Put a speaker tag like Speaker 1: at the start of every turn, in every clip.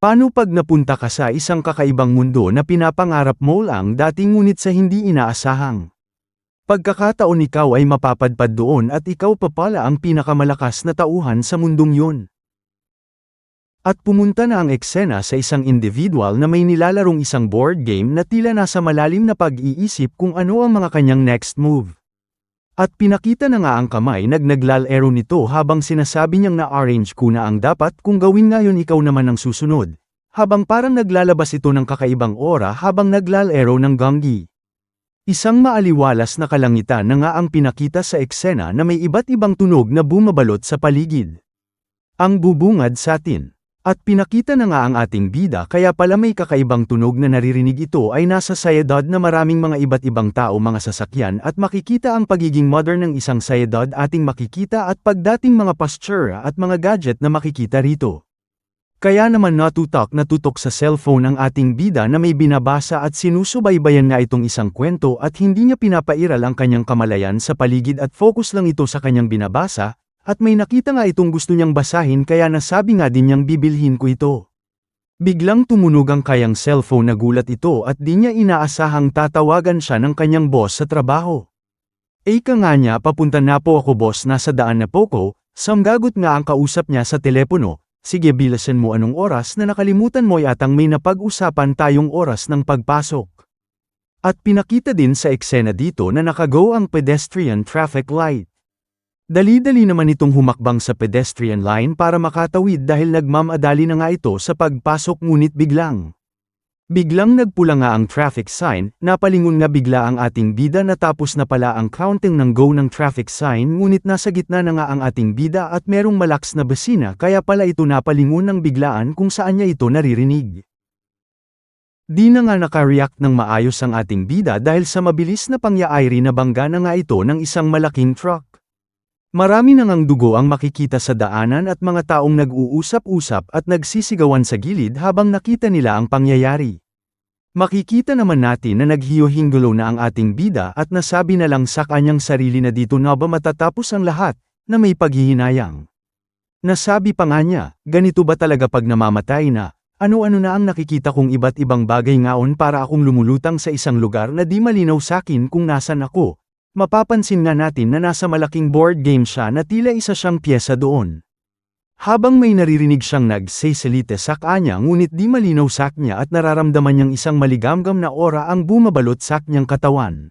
Speaker 1: Paano pag napunta ka sa isang kakaibang mundo na pinapangarap mo lang dati ngunit sa hindi inaasahang pagkakataon ikaw ay mapapadpad doon at ikaw pa pala ang pinakamalakas na tauhan sa mundong yun? At pumunta na ang eksena sa isang individual na may nilalarong isang board game na tila nasa malalim na pag-iisip kung ano ang mga kanyang next move. At pinakita na nga ang kamay naglalaro nito habang sinasabi niyang na-arrange ko na ang dapat kung gawin ngayon ikaw naman ang susunod. Habang parang naglalabas ito ng kakaibang aura habang naglalaro ng ganggi. Isang maaliwalas na kalangitan na nga ang pinakita sa eksena na may iba't ibang tunog na bumabalot sa paligid. Ang bubungad sa atin. At pinakita na nga ang ating bida kaya pala may kakaibang tunog na naririnig ito ay nasa sayadad na maraming mga iba't ibang tao mga sasakyan at makikita ang pagiging modern ng isang sayadad ating makikita at pagdating mga posture at mga gadget na makikita rito. Kaya naman natutok sa cellphone ang ating bida na may binabasa at sinusubaybayan nga itong isang kwento at hindi niya pinapairal ang kanyang kamalayan sa paligid at focus lang ito sa kanyang binabasa. At may nakita nga itong gusto niyang basahin kaya nasabi nga din niyang bibilhin ko ito. Biglang tumunog ang kayang cellphone na gulat ito at di niya inaasahang tatawagan siya ng kanyang boss sa trabaho. Ika nga niya papunta na po ako boss nasa daan na po ko, samgagot nga ang kausap niya sa telepono, sige bilasan mo anong oras na nakalimutan mo yatang may napag-usapan tayong oras ng pagpasok. At pinakita din sa eksena dito na nakago ang pedestrian traffic light. Dali-dali naman itong humakbang sa pedestrian line para makatawid dahil nagmamadali na nga ito sa pagpasok ngunit biglang nagpula nga ang traffic sign, napalingon nga bigla ang ating bida natapos na pala ang counting ng go ng traffic sign ngunit nasa gitna na nga ang ating bida at merong malakas na basina kaya pala ito napalingon ng biglaan kung saan niya ito naririnig. Di na nga nakareact ng maayos ang ating bida dahil sa mabilis na pangyaayri na bangga na nga ito ng isang malaking truck. Marami na ngang dugo ang makikita sa daanan at mga taong nag-uusap-usap at nagsisigawan sa gilid habang nakita nila ang pangyayari. Makikita naman natin na naghiyo-hinggulo na ang ating bida at nasabi na lang sa kanyang sarili na dito na ba matatapos ang lahat, na may paghihinayang. Nasabi pa nga niya, ganito ba talaga pag namamatay na, ano-ano na ang nakikita kong iba't ibang bagay ngaon para akong lumulutang sa isang lugar na di malinaw sakin kung nasan ako. Mapapansin nga natin na nasa malaking board game siya na tila isa siyang pyesa doon. Habang may naririnig siyang nagsasalita sa kanya ngunit di malinaw sa kanya at nararamdaman niyang isang maligamgam na aura ang bumabalot sa kanyang katawan.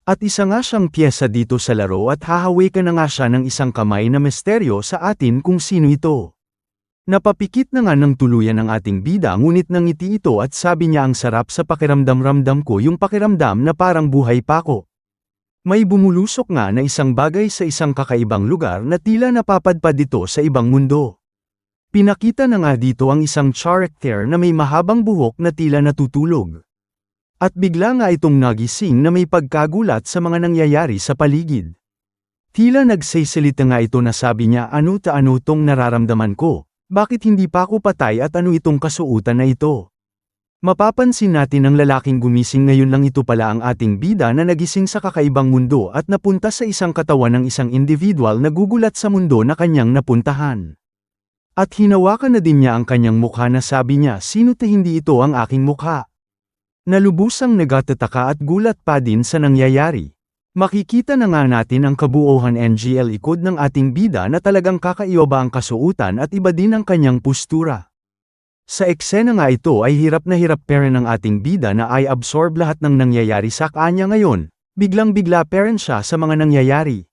Speaker 1: At isa nga siyang pyesa dito sa laro at hahawakan na nga siya ng isang kamay na misteryo sa atin kung sino ito. Napapikit na nga ng tuluyan ang ating bida ngunit nangiti ito at sabi niya ang sarap sa pakiramdam-ramdam ko yung pakiramdam na parang buhay pa ko. May bumulusok nga na isang bagay sa isang kakaibang lugar na tila napapadpad dito sa ibang mundo. Pinakita na nga dito ang isang character na may mahabang buhok na tila natutulog. At bigla nga itong nagising na may pagkagulat sa mga nangyayari sa paligid. Tila nagsasalita nga ito na sabi niya ano tong nararamdaman ko, bakit hindi pa ako patay at ano itong kasuotan na ito? Mapapansin natin ang lalaking gumising ngayon lang ito pala ang ating bida na nagising sa kakaibang mundo at napunta sa isang katawan ng isang individual na gugulat sa mundo na kanyang napuntahan. At hinawakan na din niya ang kanyang mukha na sabi niya sino hindi ito ang aking mukha. Nalubusang nagatataka at gulat pa din sa nangyayari. Makikita na nga natin ang kabuuhan NGL ikod ng ating bida na talagang kakaiba ang kasuotan at iba din ang kanyang postura. Sa eksena nga ito ay hirap pa rin ang ating bida na ay absorb lahat ng nangyayari sa kanya ngayon, biglang-bigla pa rin siya sa mga nangyayari.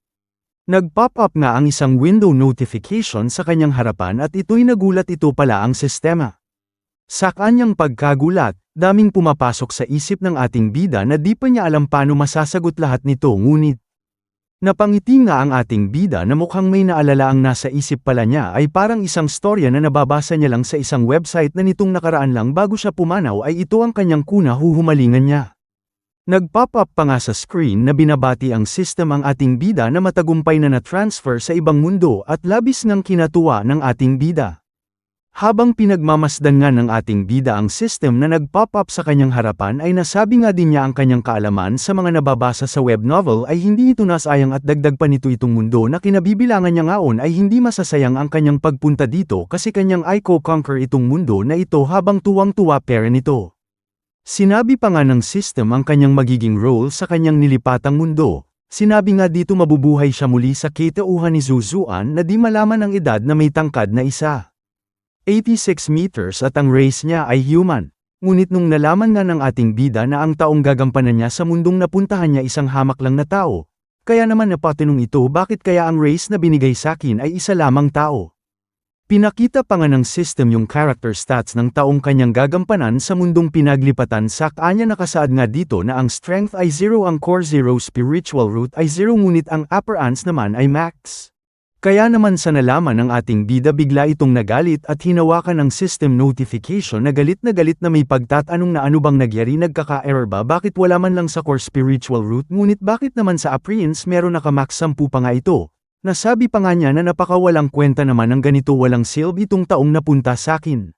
Speaker 1: Nag-pop up nga ang isang window notification sa kanyang harapan at ito'y nagulat ito pala ang sistema. Sa kanyang pagkagulat, daming pumapasok sa isip ng ating bida na di pa niya alam paano masasagot lahat nito ngunit. Napangiti nga ang ating bida na mukhang may naalala ang nasa isip pala niya ay parang isang storya na nababasa niya lang sa isang website na nitong nakaraan lang bago siya pumanaw ay ito ang kanyang huhumalingan niya. Nag-pop up pa nga sa screen na binabati ang system ang ating bida na matagumpay na na-transfer sa ibang mundo at labis ngang kinatuwa ng ating bida. Habang pinagmamasdan nga ng ating bida ang system na nag-pop up sa kanyang harapan ay nasabi nga din niya ang kanyang kaalaman sa mga nababasa sa web novel ay hindi ito nasayang at dagdag pa nito itong mundo na kinabibilangan niya ngaon ay hindi masasayang ang kanyang pagpunta dito kasi kanyang i-co-conquer itong mundo na ito habang tuwang-tuwa pera nito. Sinabi pa nga ng system ang kanyang magiging role sa kanyang nilipatang mundo. Sinabi nga dito mabubuhay siya muli sa katauhan ni Zuzuan na di malaman ang edad na may tangkad na isa. 86 meters at ang race niya ay human. Ngunit nung nalaman nga ng ating bida na ang taong gagampanan niya sa mundong napuntahan niya isang hamak lang na tao, kaya naman napatanong ito bakit kaya ang race na binigay sakin ay isa lamang tao. Pinakita pa nga ng system yung character stats ng taong kanyang gagampanan sa mundong pinaglipatan sa kanya nakasaad nga dito na ang strength ay 0 ang core 0 spiritual root ay 0 ngunit ang upper ants naman ay max. Kaya naman sa nalaman ng ating bida bigla itong nagalit at hinawakan ng system notification na galit na may pagtatanong na ano bang nagyari nagkaka-error ba bakit wala man lang sa core spiritual root ngunit bakit naman sa appearance meron nakamax 10 pa nga ito. Nasabi pa nga niya na napakawalang kwenta naman ng ganito walang silbi itong taong napunta sakin.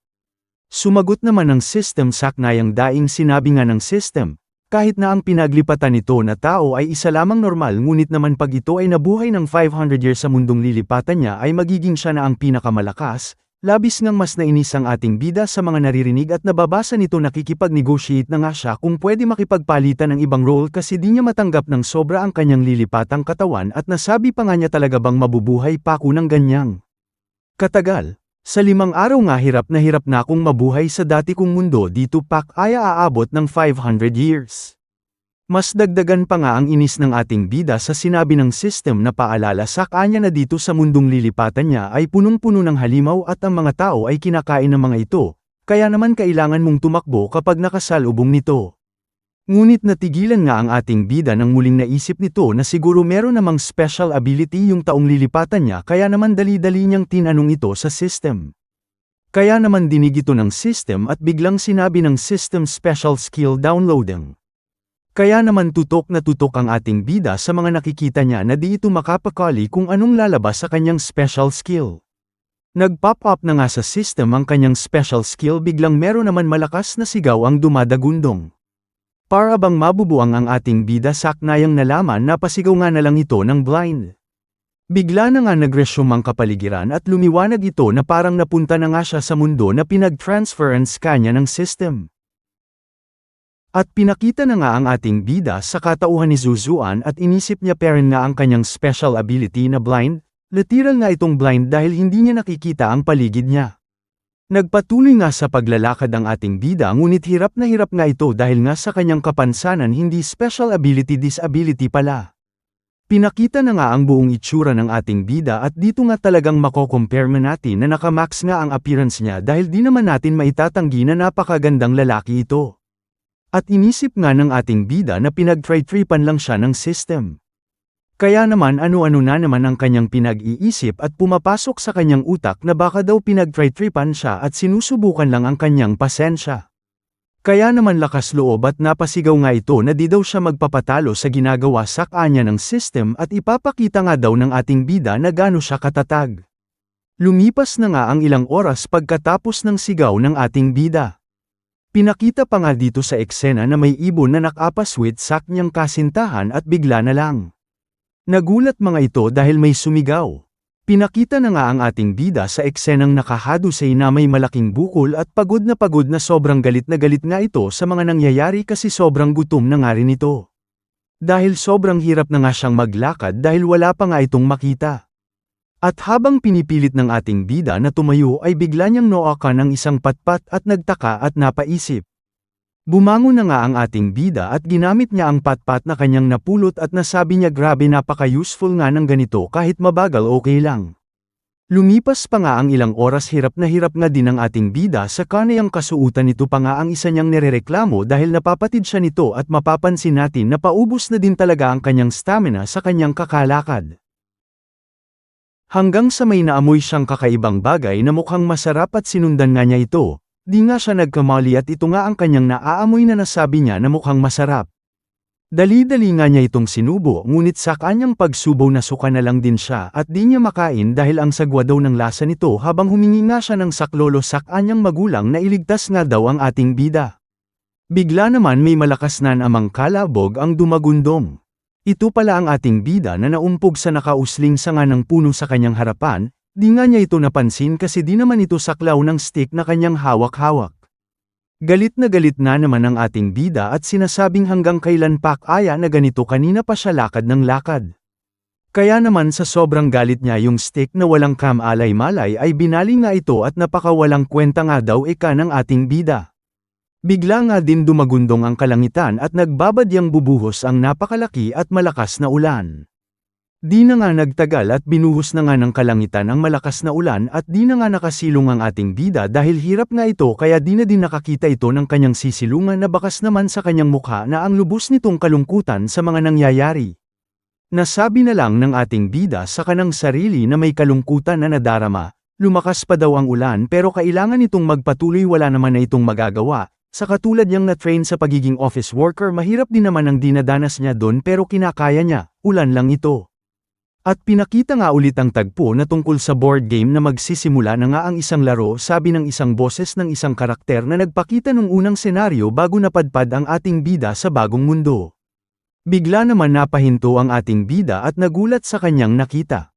Speaker 1: Sumagot naman ng system saknayang daing sinabi nga ng system. Kahit na ang pinaglipatan nito na tao ay isa lamang normal ngunit naman pag ito ay nabuhay ng 500 years sa mundong lilipatan niya ay magiging siya na ang pinakamalakas, labis ngang mas nainis ang ating bida sa mga naririnig at nababasa nito nakikipag-negotiate na nga siya kung pwede makipagpalitan ng ibang role kasi di niya matanggap ng sobra ang kanyang lilipatang katawan at nasabi pa nga niya talaga bang mabubuhay pa ako ng ganyang katagal. Sa 5 araw nga hirap na akong mabuhay sa dati kong mundo dito pak ay aabot ng 500 years. Mas dagdagan pa nga ang inis ng ating bida sa sinabi ng system na paalala sa kanya na dito sa mundong lilipatan niya ay punong-puno ng halimaw at ang mga tao ay kinakain ng mga ito, kaya naman kailangan mong tumakbo kapag nakasalubong nito. Ngunit natigilan nga ang ating bida nang muling naisip nito na siguro meron namang special ability yung taong lilipatan niya kaya naman dali-dali niyang tinanong ito sa system. Kaya naman dinig ito ng system at biglang sinabi ng system special skill downloading. Kaya naman tutok na tutok ang ating bida sa mga nakikita niya na di ito makapakali kung anong lalabas sa kanyang special skill. Nag-pop up na nga sa system ang kanyang special skill biglang meron naman malakas na sigaw ang dumadagundong. Para bang mabubuang ang ating bida saknayang nalaman na pasigaw nga na lang ito ng blind. Bigla na nga nag-resume ang kapaligiran at lumiwanag ito na parang napunta na nga siya sa mundo na pinag-transference kanya ng system. At pinakita na nga ang ating bida sa katauhan ni Zuzuan at inisip niya peren nga ang kanyang special ability na blind, literal nga itong blind dahil hindi niya nakikita ang paligid niya. Nagpatuloy nga sa paglalakad ang ating bida ngunit hirap nga ito dahil nga sa kanyang kapansanan hindi special ability disability pala. Pinakita na nga ang buong itsura ng ating bida at dito nga talagang mako-compare natin na nakamax nga ang appearance niya dahil di naman natin maitatanggi na napakagandang lalaki ito. At inisip nga ng ating bida na pinag-try-tripan lang siya ng system. Kaya naman ano-ano na naman ang kanyang pinag-iisip at pumapasok sa kanyang utak na baka daw pinag-try-tripan siya at sinusubukan lang ang kanyang pasensya. Kaya naman lakas loob at napasigaw nga ito na di daw siya magpapatalo sa ginagawa sa kanya ng system at ipapakita nga daw ng ating bida na gaano siya katatag. Lumipas na nga ang ilang oras pagkatapos ng sigaw ng ating bida. Pinakita pa nga dito sa eksena na may ibon na nakapaswit sa kanyang kasintahan at bigla na lang. Nagulat mga ito dahil may sumigaw. Pinakita na nga ang ating bida sa eksenang nakahadusay na may malaking bukol at pagod na sobrang galit na galit nga ito sa mga nangyayari kasi sobrang gutom na nga rin ito. Dahil sobrang hirap na nga siyang maglakad dahil wala pa nga itong makita. At habang pinipilit ng ating bida na tumayo ay bigla niyang nookan ng isang patpat at nagtaka at napaisip. Bumangon na nga ang ating bida at ginamit niya ang patpat na kanyang napulot at nasabi niya grabe napaka-useful nga ng ganito kahit mabagal okay lang. Lumipas pa nga ang ilang oras hirap na nga din ang ating bida sa kaniyang kasuutan nito pa nga ang isa niyang nirereklamo dahil napapatid siya nito at mapapansin natin na paubos na din talaga ang kanyang stamina sa kanyang kakalakad. Hanggang sa may naamoy siyang kakaibang bagay na mukhang masarap at sinundan nga niya ito. Di nga siya nagkamali at ito nga ang kanyang naaamoy na nasabi niya na mukhang masarap. Dali-dali nga niya itong sinubo ngunit sa kanyang pagsubo nasuka na lang din siya at di niya makain dahil ang sagwa daw ng lasa nito habang humingi nga siya ng saklolo sa kanyang magulang na iligtas nga daw ang ating bida. Bigla naman may malakas na namang kalabog ang dumagundong. Ito pala ang ating bida na naumpog sa nakausling sanga ng puno sa kanyang harapan, di nga niya ito napansin kasi di naman ito saklaw ng stick na kanyang hawak-hawak. Galit na naman ang ating bida at sinasabing hanggang kailan pakaya na ganito kanina pa siya lakad ng lakad. Kaya naman sa sobrang galit niya yung stick na walang kamalay-malay ay binali nga ito at napakawalang kwenta nga daw ng ating bida. Bigla nga din dumagundong ang kalangitan at nagbabadyang bubuhos ang napakalaki at malakas na ulan. Di na nga nagtagal at binuhos na nga ng kalangitan ang malakas na ulan at di na nga nakasilong ang ating bida dahil hirap nga ito kaya di na din nakakita ito ng kanyang sisilungan na bakas naman sa kanyang mukha na ang lubos nitong kalungkutan sa mga nangyayari. Nasabi na lang ng ating bida sa kanang sarili na may kalungkutan na nadarama, lumakas pa daw ang ulan pero kailangan itong magpatuloy wala naman na itong magagawa. Sa katulad niyang na-train sa pagiging office worker mahirap din naman ang dinadanas niya doon pero kinakaya niya, ulan lang ito. At pinakita nga ulit ang tagpo na tungkol sa board game na magsisimula na nga ang isang laro sabi ng isang boses ng isang karakter na nagpakita nung unang senaryo bago napadpad ang ating bida sa bagong mundo. Bigla naman napahinto ang ating bida at nagulat sa kanyang nakita.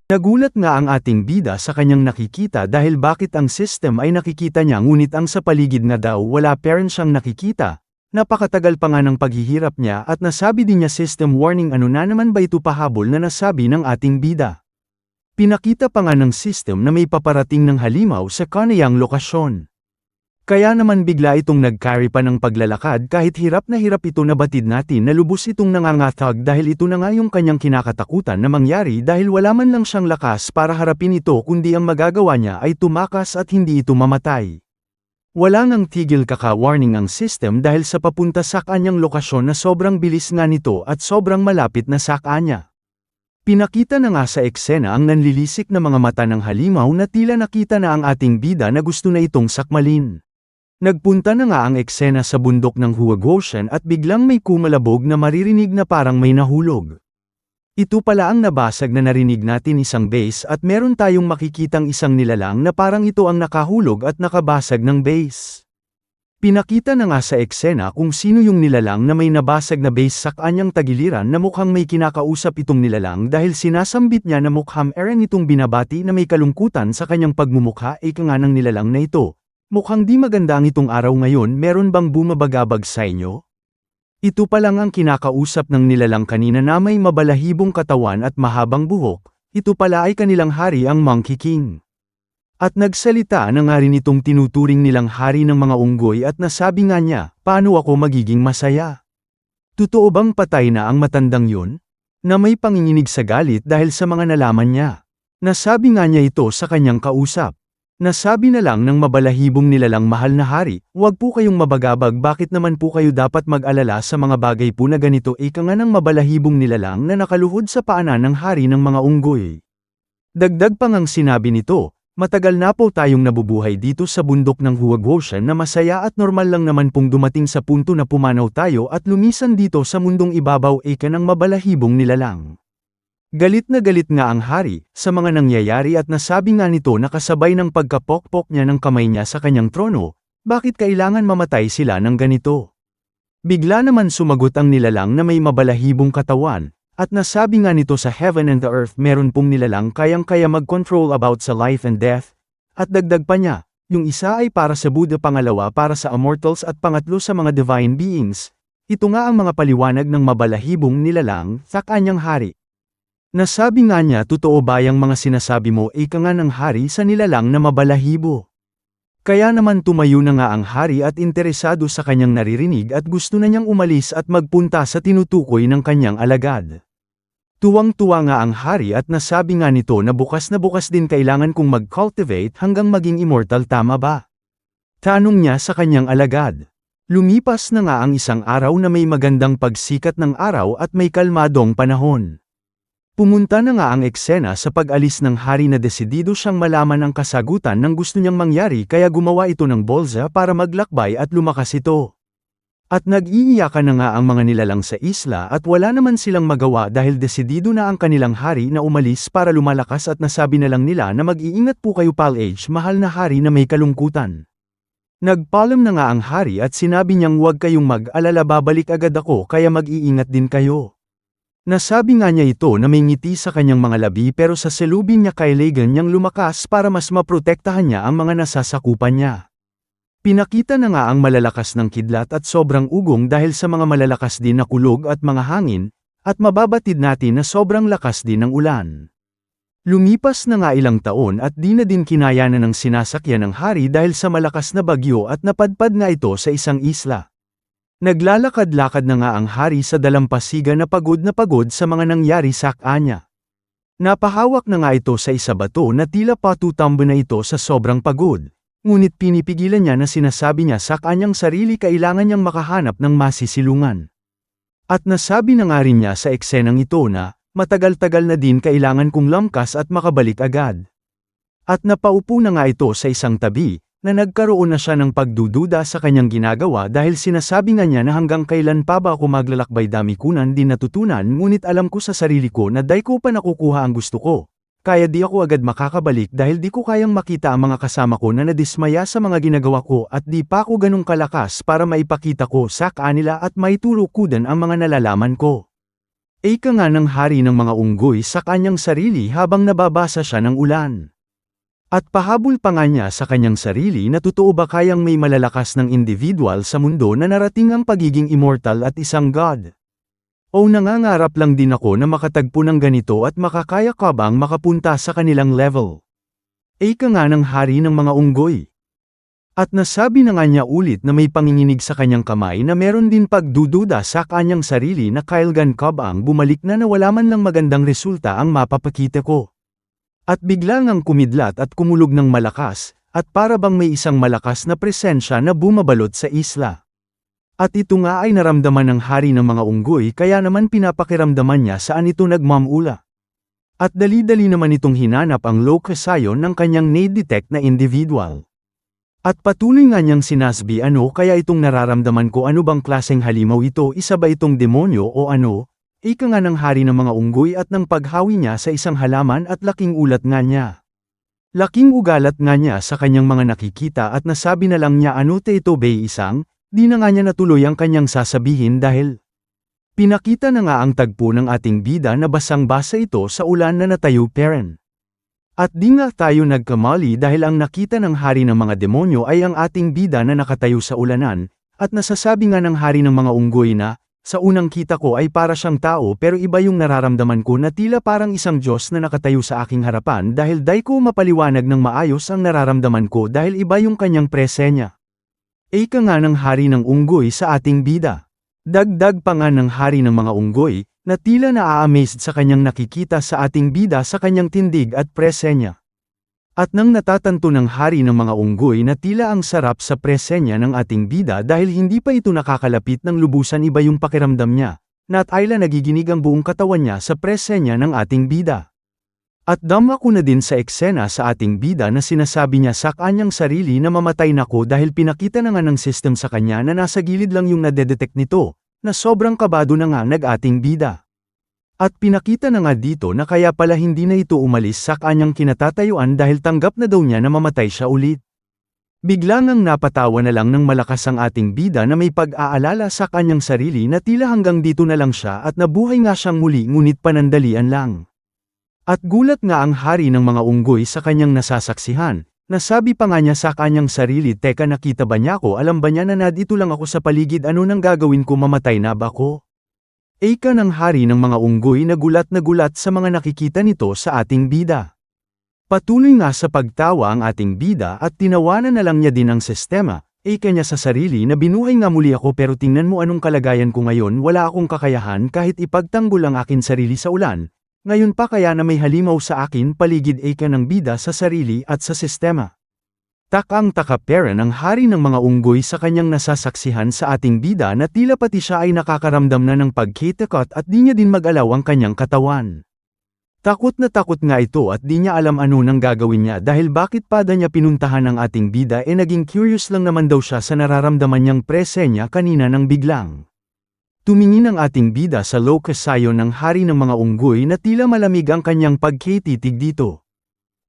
Speaker 1: Nagulat nga ang ating bida sa kanyang nakikita dahil bakit ang system ay nakikita niya ngunit ang sa paligid na daw wala parent siyang nakikita. Napakatagal pa nga ng paghihirap niya at nasabi din niya system warning ano na naman ba ito pahabol na nasabi ng ating bida. Pinakita pa nga ng system na may paparating ng halimaw sa kaniyang lokasyon. Kaya naman bigla itong nag-carry pa ng paglalakad kahit hirap na hirap ito nabatid natin na lubos itong nangangatag dahil ito na nga yung kanyang kinakatakutan na mangyari dahil wala man lang siyang lakas para harapin ito kundi ang magagawa niya ay tumakas at hindi ito mamatay. Wala ngang tigil kaka-warning ang system dahil sa papunta sa kanyang lokasyon na sobrang bilis nga nito at sobrang malapit na sa kanya. Pinakita na nga sa eksena ang nanlilisik na mga mata ng halimaw na tila nakita na ang ating bida na gusto na itong sakmalin. Nagpunta na nga ang eksena sa bundok ng Huagoshan at biglang may kumalabog na maririnig na parang may nahulog. Ito pala ang nabasag na narinig natin isang base at meron tayong makikitang isang nilalang na parang ito ang nakahulog at nakabasag ng base. Pinakita na nga sa eksena kung sino yung nilalang na may nabasag na base sa kanyang tagiliran na mukhang may kinakausap itong nilalang dahil sinasambit niya na mukhang eren itong binabati na may kalungkutan sa kanyang pagmumukha nga ng nilalang na ito. Mukhang di maganda ang itong araw ngayon meron bang bumabagabag sa inyo? Ito pa lang ang kinakausap ng nilalang kanina na may mabalahibong katawan at mahabang buhok, ito pala ay kanilang hari ang Monkey King. At nagsalita na nga rin itong tinuturing nilang hari ng mga unggoy at nasabi nga niya, paano ako magiging masaya? Totoo bang patay na ang matandang yun? Na may panginginig sa galit dahil sa mga nalaman niya. Nasabi nga niya ito sa kanyang kausap. Nasabi na lang ng mabalahibong nilalang mahal na hari, huwag po kayong mabagabag bakit naman po kayo dapat mag-alala sa mga bagay po na ganito nga ng mabalahibong nilalang na nakaluhod sa paanan ng hari ng mga unggoy. Dagdag pa ngang sinabi nito, matagal na po tayong nabubuhay dito sa bundok ng Huagoshan na masaya at normal lang naman pong dumating sa punto na pumanaw tayo at lumisan dito sa mundong ibabaw ng mabalahibong nilalang. Galit na galit nga ang hari sa mga nangyayari at nasabi nga nito na kasabay ng pagkapokpok niya ng kamay niya sa kanyang trono, bakit kailangan mamatay sila ng ganito? Bigla naman sumagot ang nilalang na may mabalahibong katawan, at nasabi nga nito sa heaven and the earth meron pong nilalang kayang-kaya mag-control about sa life and death, at dagdag pa niya, yung isa ay para sa Buddha pangalawa para sa immortals at pangatlo sa mga divine beings, ito nga ang mga paliwanag ng mabalahibong nilalang sa kanyang hari. Nasabi nga niya totoo ba yung mga sinasabi mo nga ng hari sa nilalang na mabalahibo. Kaya naman tumayo na nga ang hari at interesado sa kanyang naririnig at gusto na niyang umalis at magpunta sa tinutukoy ng kanyang alagad. Tuwang-tuwa nga ang hari at nasabi nga nito na bukas din kailangan kong mag-cultivate hanggang maging immortal tama ba? Tanong niya sa kanyang alagad. Lumipas na nga ang isang araw na may magandang pagsikat ng araw at may kalmadong panahon. Pumunta na nga ang eksena sa pag-alis ng hari na desidido siyang malaman ang kasagutan ng gusto niyang mangyari kaya gumawa ito ng bolsa para maglakbay at lumakas ito. At nag-iiyakan na nga ang mga nilalang sa isla at wala naman silang magawa dahil desidido na ang kanilang hari na umalis para lumalakas at nasabi na lang nila na mag-iingat po kayo Palage, mahal na hari na may kalungkutan. Nagpaalam na nga ang hari at sinabi niyang huwag kayong mag-alala, babalik agad ako kaya mag-iingat din kayo. Nasabi nga niya ito na may ngiti sa kanyang mga labi pero sa selubing niya kailangan niyang lumakas para mas maprotektahan niya ang mga nasasakupan niya. Pinakita na nga ang malalakas ng kidlat at sobrang ugong dahil sa mga malalakas din na kulog at mga hangin, at mababatid natin na sobrang lakas din ng ulan. Lumipas na nga ilang taon at di na din kinayanan ng sinasakyan ng hari dahil sa malakas na bagyo at napadpad nga ito sa isang isla. Naglalakad-lakad na nga ang hari sa dalampasigan na pagod sa mga nangyari sa kanya. Napahawak na nga ito sa isa bato na tila patutambo na ito sa sobrang pagod. Ngunit pinipigilan niya na sinasabi niya sa kanyang sarili kailangan niyang makahanap ng masisilungan. At nasabi na nga rin niya sa eksenang ito na, matagal-tagal na din kailangan kong lamkas at makabalik agad. At napaupo na nga ito sa isang tabi, na nagkaroon na siya ng pagdududa sa kanyang ginagawa dahil sinasabi nga niya na hanggang kailan pa ba ako maglalakbay, dami kunan din natutunan ngunit alam ko sa sarili ko na di ko pa nakukuha ang gusto ko. Kaya di ako agad makakabalik dahil di ko kayang makita ang mga kasama ko na nadismaya sa mga ginagawa ko at di pa ako ganong kalakas para maipakita ko sa kanila at maituro ko din ang mga nalalaman ko. Ika nga ng hari ng mga unggoy sa kanyang sarili habang nababasa siya ng ulan. At pahabol pa nga niya sa kanyang sarili na totoo ba kayang may malalakas ng individual sa mundo na narating ang pagiging immortal at isang god? O nangangarap lang din ako na makatagpo ng ganito at makakaya ka bang makapunta sa kanilang level? Ika nga ng hari ng mga unggoy. At nasabi na nga niya ulit na may panginginig sa kanyang kamay na meron din pagdududa sa kanyang sarili na kailan ka bang bumalik na wala man lang magandang resulta ang mapapakita ko. At bigla ngang kumidlat at kumulog ng malakas, at para bang may isang malakas na presensya na bumabalot sa isla. At ito nga ay naramdaman ng hari ng mga unggoy kaya naman pinapakiramdaman niya saan ito nagmamula. At dali-dali naman itong hinanap ang lokasayon ng kanyang na-detect na individual. At patuloy nga niyang sinasbi ano kaya itong nararamdaman ko, ano bang klaseng halimaw ito, isa ba itong demonyo o ano? Ika nga ng hari ng mga unggoy at ng paghawi niya sa isang halaman at laking ulat nga niya. Laking ugalat nga niya sa kanyang mga nakikita at nasabi na lang niya ano te ito be isang, di na nga niya natuloy ang kanyang sasabihin dahil pinakita na nga ang tagpo ng ating bida na basang-basa ito sa ulan na natayo peren. At di nga tayo nagkamali dahil ang nakita ng hari ng mga demonyo ay ang ating bida na nakatayo sa ulanan, at nasasabi nga ng hari ng mga unggoy na, sa unang kita ko ay para siyang tao pero iba yung nararamdaman ko na tila parang isang Diyos na nakatayo sa aking harapan dahil di ko mapaliwanag ng maayos ang nararamdaman ko dahil iba yung kanyang presenya. Ika nga ng hari ng unggoy sa ating bida. Dagdag pa nga ng hari ng mga unggoy, na tila naa-amazed sa kanyang nakikita sa ating bida sa kanyang tindig at presenya. At nang natatanto ng hari ng mga unggoy na tila ang sarap sa presenya ng ating bida dahil hindi pa ito nakakalapit ng lubusan, iba yung pakiramdam niya, na tila nagiginig ang buong katawan niya sa presenya ng ating bida. At dama ko na din sa eksena sa ating bida na sinasabi niya sa kanyang sarili na mamatay na ko dahil pinakita na nga ng system sa kanya na nasa gilid lang yung nadedetect nito, na sobrang kabado na nga nag-ating bida. At pinakita na nga dito na kaya pala hindi na ito umalis sa kanyang kinatatayuan dahil tanggap na daw niya na mamatay siya ulit. Bigla ngang napatawa na lang ng malakas ang ating bida na may pag-aalala sa kanyang sarili na tila hanggang dito na lang siya at nabuhay nga siyang muli ngunit panandalian lang. At gulat nga ang hari ng mga unggoy sa kanyang nasasaksihan, nasabi pa nga niya sa kanyang sarili, teka nakita ba niya ako, alam ba niya na nandito lang ako sa paligid, ano nang gagawin ko, mamatay na ba ako? Ika ng hari ng mga unggoy na gulat sa mga nakikita nito sa ating bida. Patuloy nga sa pagtawa ang ating bida at tinawanan na lang niya din ang sistema, ika niya sa sarili na binuhay nga muli ako pero tingnan mo anong kalagayan ko ngayon, wala akong kakayahan kahit ipagtanggol ang akin sarili sa ulan. Ngayon pa kaya na may halimaw sa akin paligid, ika ng bida sa sarili at sa sistema. Takang-taka pera ng hari ng mga unggoy sa kanyang nasasaksihan sa ating bida na tila pati siya ay nakakaramdam na ng pagkitakot at di niya din mag-alaw ang kanyang katawan. Takot nga ito at di niya alam ano nang gagawin niya dahil bakit pada niya pinuntahan ang ating bida naging curious lang naman daw siya sa nararamdaman niyang presenya kanina nang biglang. Tumingin ang ating bida sa lokasayon ng hari ng mga unggoy na tila malamig ang kanyang pagkititig dito.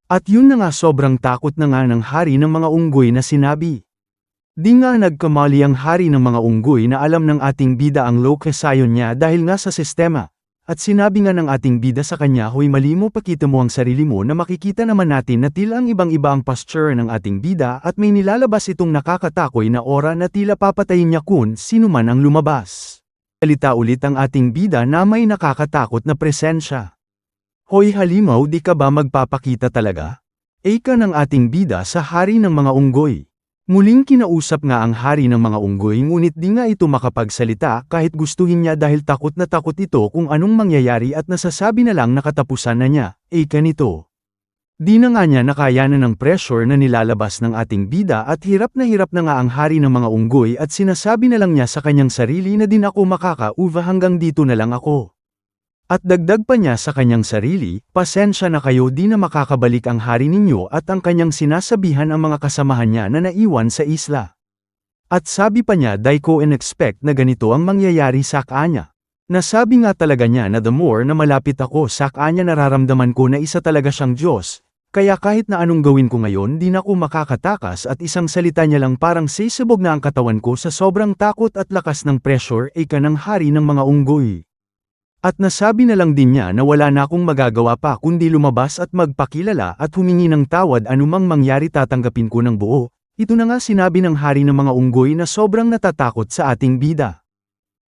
Speaker 1: At yun na nga sobrang takot na nga ng hari ng mga unggoy na sinabi. Di nga nagkamali ang hari ng mga unggoy na alam ng ating bida ang lokasayon niya dahil nga sa sistema. At sinabi nga ng ating bida sa kanya, "Hoy, mali mo, pakita mo ang sarili mo na makikita naman natin na tila ang ibang-iba ang posture ng ating bida at may nilalabas itong nakakatakoy na aura na tila papatayin niya kung sino man ang lumabas." Salita ulit ang ating bida na may nakakatakot na presensya. "Hoy halimaw, di ka ba magpapakita talaga?" Ika ng ating bida sa hari ng mga unggoy. Muling kinausap nga ang hari ng mga unggoy ngunit di nga ito makapagsalita kahit gustuhin niya dahil takot na takot ito kung anong mangyayari at nasasabi na lang na katapusan na niya, ganito. Di na nga niya nakayanan ng pressure na nilalabas ng ating bida at hirap na nga ang hari ng mga unggoy at sinasabi na lang niya sa kanyang sarili na din ako makakauva hanggang dito na lang ako. At dagdag pa niya sa kanyang sarili, "Pasensya na kayo, di na makakabalik ang hari ninyo," at ang kanyang sinasabihan ang mga kasamahan niya na naiwan sa isla. At sabi pa niya, "Di ko in-expect na ganito ang mangyayari sa kanya." Nasabi nga talaga niya na the more na malapit ako sa kanya nararamdaman ko na isa talaga siyang Diyos, kaya kahit na anong gawin ko ngayon di na ako makakatakas at isang salita niya lang parang sisibog na ang katawan ko sa sobrang takot at lakas ng pressure ng hari ng mga unggoy. At nasabi na lang din niya na wala na akong magagawa pa kundi lumabas at magpakilala at humingi ng tawad anumang mangyari tatanggapin ko ng buo. Ito na nga sinabi ng hari ng mga unggoy na sobrang natatakot sa ating bida.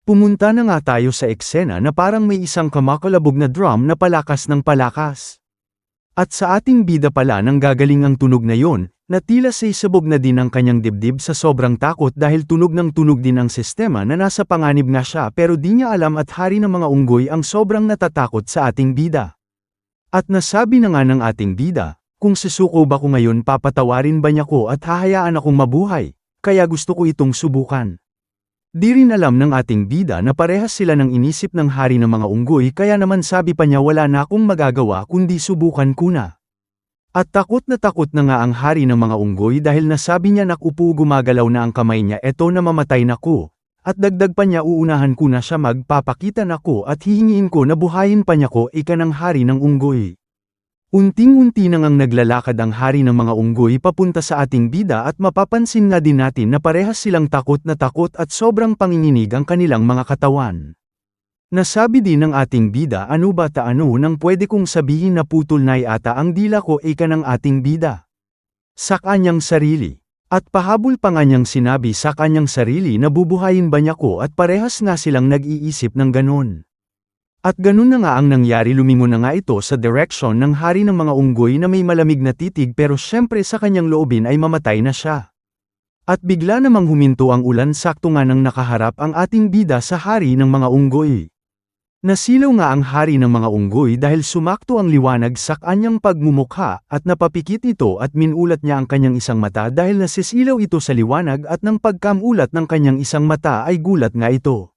Speaker 1: Pumunta na nga tayo sa eksena na parang may isang kamakalabog na drum na palakas ng palakas. At sa ating bida pala nang gagaling ang tunog na yon, na tila sisabog na din ang kanyang dibdib sa sobrang takot dahil tunog ng tunog din ang sistema na nasa panganib nga siya pero di niya alam at hari ng mga unggoy ang sobrang natatakot sa ating bida. At nasabi na nga ng ating bida, "Kung susuko ba ko ngayon papatawarin ba niya ko at hahayaan akong mabuhay, kaya gusto ko itong subukan." Di rin alam ng ating bida na parehas sila ng inisip ng hari ng mga unggoy kaya naman sabi pa niya wala na akong magagawa kundi subukan ko na. At takot na nga ang hari ng mga unggoy dahil nasabi niya nakupo gumagalaw na ang kamay niya eto na mamatay na ko. At dagdag pa niya uunahan ko na siya magpapakita na ko at hihingiin ko na buhayin pa niya ko ng hari ng unggoy. Unting-unti na ngang naglalakad ang hari ng mga unggoy papunta sa ating bida at mapapansin nga din natin na parehas silang takot at sobrang panginginig ang kanilang mga katawan. Nasabi din ng ating bida, "Ano ba taano nang pwede kong sabihin na putol na ata ang dila ko ng ating bida?" Sa kanyang sarili. At pahabol pa nga niyang sinabi sa kanyang sarili na bubuhayin ba niya ko at parehas nga silang nag-iisip ng ganon. At ganun na nga ang nangyari, lumingon na nga ito sa direksyon ng hari ng mga unggoy na may malamig na titig pero syempre sa kanyang loobin ay mamatay na siya. At bigla namang huminto ang ulan sakto nga nang nakaharap ang ating bida sa hari ng mga unggoy. Nasilaw nga ang hari ng mga unggoy dahil sumakto ang liwanag sa kanyang pagmumukha at napapikit ito at minulat niya ang kanyang isang mata dahil nasisilaw ito sa liwanag at nang pagkamulat ng kanyang isang mata ay gulat nga ito.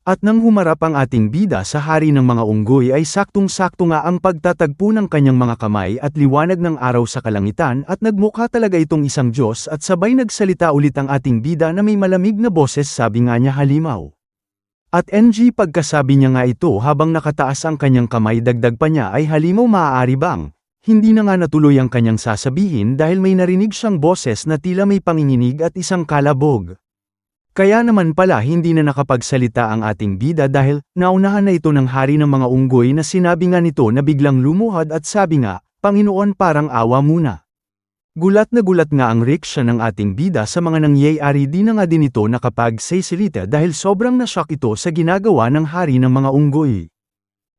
Speaker 1: At nang humarap ang ating bida sa hari ng mga unggoy ay saktong-sakto nga ang pagtatagpo ng kanyang mga kamay at liwanag ng araw sa kalangitan at nagmukha talaga itong isang Diyos at sabay nagsalita ulit ang ating bida na may malamig na boses, sabi nga niya, "Halimaw." At pagkasabi niya nga ito habang nakataas ang kanyang kamay, dagdag pa niya ay, "Halimaw, maaari bang?" Hindi na nga natuloy ang kanyang sasabihin dahil may narinig siyang boses na tila may panginginig at isang kalabog. Kaya naman pala hindi na nakapagsalita ang ating bida dahil naunahan na ito ng hari ng mga unggoy na sinabi nga nito na biglang lumuhod at sabi nga, "Panginoon, parang awa muna." Gulat na gulat nga ang riksya ng ating bida sa mga nangyayari, di na nga din ito nakapagsasalita dahil sobrang nashock ito sa ginagawa ng hari ng mga unggoy.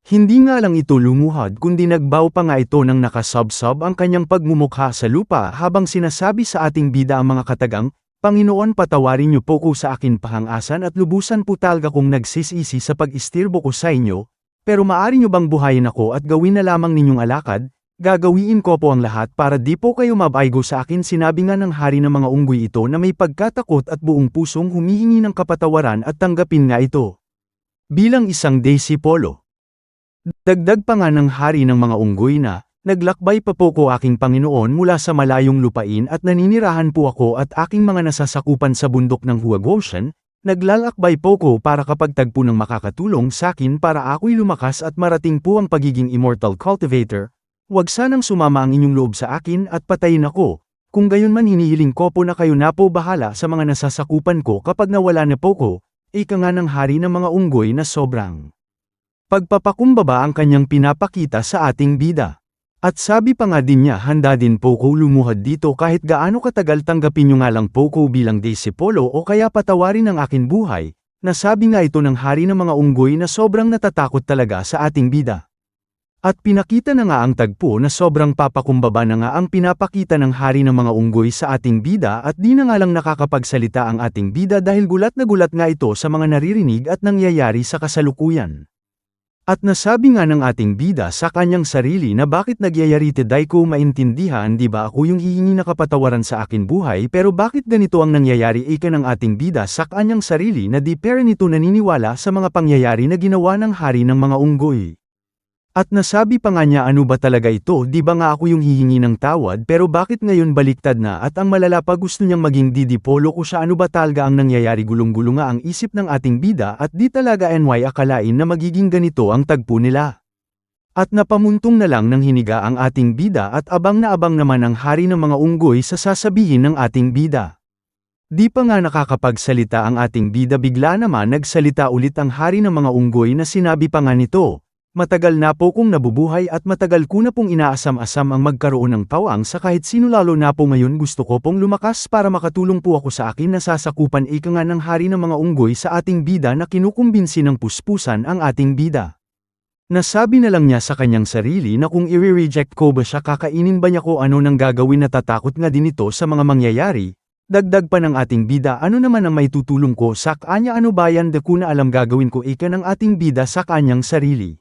Speaker 1: Hindi nga lang ito lumuhod kundi nagbaw pa nga ito nang nakasabsab ang kanyang pagmumukha sa lupa habang sinasabi sa ating bida ang mga katagang, "Panginoon, patawarin niyo po ko sa akin pahangasan at lubusan po talaga kong nagsisisi sa pag-istirbo ko sa inyo, pero maaari niyo bang buhayin ako at gawin na lamang ninyong alakad? Gagawin ko po ang lahat para di po kayo mabaygo sa akin." Sinabi nga ng hari ng mga unggoy ito na may pagkatakot at buong pusong humihingi ng kapatawaran at tanggapin nga ito bilang isang disipolo. Dagdag pa nga ng hari ng mga unggoy na, naglakbay pa po ko aking Panginoon mula sa malayong lupain at naninirahan po ako at aking mga nasasakupan sa bundok ng Huagoshan, naglalakbay po ko para kapag tagpo ng makakatulong sakin para ako'y lumakas at marating po ang pagiging immortal cultivator. Huwag sanang sumama ang inyong loob sa akin at patayin ako, kung gayon man hinihiling ko po na kayo na po bahala sa mga nasasakupan ko kapag nawala na po ko, ika nga ng hari ng mga unggoy na sobrang pagpapakumbaba ang kanyang pinapakita sa ating bida. At sabi pa nga din niya handa din po ko lumuhad dito kahit gaano katagal tanggapin nyo nga lang po ko bilang disipolo o kaya patawarin ang akin buhay, nasabi nga ito ng hari ng mga unggoy na sobrang natatakot talaga sa ating bida. At pinakita na nga ang tagpo na sobrang papakumbaba na nga ang pinapakita ng hari ng mga unggoy sa ating bida at di na nga lang nakakapagsalita ang ating bida dahil gulat na gulat nga ito sa mga naririnig at nangyayari sa kasalukuyan. At nasabi nga ng ating bida sa kanyang sarili na bakit nagyayarite day ko maintindihan di ba ako yung hihingi na kapatawaran sa akin buhay pero bakit ganito ang nangyayari ika ng ating bida sa kanyang sarili na di pera nito naniniwala sa mga pangyayari na ginawa ng hari ng mga unggoy. At nasabi pa nga niya ano ba talaga ito di ba nga ako yung hihingi ng tawad pero bakit ngayon baliktad na at ang malala pa gusto niyang maging didipolo ko siya ano ba talaga ang nangyayari gulong-gulo nga ang isip ng ating bida at di talaga NY akalain na magiging ganito ang tagpo nila. At napamuntong na lang ng hiniga ang ating bida at abang na abang naman ang hari ng mga unggoy sa sasabihin ng ating bida. Di pa nga nakakapagsalita ang ating bida bigla naman nagsalita ulit ang hari ng mga unggoy na sinabi pa nga nito. Matagal na po kong nabubuhay at matagal ko na pong inaasam-asam ang magkaroon ng pawang sa kahit sino lalo na po ngayon gusto ko pong lumakas para makatulong po ako sa akin na sasakupan ika nga ng hari ng mga unggoy sa ating bida na kinukumbinsi ng puspusan ang ating bida. Nasabi na lang niya sa kanyang sarili na kung i-reject ko ba siya kakainin ba niya ko ano nang gagawin natatakot nga din ito sa mga mangyayari. Dagdag pa ng ating bida ano naman ang may tutulong ko sa kanya ano bayan de ko na alam gagawin ko ika ng ating bida sa kanyang sarili.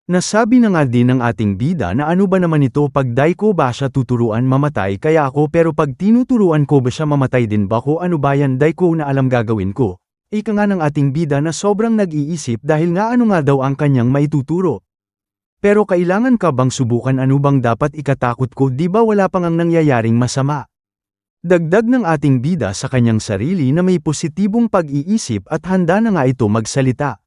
Speaker 1: Nasabi na nga din ng ating bida na ano ba naman ito pag day ko ba siya tuturuan mamatay kaya ako pero pag tinuturuan ko ba siya mamatay din ba ko ano ba yan day ko na alam gagawin ko. Ika nga ng ating bida na sobrang nag-iisip dahil nga ano nga daw ang kanyang maituturo. Pero kailangan ka bang subukan ano bang dapat ikatakot ko di ba wala pang ang nangyayaring masama. Dagdag ng ating bida sa kanyang sarili na may positibong pag-iisip at handa na nga ito magsalita.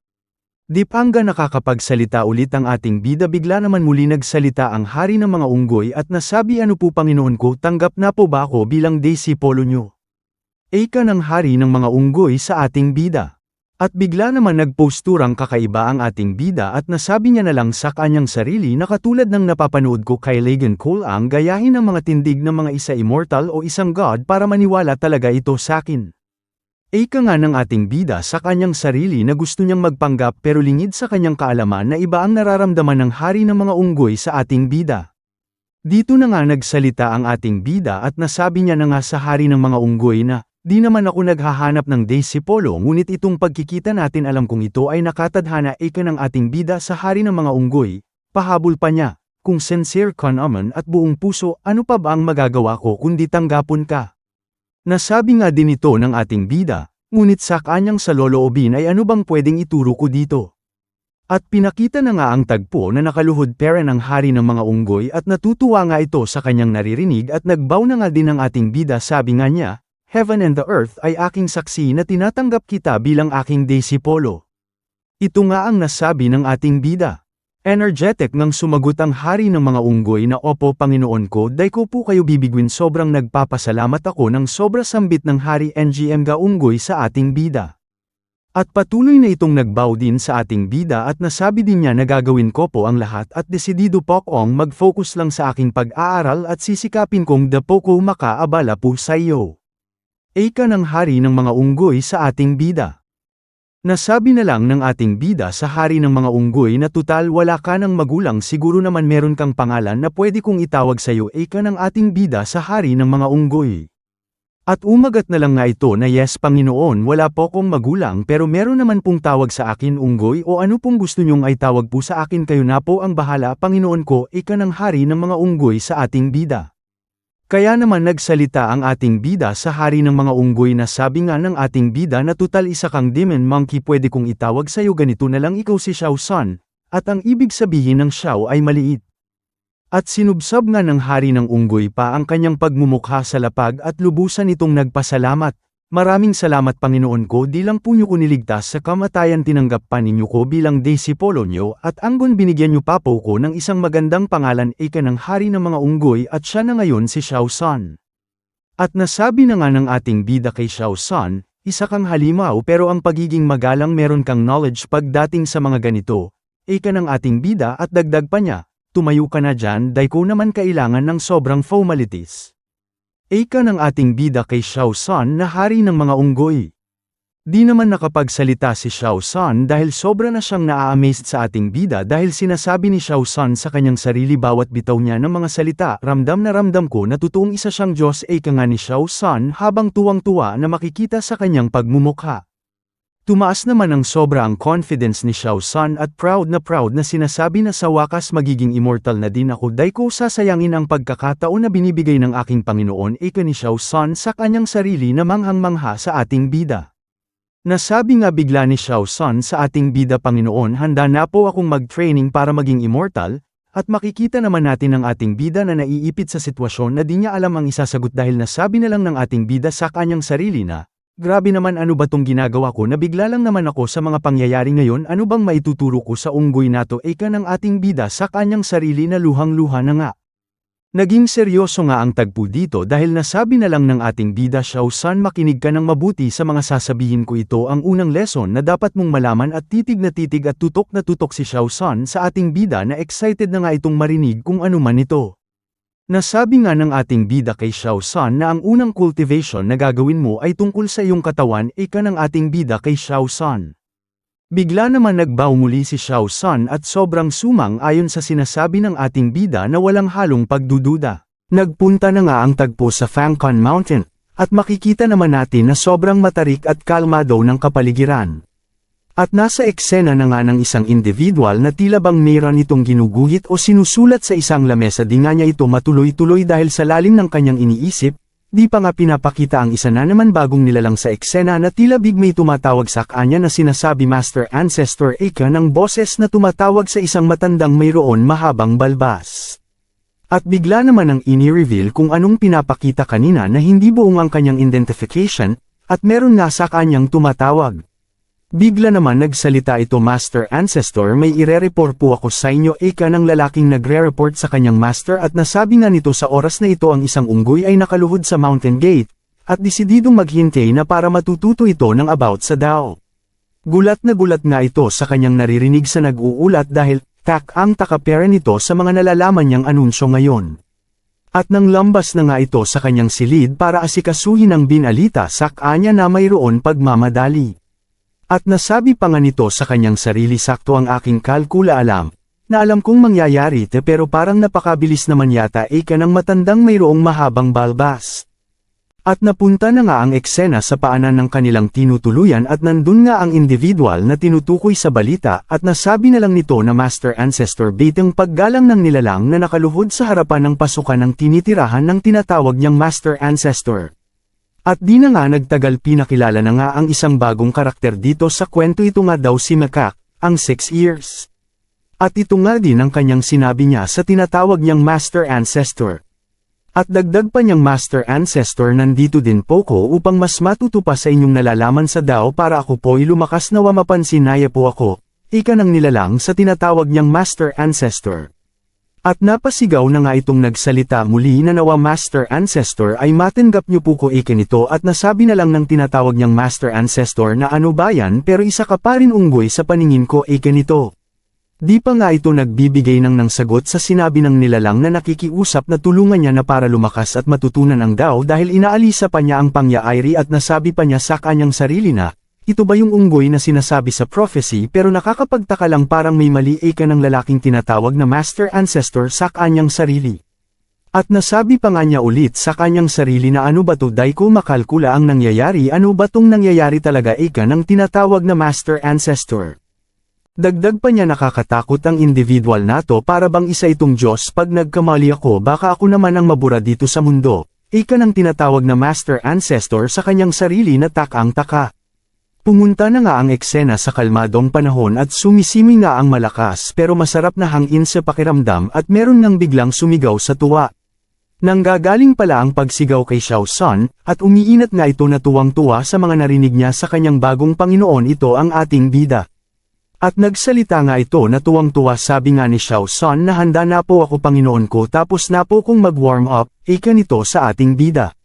Speaker 1: Di hangga nakakapagsalita ulit ang ating bida bigla naman muli nagsalita ang hari ng mga unggoy at nasabi ano po Panginoon ko tanggap na po ba ako bilang disipolo nyo? Ika ng hari ng mga unggoy sa ating bida. At bigla naman nagposturang kakaiba ang ating bida at nasabi niya na lang sa kanyang sarili na katulad ng napapanood ko kay Logan Cole ang gayahin ng mga tindig ng mga isa immortal o isang god para maniwala talaga ito sa akin. Ika nga ng ating bida sa kanyang sarili na gusto niyang magpanggap pero lingid sa kanyang kaalaman na iba ang nararamdaman ng hari ng mga unggoy sa ating bida. Dito na nga nagsalita ang ating bida at nasabi niya na nga sa hari ng mga unggoy na, di naman ako naghahanap ng disipolo ngunit itong pagkikita natin alam kong ito ay nakatadhana ika ng ating bida sa hari ng mga unggoy, pahabol pa niya, kung sincere ka naman at buong puso ano pa ba ang magagawa ko kundi tanggapon ka. Nasabi nga din ito ng ating bida, ngunit sa kanyang saloloobin ay ano bang pwedeng ituro ko dito. At pinakita na nga ang tagpo na nakaluhod pera ng hari ng mga unggoy at natutuwa nga ito sa kanyang naririnig at nagbow na nga din ng ating bida sabi nga niya, Heaven and the earth ay aking saksi na tinatanggap kita bilang aking disipolo. Ito nga ang nasabi ng ating bida. Energetic ngang sumagot ang hari ng mga unggoy na opo Panginoon ko day ko po kayo bibigwin sobrang nagpapasalamat ako ng sobra sambit ng hari NGM ga unggoy sa ating bida. At patuloy na itong nagbow din sa ating bida at nasabi din niya na gagawin ko po ang lahat at desidido po akong mag-focus lang sa aking pag-aaral at sisikapin kong dapo ko makaabala po sa iyo. Ika ng hari ng mga unggoy sa ating bida. Nasabi na lang ng ating bida sa hari ng mga unggoy na tutal wala ka ng magulang siguro naman meron kang pangalan na pwede kong itawag sa iyo ika ng ating bida sa hari ng mga unggoy. At umagat na lang nga ito na yes Panginoon wala po kong magulang pero meron naman pong tawag sa akin unggoy o ano pong gusto nyong ay tawag po sa akin kayo na po ang bahala Panginoon ko ika ng hari ng mga unggoy sa ating bida. Kaya naman nagsalita ang ating bida sa hari ng mga unggoy na sabi nga ng ating bida na tutal isa kang demon monkey pwede kong itawag sa'yo ganito na lang ikaw si Xiao San, at ang ibig sabihin ng Xiao ay maliit. At sinubsab nga ng hari ng unggoy pa ang kanyang pagmumukha sa lapag at lubusan itong nagpasalamat. Maraming salamat Panginoon ko, di lang po niyo ko niligtas sa kamatayan, tinanggap pa ninyo ko bilang disipolo niyo at anggon binigyan niyo pa po ko ng isang magandang pangalan, ika ng hari ng mga unggoy, at siya na ngayon si Xiao San. At nasabi na nga ng ating bida kay Xiao San, isa kang halimaw pero ang pagiging magalang, meron kang knowledge pagdating sa mga ganito, ika ng ating bida, at dagdag pa niya, tumayo ka na dyan, dahil ko naman kailangan ng sobrang formalities. Ika ng ating bida kay Xiao San na hari ng mga unggoy. Di naman nakapagsalita si Xiao San dahil sobra na siyang naa-amazed sa ating bida dahil sinasabi ni Xiao San sa kanyang sarili bawat bitaw niya ng mga salita, ramdam na ramdam ko na totoong isa siyang Diyos, ika nga ni Xiao San habang tuwang-tuwa na makikita sa kanyang pagmumukha. Tumaas naman ang sobra ang confidence ni Xiao San at proud na sinasabi na sa wakas magiging immortal na din ako, dahil ko sasayangin ang pagkakataon na binibigay ng aking Panginoon, ika ni Xiao San sa kanyang sarili na manghang-mangha sa ating bida. Nasabi nga bigla ni Xiao San sa ating bida, Panginoon, handa na po akong mag-training para maging immortal, at makikita naman natin ang ating bida na naiipit sa sitwasyon na di niya alam ang isasagot dahil nasabi na lang ng ating bida sa kanyang sarili na, grabe naman, ano ba tong ginagawa ko, na bigla lang naman ako sa mga pangyayari ngayon, ano bang maituturo ko sa unggoy na to, ika ng ating bida sa kanyang sarili na luhang-luha na nga. Naging seryoso nga ang tagpo dito dahil nasabi na lang ng ating bida, Xiao San, makinig ka ng mabuti sa mga sasabihin ko, ito ang unang lesson na dapat mong malaman, at titig na titig at tutok na tutok si Xiao San sa ating bida na excited na nga itong marinig kung ano man ito. Nasabi nga ng ating bida kay Xiao San na ang unang cultivation na gagawin mo ay tungkol sa iyong katawan, ika ng ating bida kay Xiao San. Bigla naman nagbaw muli si Xiao San at sobrang sumang ayon sa sinasabi ng ating bida na walang halong pagdududa. Nagpunta na nga ang tagpo sa Fangcon Mountain, at makikita naman natin na sobrang matarik at kalmado ng kapaligiran. At nasa eksena na nga ng isang individual na tila bang mayroon itong ginuguhit o sinusulat sa isang lamesa, di nga niya ito matuloy-tuloy dahil sa lalim ng kanyang iniisip, di pa nga pinapakita ang isa na naman bagong nilalang sa eksena na tila bigmay tumatawag sa kanya na sinasabi Master Ancestor, ika ng boses na tumatawag sa isang matandang mayroon mahabang balbas. At bigla naman ang ini-reveal kung anong pinapakita kanina na hindi buong ang kanyang identification, at meron nga sa kanyang tumatawag. Bigla naman nagsalita ito, Master Ancestor, may ire-report po ako sa inyo, ika ng lalaking nagre-report sa kanyang master, at nasabi nga nito sa oras na ito ang isang unggoy ay nakaluhod sa mountain gate, at desididong maghintay na para matututo ito ng about sa Dao. Gulat na gulat nga ito sa kanyang naririnig sa nag-uulat dahil, ang takapera nito sa mga nalalaman niyang anunsyo ngayon. At nang lambas na nga ito sa kanyang silid para asikasuhin ang binalita, sa kanya na mayroon pagmamadali. At nasabi pa nga nito sa kanyang sarili, sakto ang aking kalkula, alam na alam kong mangyayari pero parang napakabilis naman yata, ika ng matandang mayroong mahabang balbas. At napunta na nga ang eksena sa paanan ng kanilang tinutuluyan at nandun nga ang individual na tinutukoy sa balita at nasabi na lang nito na Master Ancestor, bitang paggalang ng nilalang na nakaluhod sa harapan ng pasukan ng tinitirahan ng tinatawag niyang Master Ancestor. At di na nga nagtagal pinakilala na nga ang isang bagong karakter dito sa kwento, ito nga daw si Makak, ang 6 years. At ito nga din ang kanyang sinabi niya sa tinatawag niyang Master Ancestor. At dagdag pa niyang Master Ancestor, nandito din po ko upang mas matuto pa sa inyong nalalaman sa Dao para ako po'y lumakas nawa mapansinaya po ako, ika ng nilalang sa tinatawag niyang Master Ancestor. At napasigaw na nga itong nagsalita muli na nawa Master Ancestor ay matanggap niyo po ko, ika nito, at nasabi na lang ng tinatawag niyang Master Ancestor na ano ba yan, pero isa ka pa rin unggoy sa paningin ko, ika nito. Di pa nga ito nagbibigay ng sagot sa sinabi ng nilalang na nakikiusap na tulungan niya na para lumakas at matutunan ang Dao dahil inaalisa pa niya ang pangyaari at nasabi pa niya sa kanyang sarili na, ito ba yung unggoy na sinasabi sa prophecy, pero nakakapagtaka lang parang may mali, ika ng lalaking tinatawag na Master Ancestor sa kanyang sarili. At nasabi pa nga niya ulit sa kanyang sarili na ano ba to, dahil ko makalkula ang nangyayari, ano ba tong nangyayari talaga, ika ng tinatawag na Master Ancestor. Dagdag pa niya, nakakatakot ang individual na to, para bang isa itong Diyos, pag nagkamali ako baka ako naman ang mabura dito sa mundo, ika ng tinatawag na Master Ancestor sa kanyang sarili na takang-taka. Pumunta na nga ang eksena sa kalmadong panahon at sumisimi nga ang malakas pero masarap na hangin sa pakiramdam at meron ngang biglang sumigaw sa tuwa. Nanggagaling pala ang pagsigaw kay Xiao Sun, at umiinat nga ito na tuwang-tuwa sa mga narinig niya sa kanyang bagong Panginoon, ito ang ating bida. At nagsalita nga ito na tuwang-tuwa, sabi nga ni Xiao Sun na handa na po ako Panginoon ko, tapos na po kong mag-warm up, ika nito sa ating bida.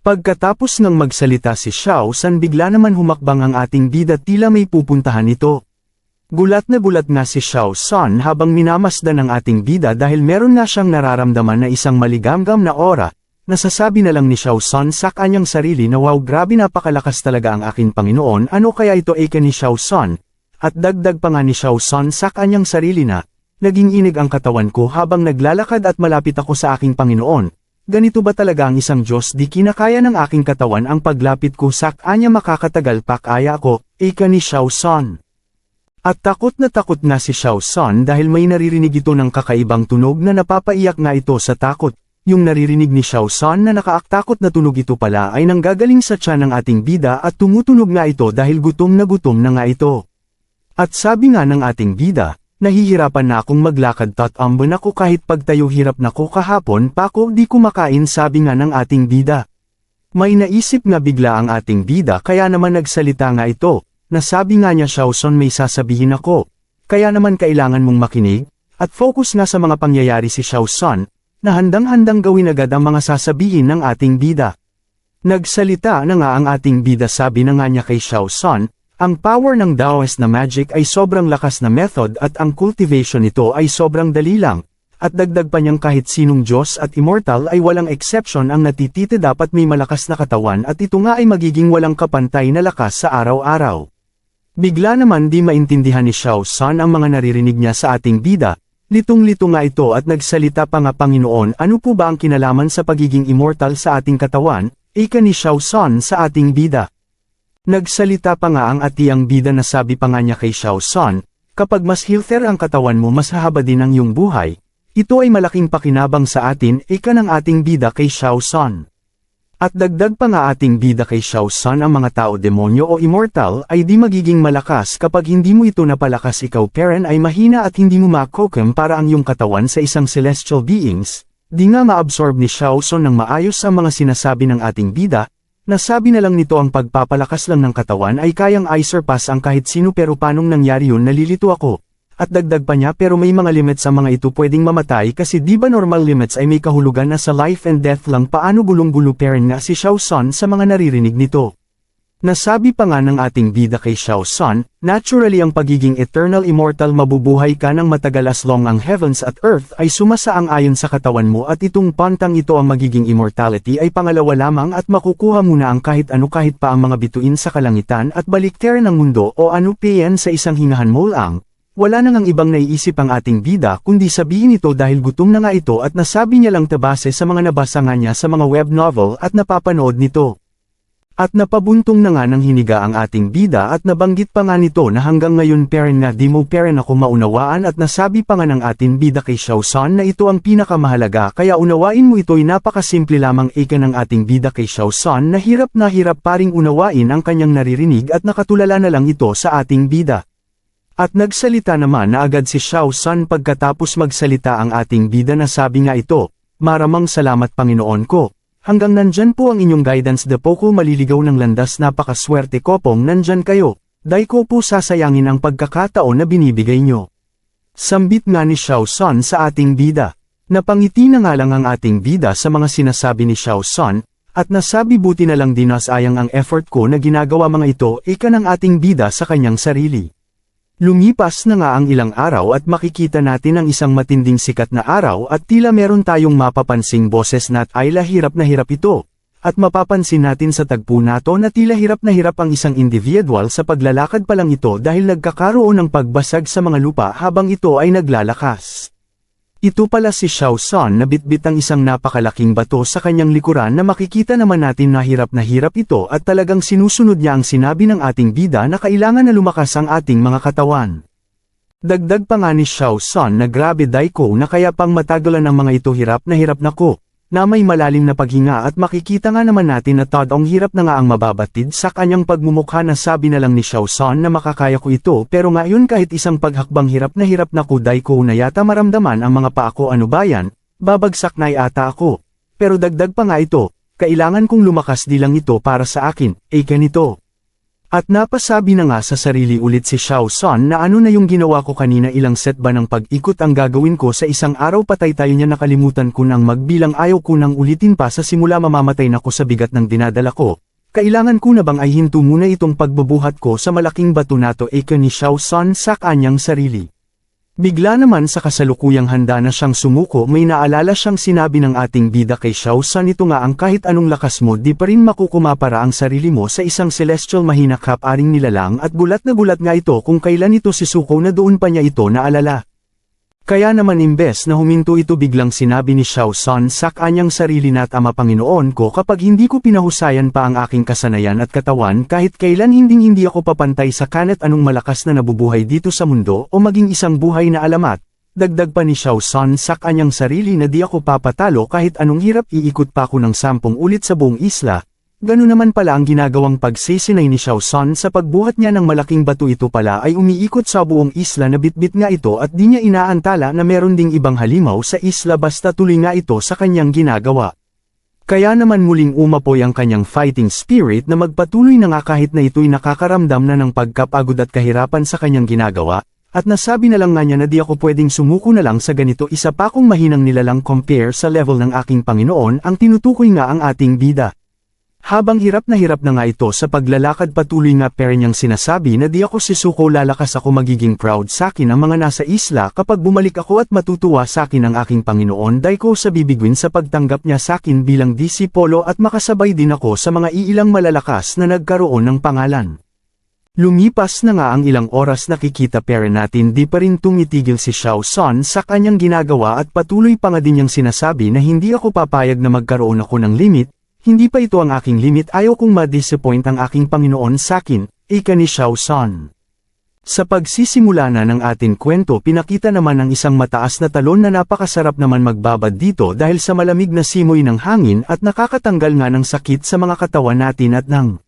Speaker 1: Pagkatapos ng magsalita si Xiao Sun, bigla naman humakbang ang ating bida, tila may pupuntahan ito. Gulat na gulat nga si Xiao Sun habang minamasdan ng ating bida dahil meron na siyang nararamdaman na isang maligamgam na aura. Nasasabi na lang ni Xiao Sun sa kanyang sarili na wow, grabe, napakalakas talaga ang aking Panginoon, ano kaya ito, ika ni Xiao Sun. At dagdag pa nga ni Xiao Sun sa kanyang sarili na, naging inig ang katawan ko habang naglalakad at malapit ako sa aking Panginoon. Ganito ba talaga ang isang Diyos? Di kinakaya ng aking katawan ang paglapit ko sa kanya, makakatagal pa kaya ko, ika ni Xiao Sun. At takot na si Xiao Sun dahil may naririnig ito ng kakaibang tunog na napapaiyak nga ito sa takot. Yung naririnig ni Xiao Sun na nakaaktakot na tunog, ito pala ay nanggagaling sa tiyan ng ating bida at tumutunog nga ito dahil gutom na nga ito. At sabi nga ng ating bida, nahihirapan na akong maglakad, tatamban ako kahit pagtayo, hirap na ko kahapon pa ako di kumakain, sabi nga ng ating bida. May naisip nga bigla ang ating bida kaya naman nagsalita nga ito, nasabi nga niya, Xiao Sun, may sasabihin ako, kaya naman kailangan mong makinig, at focus nga sa mga pangyayari si Xiao Sun, na handang-handang gawin agad ang mga sasabihin ng ating bida. Nagsalita na nga ang ating bida, sabi na nga niya kay Xiao Sun, ang power ng Taoist na magic ay sobrang lakas na method at ang cultivation nito ay sobrang dali lang, at dagdag pa niyang kahit sinong Diyos at immortal ay walang exception ang natititi, dapat may malakas na katawan at ito nga ay magiging walang kapantay na lakas sa araw-araw. Bigla naman di maintindihan ni Xiao Sun ang mga naririnig niya sa ating bida, litong-lito nga ito at nagsalita pa nga, Panginoon, ano po ba ang kinalaman sa pagiging immortal sa ating katawan, ika ni Xiao Sun sa ating bida. Nagsalita pa nga ang atiyang bida na sabi pa nga niya kay Xiao Sun, kapag mas healthier ang katawan mo, mas hahaba din ang iyong buhay. Ito ay malaking pakinabang sa atin, ika ng ating bida kay Xiao Sun. At dagdag pa nga ating bida kay Xiao Sun, ang mga tao demonyo o immortal ay di magiging malakas kapag hindi mo ito napalakas, ikaw parent ay mahina at hindi mo makokem para ang iyong katawan sa isang celestial beings. Di nga maabsorb ni Xiao Sun ng maayos ang mga sinasabi ng ating bida. Nasabi na lang nito, ang pagpapalakas lang ng katawan ay kayang i-surpass ang kahit sino, pero panong nangyari yun, nalilito ako. At dagdag pa niya, pero may mga limits sa mga ito, pwedeng mamatay kasi di ba normal limits ay may kahulugan na sa life and death lang, paano gulong-gulo parent nga si Xiao Sun sa mga naririnig nito. Nasabi pa nga ng ating bida kay Xiao Sun, naturally ang pagiging eternal immortal, mabubuhay ka ng matagal as long ang heavens at earth ay sumasaang-ayon sa katawan mo, at itong pantang ito, ang magiging immortality ay pangalawa lamang at makukuha mo na ang kahit ano, kahit pa ang mga bituin sa kalangitan at balikter ng mundo o ano pa sa isang hingahan mo lang. Wala nang ang ibang naiisip ang ating bida kundi sabihin ito dahil gutom na nga ito, at nasabi niya lang tabase sa mga nabasa nga niya sa mga web novel at napapanood nito. At napabuntong na nga ng hiniga ang ating bida at nabanggit pa nga nito na hanggang ngayon parent nga di mo parent ako maunawaan, at nasabi pa nga ng ating bida kay Xiao Sun na ito ang pinakamahalaga kaya unawain mo ito'y napakasimple lamang, ika ng ating bida kay Xiao Sun na hirap paring unawain ang kanyang naririnig at nakatulala na lang ito sa ating bida. At nagsalita naman na agad si Xiao Sun pagkatapos magsalita ang ating bida na sabi nga ito, maramang salamat Panginoon ko. Hanggang nandyan po ang inyong guidance, da po ko maliligaw ng landas, napakaswerte ko pong nandyan kayo, dahil ko po sasayangin ang pagkakataon na binibigay nyo. Sambit nga ni Xiao Sun sa ating bida. Napangiti na nga lang ang ating bida sa mga sinasabi ni Xiao Sun, at nasabi buti na lang din sayang ang effort ko na ginagawa mga ito, ika ng ating bida sa kanyang sarili. Lumipas na nga ang ilang araw at makikita natin ang isang matinding sikat na araw at tila meron tayong mapapansing boses na ay hirap na hirap ito. At mapapansin natin sa tagpo nato na tila hirap na hirap ang isang individual sa paglalakad pa lang ito dahil nagkakaroon ng pagbasag sa mga lupa habang ito ay naglalakas. Ito pala si Xiao Sun na bitbit ang isang napakalaking bato sa kanyang likuran na makikita naman natin na hirap ito at talagang sinusunod niya ang sinabi ng ating bida na kailangan na lumakas ang ating mga katawan. Dagdag pa nga ni Xiao Sun na grabe dai ko na kaya pang matagalan ng mga ito, hirap na ko. na may malalim na paghinga at makikita nga naman natin na todong hirap na nga ang mababatid sa kanyang pagmumukha na sabi na lang ni Xiao San na makakaya ko ito pero ngayon kahit isang paghakbang hirap na kuday ko na yata maramdaman ang mga paa ko ano ba yan, babagsak na yata ako. Pero dagdag pa nga ito, kailangan kong lumakas di lang ito para sa akin, ganito. At napasabi na nga sa sarili ulit si Xiao San na ano na yung ginawa ko kanina ilang set ba ng pag-ikot ang gagawin ko sa isang araw patay tayo niya nakalimutan ko nang magbilang ayaw ko nang ulitin pa sa simula mamamatay na ko sa bigat ng dinadala ko. Kailangan ko na bang ay hinto muna itong pagbubuhat ko sa malaking bato na to ni Xiao San sa kanyang sarili. Bigla naman sa kasalukuyang handa na siyang sumuko may naalala siyang sinabi ng ating bida kay Xiao San ito nga ang kahit anong lakas mo di pa rin makukumapara ang sarili mo sa isang celestial mahina kap-aring nilalang at gulat na gulat nga ito kung kailan ito sisuko na doon pa niya ito naalala. Kaya naman imbes na huminto ito biglang sinabi ni Xiao San sa kanyang sarili na Ama Panginoon ko kapag hindi ko pinahusayan pa ang aking kasanayan at katawan kahit kailan hindi ako papantay sa kanat anong malakas na nabubuhay dito sa mundo o maging isang buhay na alamat. Dagdag pa ni Xiao San sa kanyang sarili na di ako papatalo kahit anong hirap iikot pa ako ng 10 ulit sa buong isla. Ganun naman pala ang ginagawang pagsisinay ni Xiao San sa pagbuhat niya ng malaking bato ito pala ay umiikot sa buong isla na bitbit nga ito at di niya inaantala na meron ding ibang halimaw sa isla basta tuloy nga ito sa kanyang ginagawa. Kaya naman muling umapoy ang kanyang fighting spirit na magpatuloy na nga kahit na ito'y nakakaramdam na ng pagkapagod at kahirapan sa kanyang ginagawa, at nasabi na lang nga niya na di ako pwedeng sumuko na lang sa ganito isa pa kong mahinang nilalang compare sa level ng aking Panginoon ang tinutukoy nga ang ating bida. Habang hirap na nga ito sa paglalakad patuloy nga pero niyang sinasabi na di ako sisuko lalakas ako magiging proud sa akin ang mga nasa isla kapag bumalik ako at matutuwa sa akin ang aking Panginoon dahil ko sa bibigwin sa pagtanggap niya sa akin bilang disipolo at makasabay din ako sa mga iilang malalakas na nagkaroon ng pangalan. Lumipas na nga ang ilang oras nakikita pero natin di pa rin tumitigil si Xiao San sa kanyang ginagawa at patuloy pa nga din niyang sinasabi na hindi ako papayag na magkaroon ako ng limit. Hindi pa ito ang aking limit ayaw kong ma-disappoint ang aking Panginoon sakin, ni Xiao San. Sa pagsisimula na ng ating kwento pinakita naman ang isang mataas na talon na napakasarap naman magbabad dito dahil sa malamig na simoy ng hangin at nakakatanggal nga ng sakit sa mga katawan natin at nang.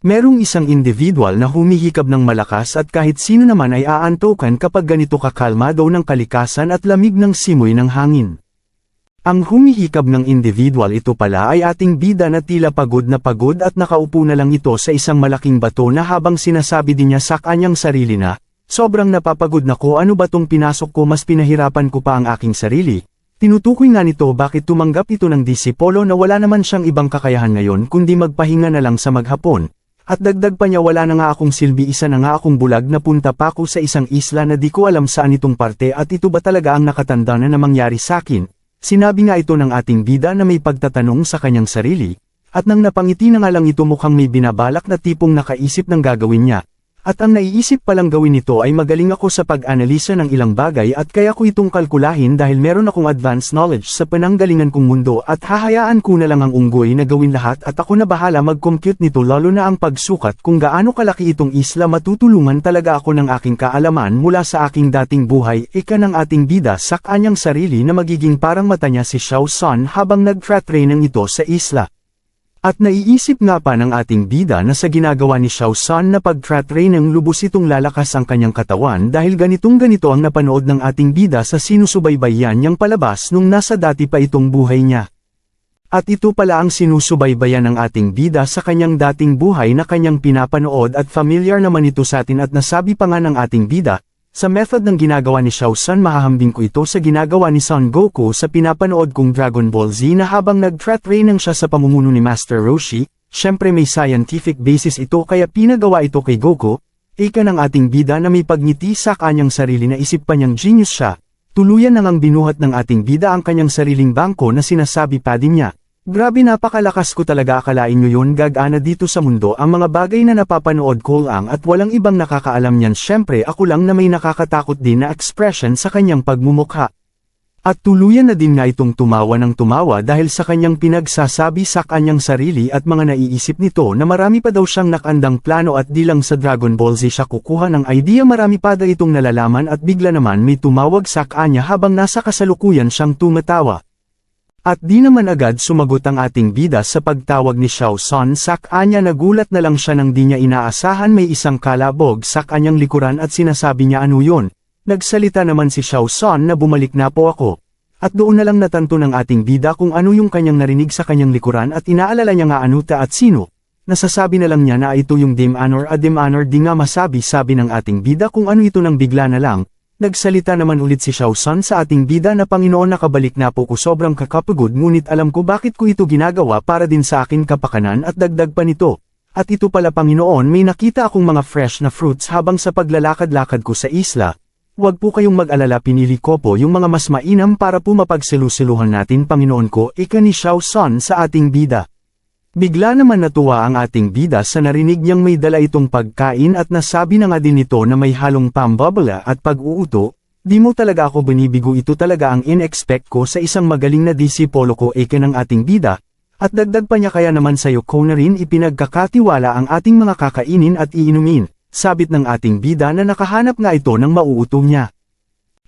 Speaker 1: Merong isang individual na humihikab ng malakas at kahit sino naman ay aantokan kapag ganito kakalmado ng kalikasan at lamig ng simoy ng hangin. Ang humihikab ng individual ito pala ay ating bida na tila pagod at nakaupo na lang ito sa isang malaking bato na habang sinasabi din niya sa kanyang sarili na, sobrang napapagod na ko ano ba tong pinasok ko mas pinahirapan ko pa ang aking sarili. Tinutukoy nga nito bakit tumanggap ito ng disipolo na wala naman siyang ibang kakayahan ngayon kundi magpahinga na lang sa maghapon. At dagdag pa niya wala na nga akong silbi isa na nga akong bulag na punta pa ako sa isang isla na di ko alam saan itong parte at ito ba talaga ang nakatanda na mangyari sa akin. Sinabi nga ito ng ating bida na may pagtatanong sa kanyang sarili, at nang napangiti na nga lang ito mukhang may binabalak na tipong nakaisip ng gagawin niya, at ang naiisip palang gawin nito ay magaling ako sa pag-analisa ng ilang bagay at kaya ko itong kalkulahin dahil meron akong advanced knowledge sa pananggalingan kong mundo at hahayaan ko na lang ang unggoy na gawin lahat at ako na bahala mag-compute nito lalo na ang pagsukat kung gaano kalaki itong isla matutulungan talaga ako ng aking kaalaman mula sa aking dating buhay ng ating bida sa kanyang sarili na magiging parang mata niya si Xiao San habang nag-train ito sa isla. At naiisip nga pa ng ating bida na sa ginagawa ni Xiao San na pag-train ng lubos itong lalakas ang kanyang katawan dahil ganito ang napanood ng ating bida sa sinusubaybayan niyang palabas nung nasa dati pa itong buhay niya. At ito pala ang sinusubaybayan ng ating bida sa kanyang dating buhay na kanyang pinapanood at familiar naman ito sa atin at nasabi pa nga ng ating bida, sa method ng ginagawa ni Xiao San mahahambing ko ito sa ginagawa ni Son Goku sa pinapanood kong Dragon Ball Z na habang nag-train siya sa pamumuno ni Master Roshi, syempre may scientific basis ito kaya pinagawa ito kay Goku, ng ating bida na may pagngiti sa kanyang sarili na isip pa niyang genius siya, tuluyan na ngang binuhat ng ating bida ang kanyang sariling bangko na sinasabi pa din niya. Grabe napakalakas ko talaga akalain nyo yun gagana dito sa mundo ang mga bagay na napapanood ko lang at walang ibang nakakaalam niyan syempre ako lang na may nakakatakot din na expression sa kanyang pagmumukha. At tuluyan na din nga itong tumawa ng tumawa dahil sa kanyang pinagsasabi sa kanyang sarili at mga naiisip nito na marami pa daw siyang nakandang plano at di lang sa Dragon Ball Z siya kukuha ng idea marami pa daw itong nalalaman at bigla naman may tumawag sa kanya habang nasa kasalukuyan siyang tumatawa. At di naman agad sumagot ang ating bida sa pagtawag ni Xiao San sa kanya. Nagulat na lang siya nang di niya inaasahan may isang kalabog sa kanyang likuran at sinasabi niya ano yun. Nagsalita naman si Xiao San na bumalik na po ako. At doon na lang natanto ng ating bida kung ano yung kanyang narinig sa kanyang likuran at inaalala niya nga ano ta at sino. Nasasabi na lang niya na ito yung Dame Anor at Dame Anor di nga masabi-sabi ng ating bida kung ano ito nang bigla na lang. Nagsalita naman ulit si Xiao San sa ating bida na Panginoon nakabalik na po ko sobrang kakapagod ngunit alam ko bakit ko ito ginagawa para din sa akin kapakanan at dagdag pa nito. At ito pala Panginoon may nakita akong mga fresh na fruits habang sa paglalakad-lakad ko sa isla. Huwag po kayong mag-alala pinili ko po yung mga mas mainam para po mapagsilusiluhan natin Panginoon ko ika ni Xiao San sa ating bida. Bigla naman natuwa ang ating bida sa narinig niyang may dala itong pagkain at nasabi na nga din ito na may halong pambabala at pag-uuto, di mo talaga ako binibigo ito talaga ang in-expect ko sa isang magaling na disipolo ko eke ng ating bida, at dagdag pa niya kaya naman sa'yo ko na rin ipinagkakatiwala ang ating mga kakainin at iinumin, sabit ng ating bida na nakahanap nga ito ng mauuto niya.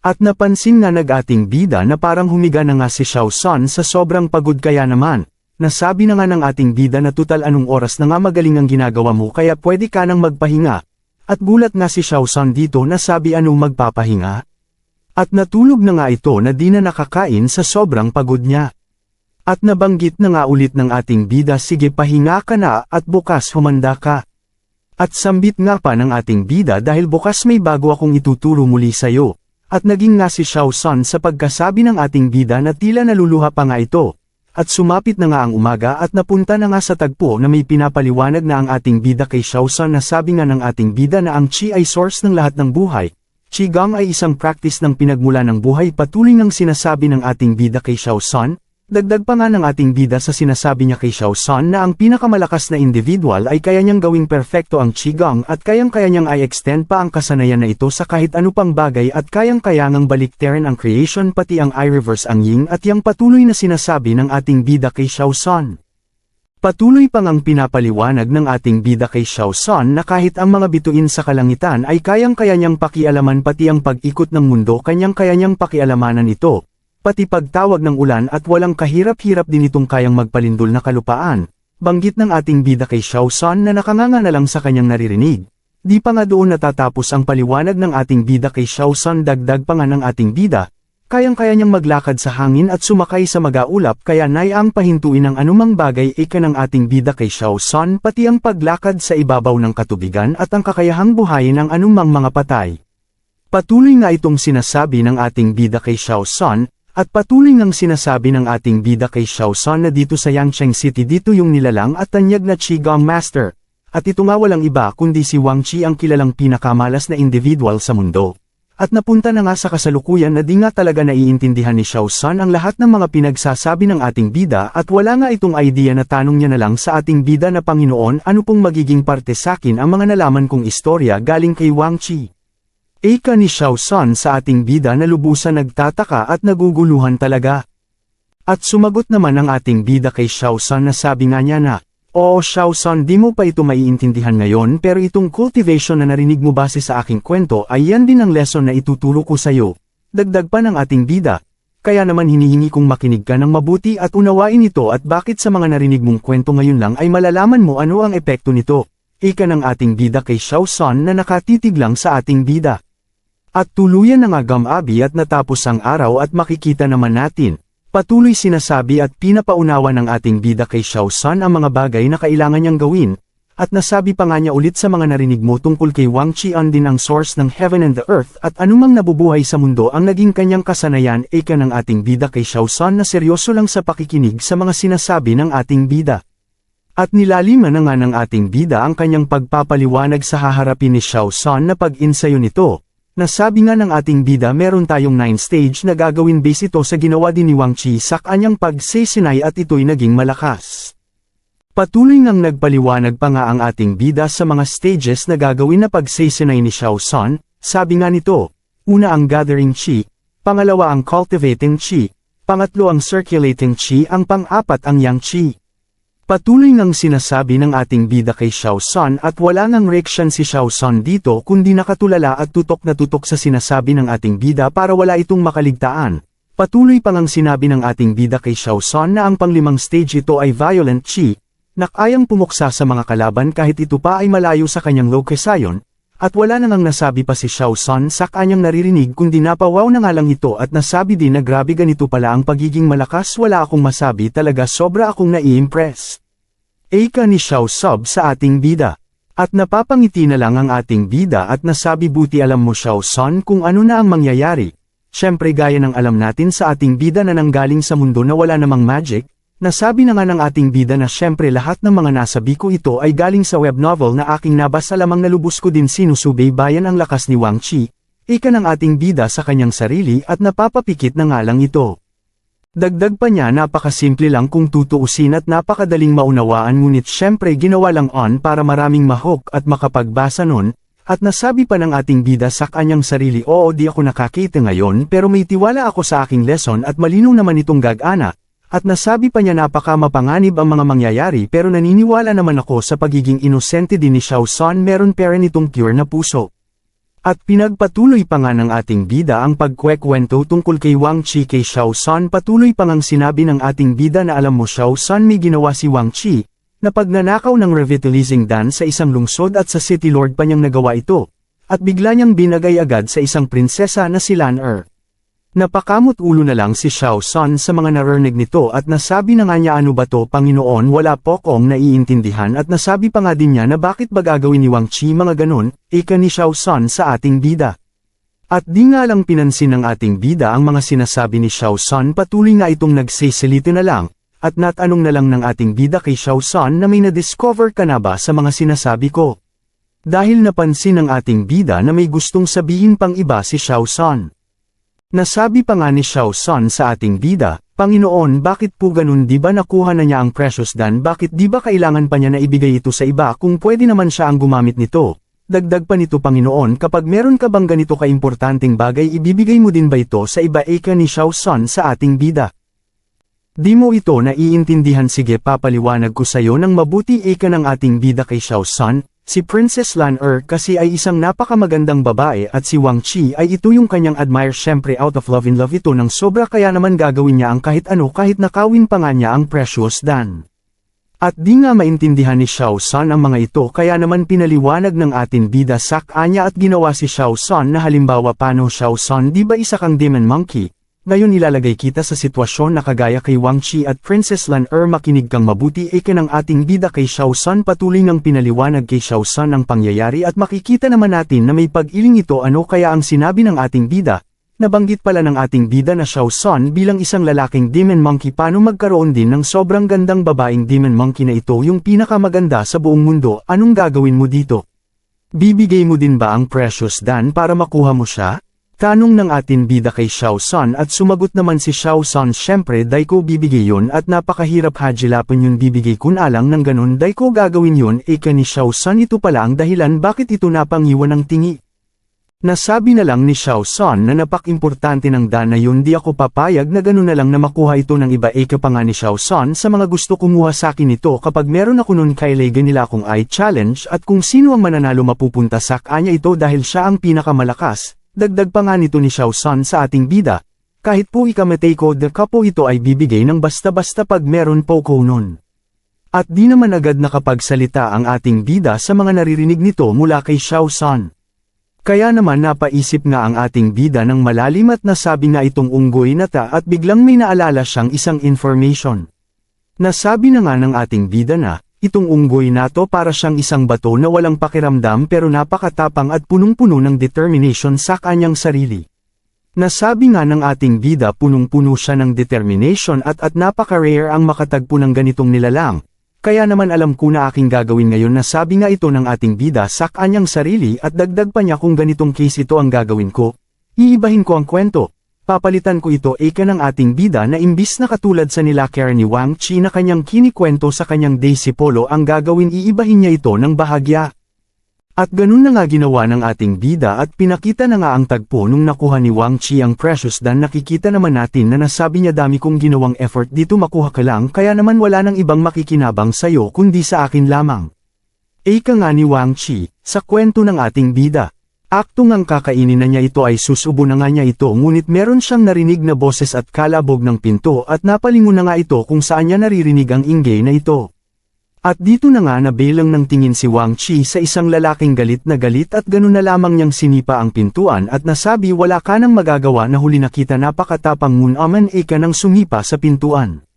Speaker 1: At napansin nga nag-ating bida na parang humiga na nga si Xiao San sa sobrang pagod kaya naman. Nasabi na nga ng ating bida na tutal anong oras na nga magaling ang ginagawa mo kaya pwede ka nang magpahinga. At gulat nga si Xiao San dito na sabi anong magpapahinga. At natulog na nga ito na di na nakakain sa sobrang pagod niya. At nabanggit na nga ulit ng ating bida sige pahinga ka na at bukas humanda ka. At sambit nga pa ng ating bida dahil bukas may bago akong ituturo muli sa'yo. At naging nga si Xiao San sa pagkasabi ng ating bida na tila naluluha pa nga ito. At sumapit na nga ang umaga at napunta na nga sa tagpo na may pinapaliwanag na ang ating bida kay Xiao San na sabi nga ng ating bida na ang Qi ay source ng lahat ng buhay. Qigong ay isang practice ng pinagmula ng buhay patuloy ng sinasabi ng ating bida kay Xiao San. Dagdag pa nga ng ating bida sa sinasabi niya kay Xiao San na ang pinakamalakas na individual ay kaya niyang gawing perfecto ang Qigong at kayang-kaya niyang i-extend pa ang kasanayan na ito sa kahit ano pang bagay at kayang-kaya ngang baliktarin ang creation pati ang i-reverse ang yin at yang patuloy na sinasabi ng ating bida kay Xiao San. Patuloy pang ang pinapaliwanag ng ating bida kay Xiao San na kahit ang mga bituin sa kalangitan ay kayang-kaya niyang pakialaman pati ang pag-ikot ng mundo kanyang-kaya niyang pakialamanan ito. Pati pagtawag ng ulan at walang kahirap-hirap din itong kayang magpalindol na kalupaan. Banggit ng ating bida kay Xiao San na nakanganga na lang sa kanyang naririnig. Di pa nga doon natatapos ang paliwanag ng ating bida kay Xiao San dagdag pa nga ng ating bida. Kayang-kaya niyang maglakad sa hangin at sumakay sa magaulap kaya naiang pahintuin ang anumang bagay ika ng ating bida kay Xiao San pati ang paglakad sa ibabaw ng katubigan at ang kakayahang buhayin ng anumang mga patay. Patuloy nga itong sinasabi ng ating bida kay Xiao San. At patuloy ngang sinasabi ng ating bida kay Xiao San na dito sa Yangcheng City dito yung nilalang at tanyag na Qigong Master. At ito nga walang iba kundi si Wang Qi ang kilalang pinakamalas na individual sa mundo. At napunta na nga sa kasalukuyan na di nga talaga naiintindihan ni Xiao San ang lahat ng mga pinagsasabi ng ating bida at wala nga itong idea na tanong niya na lang sa ating bida na Panginoon ano pong magiging parte sakin ang mga nalaman kong istorya galing kay Wang Qi. Ika ni Xiao San sa ating bida na lubusan nagtataka at naguguluhan talaga. At sumagot naman ang ating bida kay Xiao San na sabi nga niya na, "Oo Xiao San di mo pa ito maiintindihan ngayon pero itong cultivation na narinig mo base sa aking kwento ay yan din ang lesson na ituturo ko sa'yo." Dagdag pa ng ating bida, "Kaya naman hinihingi kong makinig ka ng mabuti at unawain ito at bakit sa mga narinig mong kwento ngayon lang ay malalaman mo ano ang epekto nito." Ika ng ating bida kay Xiao San na nakatitig lang sa ating bida. At tuluyan na nga gamabi at natapos ang araw at makikita naman natin. Patuloy sinasabi at pinapaunawa ng ating bida kay Xiao San ang mga bagay na kailangan niyang gawin. At nasabi pa nga niya ulit sa mga narinig mo tungkol kay Wang Qi din ang source ng heaven and the earth at anumang nabubuhay sa mundo ang naging kanyang kasanayan ika ng ating bida kay Xiao San na seryoso lang sa pakikinig sa mga sinasabi ng ating bida. At nilaliman na nga ng ating bida ang kanyang pagpapaliwanag sa haharapin ni Xiao San na pag-insayo nito. Nasabi nga ng ating bida meron tayong 9 stage na gagawin base ito sa ginawa din ni Wang Qi sa kanyang pagsesinay at ito'y naging malakas. Patuloy ngang nagpaliwanag pa nga ang ating bida sa mga stages na gagawin na pagsesinay ni Xiao San, sabi nga nito, una ang gathering Qi, pangalawa ang cultivating Qi, pangatlo ang circulating Qi ang pang-apat ang Yang Qi. Patuloy ngang sinasabi ng ating bida kay Xiao San at wala ngang reaksyon si Xiao San dito kundi nakatulala at tutok na tutok sa sinasabi ng ating bida para wala itong makaligtaan. Patuloy pang ang sinabi ng ating bida kay Xiao Sun na ang panglimang stage ito ay Violent Chi, na kayang pumuksa sa mga kalaban kahit ito pa ay malayo sa kanyang location, at wala na ngang nasabi pa si Xiao Sun sa kanyang naririnig kundi napawaw na nga lang ito at nasabi din na grabe ganito pala ang pagiging malakas. Wala akong masabi, talaga sobra akong nai-impress. Ika ni Xiao Sub sa ating bida. At napapangiti na lang ang ating bida at nasabi buti alam mo Xiao Sun kung ano na ang mangyayari. Siyempre gaya ng alam natin sa ating bida na nanggaling sa mundo na wala namang magic, nasabi na nga ng ating bida na siyempre lahat ng mga nasabi ko ito ay galing sa web novel na aking nabasa lamang nalubos ko din sinusubaybayan ang lakas ni Wang Chi, ika ng ating bida sa kanyang sarili at napapapikit na nga lang ito. Dagdag pa niya napakasimple lang kung tutuusin at napakadaling maunawaan ngunit siyempre ginawa lang on para maraming mahok at makapagbasa nun. At nasabi pa ng ating bida sa kanyang sarili oo di ako nakakita ngayon pero may tiwala ako sa aking lesson at malinaw naman itong gag-ana. At nasabi pa niya napaka mapanganib ang mga mangyayari pero naniniwala naman ako sa pagiging inosente din ni Xiao Sun meron pera nitong pure na puso. At pinagpatuloy pa nga ng ating bida ang pagkwekwento tungkol kay Wang Chi kay Xiao Sun patuloy pa ngang sinabi ng ating bida na alam mo Xiao Sun may ginawa si Wang Chi. Na pagnanakaw ng revitalizing dance sa isang lungsod at sa City Lord pa niyang nagawa ito, at bigla niyang binagay agad sa isang prinsesa na si Lan Er. Napakamot ulo na lang si Xiao Sun sa mga narinig nito at nasabi na nga niya ano ba to Panginoon wala po akong naiintindihan at nasabi pa nga din niya na bakit ba gagawin ni Wang Chi mga ganon, ika ni Xiao Sun sa ating bida. At di nga lang pinansin ng ating bida ang mga sinasabi ni Xiao Sun patuloy nga itong nagsisilito na lang. At natanong na lang ng ating bida kay Xiao Sun na may na-discover ka na ba sa mga sinasabi ko? Dahil napansin ng ating bida na may gustong sabihin pang iba si Xiao Sun. Nasabi pa nga ni Xiao Sun sa ating bida, Panginoon bakit po ganun di ba nakuha na niya ang precious dan bakit di ba kailangan pa niya na ibigay ito sa iba kung pwede naman siya ang gumamit nito? Dagdag pa nito Panginoon kapag meron ka bang ganito kaimportanteng bagay ibibigay mo din ba ito sa iba ika ni Xiao Sun sa ating bida? Di mo ito naiintindihan sige papaliwanag ko sayo ng mabuti ika ng ating bida kay Xiao Sun, si Princess Lan Er kasi ay isang napakamagandang babae at si Wang Chi ay ito yung kanyang admire syempre out of love in love ito ng sobra kaya naman gagawin niya ang kahit ano kahit nakawin pa nga niya ang precious dan. At di nga maintindihan ni Xiao Sun ang mga ito kaya naman pinaliwanag ng ating bida sa kanya at ginawa si Xiao Sun na halimbawa paano Xiao Sun di ba isa kang demon monkey? Ngayon ilalagay kita sa sitwasyon na kagaya kay Wang Chi at Princess Lan Er makinig kang mabuti ika ng ating bida kay Xiao Sun patuloy ng pinaliwanag kay Xiao Sun ang pangyayari at makikita naman natin na may pag-iling ito ano kaya ang sinabi ng ating bida, nabanggit pala ng ating bida na Xiao Sun bilang isang lalaking demon monkey paano magkaroon din ng sobrang gandang babaeng demon monkey na ito yung pinakamaganda sa buong mundo anong gagawin mo dito? Bibigay mo din ba ang precious dan para makuha mo siya? Tanong ng ating bida kay Xiao Sun at sumagot naman si Xiao Sun syempre dai ko bibigay yun at napakahirap hajilapan yun bibigay kun alang ng ganun dai ko gagawin yun ika ni Xiao Sun ito pala ang dahilan bakit ito napangiwan ng tingi. Nasabi na lang ni Xiao Sun na napakimportante ng dan na yun di ako papayag na ganun na lang na makuha ito ng iba ika pa nga ni Xiao Sun sa mga gusto kumuha sa akin ito kapag meron ako nun kailangan nila akong i-challenge at kung sino ang mananalo mapupunta sa kanya ito dahil siya ang pinakamalakas. Dagdag pa nga nito ni Xiao Sun sa ating bida, kahit po ikamatay ko the kapo ito ay bibigay ng basta-basta pag meron po ko nun. At di naman agad nakapagsalita ang ating bida sa mga naririnig nito mula kay Xiao Sun. Kaya naman napaisip nga ang ating bida ng malalim at nasabi nga itong unggoy na ta at biglang may naalala siyang isang information. Nasabi na nga ng ating bida na, itong unggoy na to para siyang isang bato na walang pakiramdam pero napakatapang at punong-puno ng determination sa kanyang sarili. Nasabi nga ng ating bida punong-puno siya ng determination at napaka-rare ang makatagpo ng ganitong nilalang. Kaya naman alam ko na aking gagawin ngayon nasabi nga ito ng ating bida sa kanyang sarili at dagdag pa niya kung ganitong case ito ang gagawin ko. Iibahin ko ang kwento. Papalitan ko ito ika ng ating bida na imbis na katulad sa nilakera ni Wang Chi na kanyang kinikwento sa kanyang Daisy Polo ang gagawin iibahin niya ito ng bahagya. At ganun na nga ginawa ng ating bida at pinakita na nga ang tagpo nung nakuha ni Wang Chi ang precious dan nakikita naman natin na nasabi niya dami kong ginawang effort dito makuha ka lang kaya naman wala nang ibang makikinabang sayo kundi sa akin lamang. Ika nga ni Wang Chi, sa kwento ng ating bida. Akto ngang kakainin na niya ito ay susubo na nga niya ito ngunit meron siyang narinig na boses at kalabog ng pinto at napalingon na nga ito kung saan niya naririnig ang ingay na ito. At dito na nga nabilang ng tingin si Wang Chi sa isang lalaking galit na galit at ganun na lamang niyang sinipa ang pintuan at nasabi wala ka nang magagawa na huli nakita napakatapang ngunaman ka nang sumipa sa pintuan.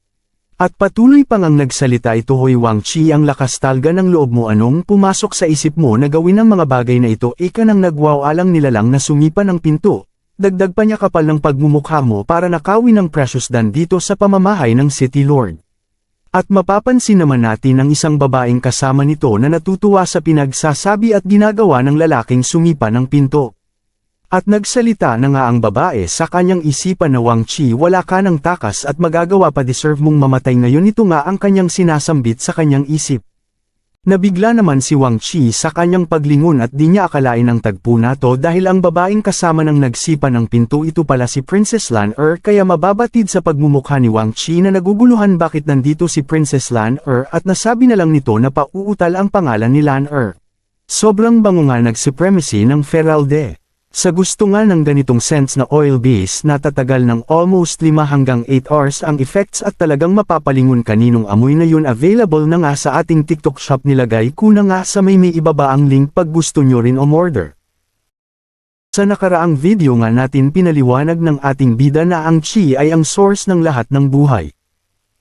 Speaker 1: At patuloy pang ang nagsalita ito hoy Wang Chi ang lakas talga ng loob mo anong pumasok sa isip mo na gawin ang mga bagay na ito ka nang nagwawalang nilalang na sumipa ng pinto. Dagdag pa niya kapal ng pagmumukha mo para nakawin ng precious dan dito sa pamamahay ng City Lord. At mapapansin naman natin ang isang babaeng kasama nito na natutuwa sa pinagsasabi at ginagawa ng lalaking sumipa ng pinto. At nagsalita na nga ang babae sa kanyang isipan na Wang Chi wala ka ng takas at magagawa pa deserve mong mamatay ngayon ito nga ang kanyang sinasambit sa kanyang isip. Nabigla naman si Wang Chi sa kanyang paglingon at di niya akalain ang tagpo na to dahil ang babaeng kasama ng nagsipa ng pinto ito pala si Princess Lan kaya mababatid sa pagmumukha ni Wang Chi na naguguluhan bakit nandito si Princess Lan at nasabi na lang nito na pauutal ang pangalan ni Lan Sobrang bango nga nag-supremacy ng Feralde. Sa gusto nga ng ganitong scents na oil base na tatagal ng almost 5 hanggang 8 hours ang effects at talagang mapapalingon kaninong amoy na yun available na nga sa ating TikTok shop nilagay ko na nga sa may ibaba ang link pag gusto nyo rin umorder. Sa nakaraang video nga natin pinaliwanag ng ating bida na ang Chi ay ang source ng lahat ng buhay.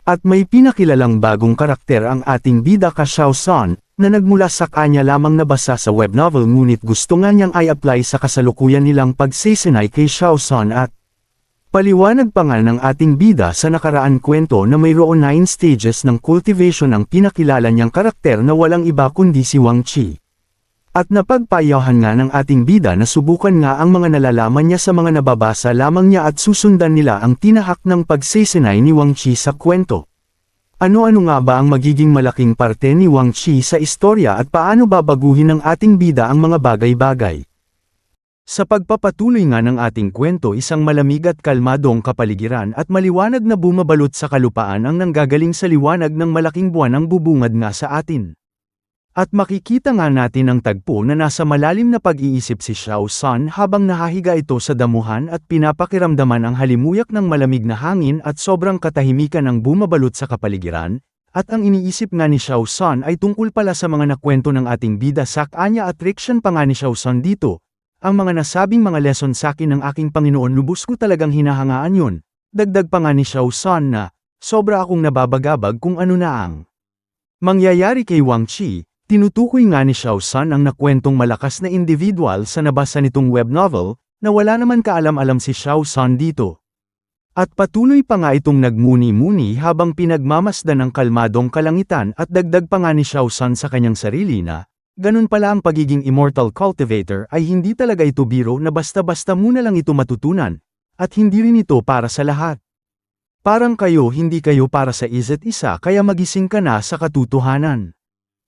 Speaker 1: At may pinakilalang bagong karakter ang ating bida ka Xiao San, na nagmula sa kanya lamang nabasa sa web novel ngunit gusto nga niyang i-apply sa kasalukuyan nilang pagsesenay kay Xiao San at paliwanag pa nga ng ating bida sa nakaraan kwento na mayroon 9 stages ng cultivation ang pinakilala niyang karakter na walang iba kundi si Wang Chi. At napagpayahan nga ng ating bida na subukan nga ang mga nalalaman niya sa mga nababasa lamang niya at susundan nila ang tinahak ng pagsesenay ni Wang Chi sa kwento. Ano-ano nga ba ang magiging malaking parte ni Wang Chi sa istorya at paano babaguhin ng ating bida ang mga bagay-bagay? Sa pagpapatuloy nga ng ating kwento isang malamig at kalmadong kapaligiran at maliwanag na bumabalot sa kalupaan ang nanggagaling sa liwanag ng malaking buwan ang bubungad nga sa atin. At makikita nga natin ang tagpo na nasa malalim na pag-iisip si Xiao San habang nahahiga ito sa damuhan at pinapakiramdaman ang halimuyak ng malamig na hangin at sobrang katahimikan ang bumabalot sa kapaligiran, at ang iniisip nga ni Xiao San ay tungkol pala sa mga nakwento ng ating bida sa kanya at reaksyon pa nga ni Xiao San dito. Ang mga nasabing mga lesson sa akin ng aking Panginoon lubos ko talagang hinahangaan yun. Dagdag pa nga ni Xiao San na, sobra akong nababagabag kung ano na ang mangyayari kay Wang Chi. Tinutukoy nga ni Xiao San ang nakwentong malakas na individual sa nabasa nitong web novel, na wala naman kaalam-alam si Xiao San dito. At patuloy pa nga itong nagmuni-muni habang pinagmamasdan ang kalmadong kalangitan at dagdag pa nga ni Xiao San sa kanyang sarili na, ganun pala ang pagiging immortal cultivator ay hindi talaga ito biro na basta-basta muna lang ito matutunan, at hindi rin ito para sa lahat. Parang kayo hindi kayo para sa isa't isa kaya magising ka na sa katotohanan.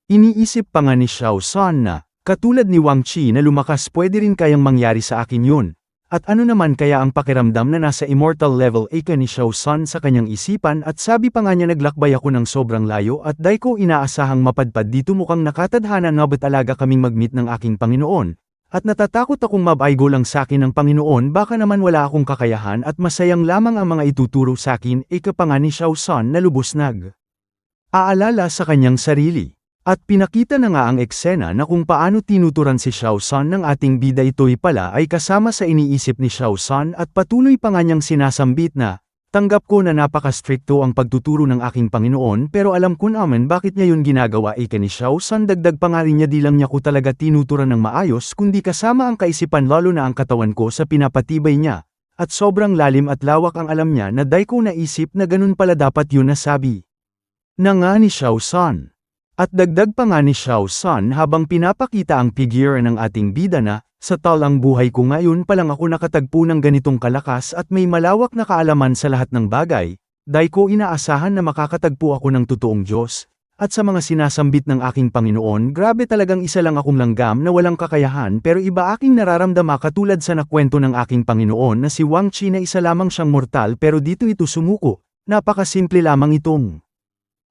Speaker 1: Iniisip pa nga ni Xiao San na, katulad ni Wang Chi na lumakas pwede rin kayang mangyari sa akin yun. At ano naman kaya ang pakiramdam na nasa immortal level ka ni Xiao San sa kanyang isipan at sabi pa nga niya naglakbay ako ng sobrang layo at dahil ko inaasahang mapadpad dito mukhang nakatadhana na ba't alaga kaming mag-meet ng aking Panginoon. At natatakot akong mabaigo lang sa akin ng Panginoon baka naman wala akong kakayahan at masayang lamang ang mga ituturo sa akin pa nga ni Xiao San na lubos aalala sa kanyang sarili. At pinakita na nga ang eksena na kung paano tinuturan si Xiao San ng ating bida ito'y pala ay kasama sa iniisip ni Xiao San at patuloy pa nga niyang sinasambit na, tanggap ko na napaka-stricto ang pagtuturo ng aking Panginoon pero alam ko naman bakit niya yun ginagawa ni Xiao San dagdag pa nga rin niya di lang niya ko talaga tinuturan ng maayos kundi kasama ang kaisipan lalo na ang katawan ko sa pinapatibay niya. At sobrang lalim at lawak ang alam niya na dahil ko naisip na ganun pala dapat yun nasabi. Na nga ni Xiao San. At dagdag pa nga ni Xiao San habang pinapakita ang figure ng ating bida na, sa talang buhay ko ngayon palang ako nakatagpo ng ganitong kalakas at may malawak na kaalaman sa lahat ng bagay, dahil ko inaasahan na makakatagpo ako ng totoong Diyos, at sa mga sinasambit ng aking Panginoon grabe talagang isa lang akong langgam na walang kakayahan pero iba aking nararamdama katulad sa nakwento ng aking Panginoon na si Wang Chi na isa lamang siyang mortal pero dito ito sumuko, napakasimple lamang itong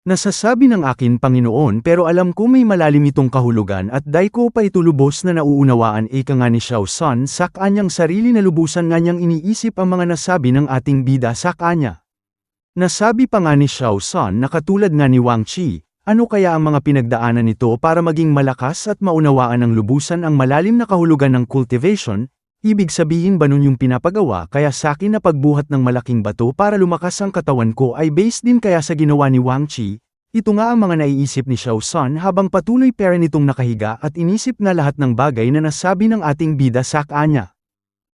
Speaker 1: Nasasabi ng akin Panginoon pero alam ko may malalim itong kahulugan at dahil ko pa ito lubos na nauunawaan ika nga ni Xiao San sa kanyang sarili na lubusan nga niyang iniisip ang mga nasabi ng ating bida sa kanya. Nasabi pa nga ni Xiao San na katulad nga ni Wang Qi, ano kaya ang mga pinagdaanan nito para maging malakas at maunawaan ng lubusan ang malalim na kahulugan ng cultivation, ibig sabihin ba nun yung pinapagawa kaya sa akin na pagbuhat ng malaking bato para lumakas ang katawan ko ay based din kaya sa ginawa ni Wang Qi? Ito nga ang mga naiisip ni Xiao San habang patuloy pa rin itong nakahiga at inisip na lahat ng bagay na nasabi ng ating bida sa kanya.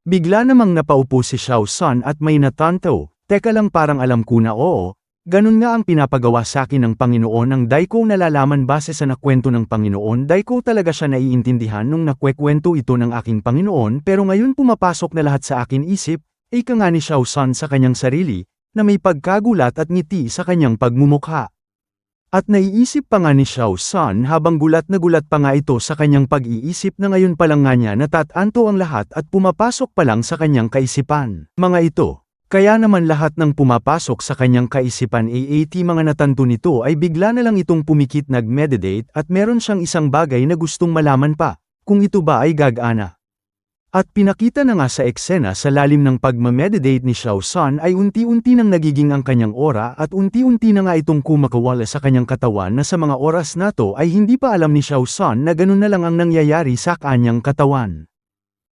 Speaker 1: Bigla namang napaupo si Xiao San at may natanto, teka lang parang alam ko na oo, ganun nga ang pinapagawa sa akin ng Panginoon ang dahil ko nalalaman base sa nakwento ng Panginoon dahil ko talaga siya naiintindihan nung nakwekwento ito ng aking Panginoon pero ngayon pumapasok na lahat sa akin isip, ika nga ni Xiao San sa kanyang sarili, na may pagkagulat at ngiti sa kanyang pagmumukha. At naiisip pa nga ni Xiao San habang gulat na gulat pa nga ito sa kanyang pag-iisip na ngayon pa lang nga niya natatanto ang lahat at pumapasok pa lang sa kanyang kaisipan. Mga ito, kaya naman lahat ng pumapasok sa kanyang kaisipan mga natanto nito ay bigla na lang itong pumikit nag-meditate at meron siyang isang bagay na gustong malaman pa, kung ito ba ay gagana. At pinakita na nga sa eksena sa lalim ng pagmameditate ni Xiao San ay unti-unti nang nagiging ang kanyang aura at unti-unti na nga itong kumakawala sa kanyang katawan na sa mga oras na to ay hindi pa alam ni Xiao San na ganun na lang ang nangyayari sa kanyang katawan.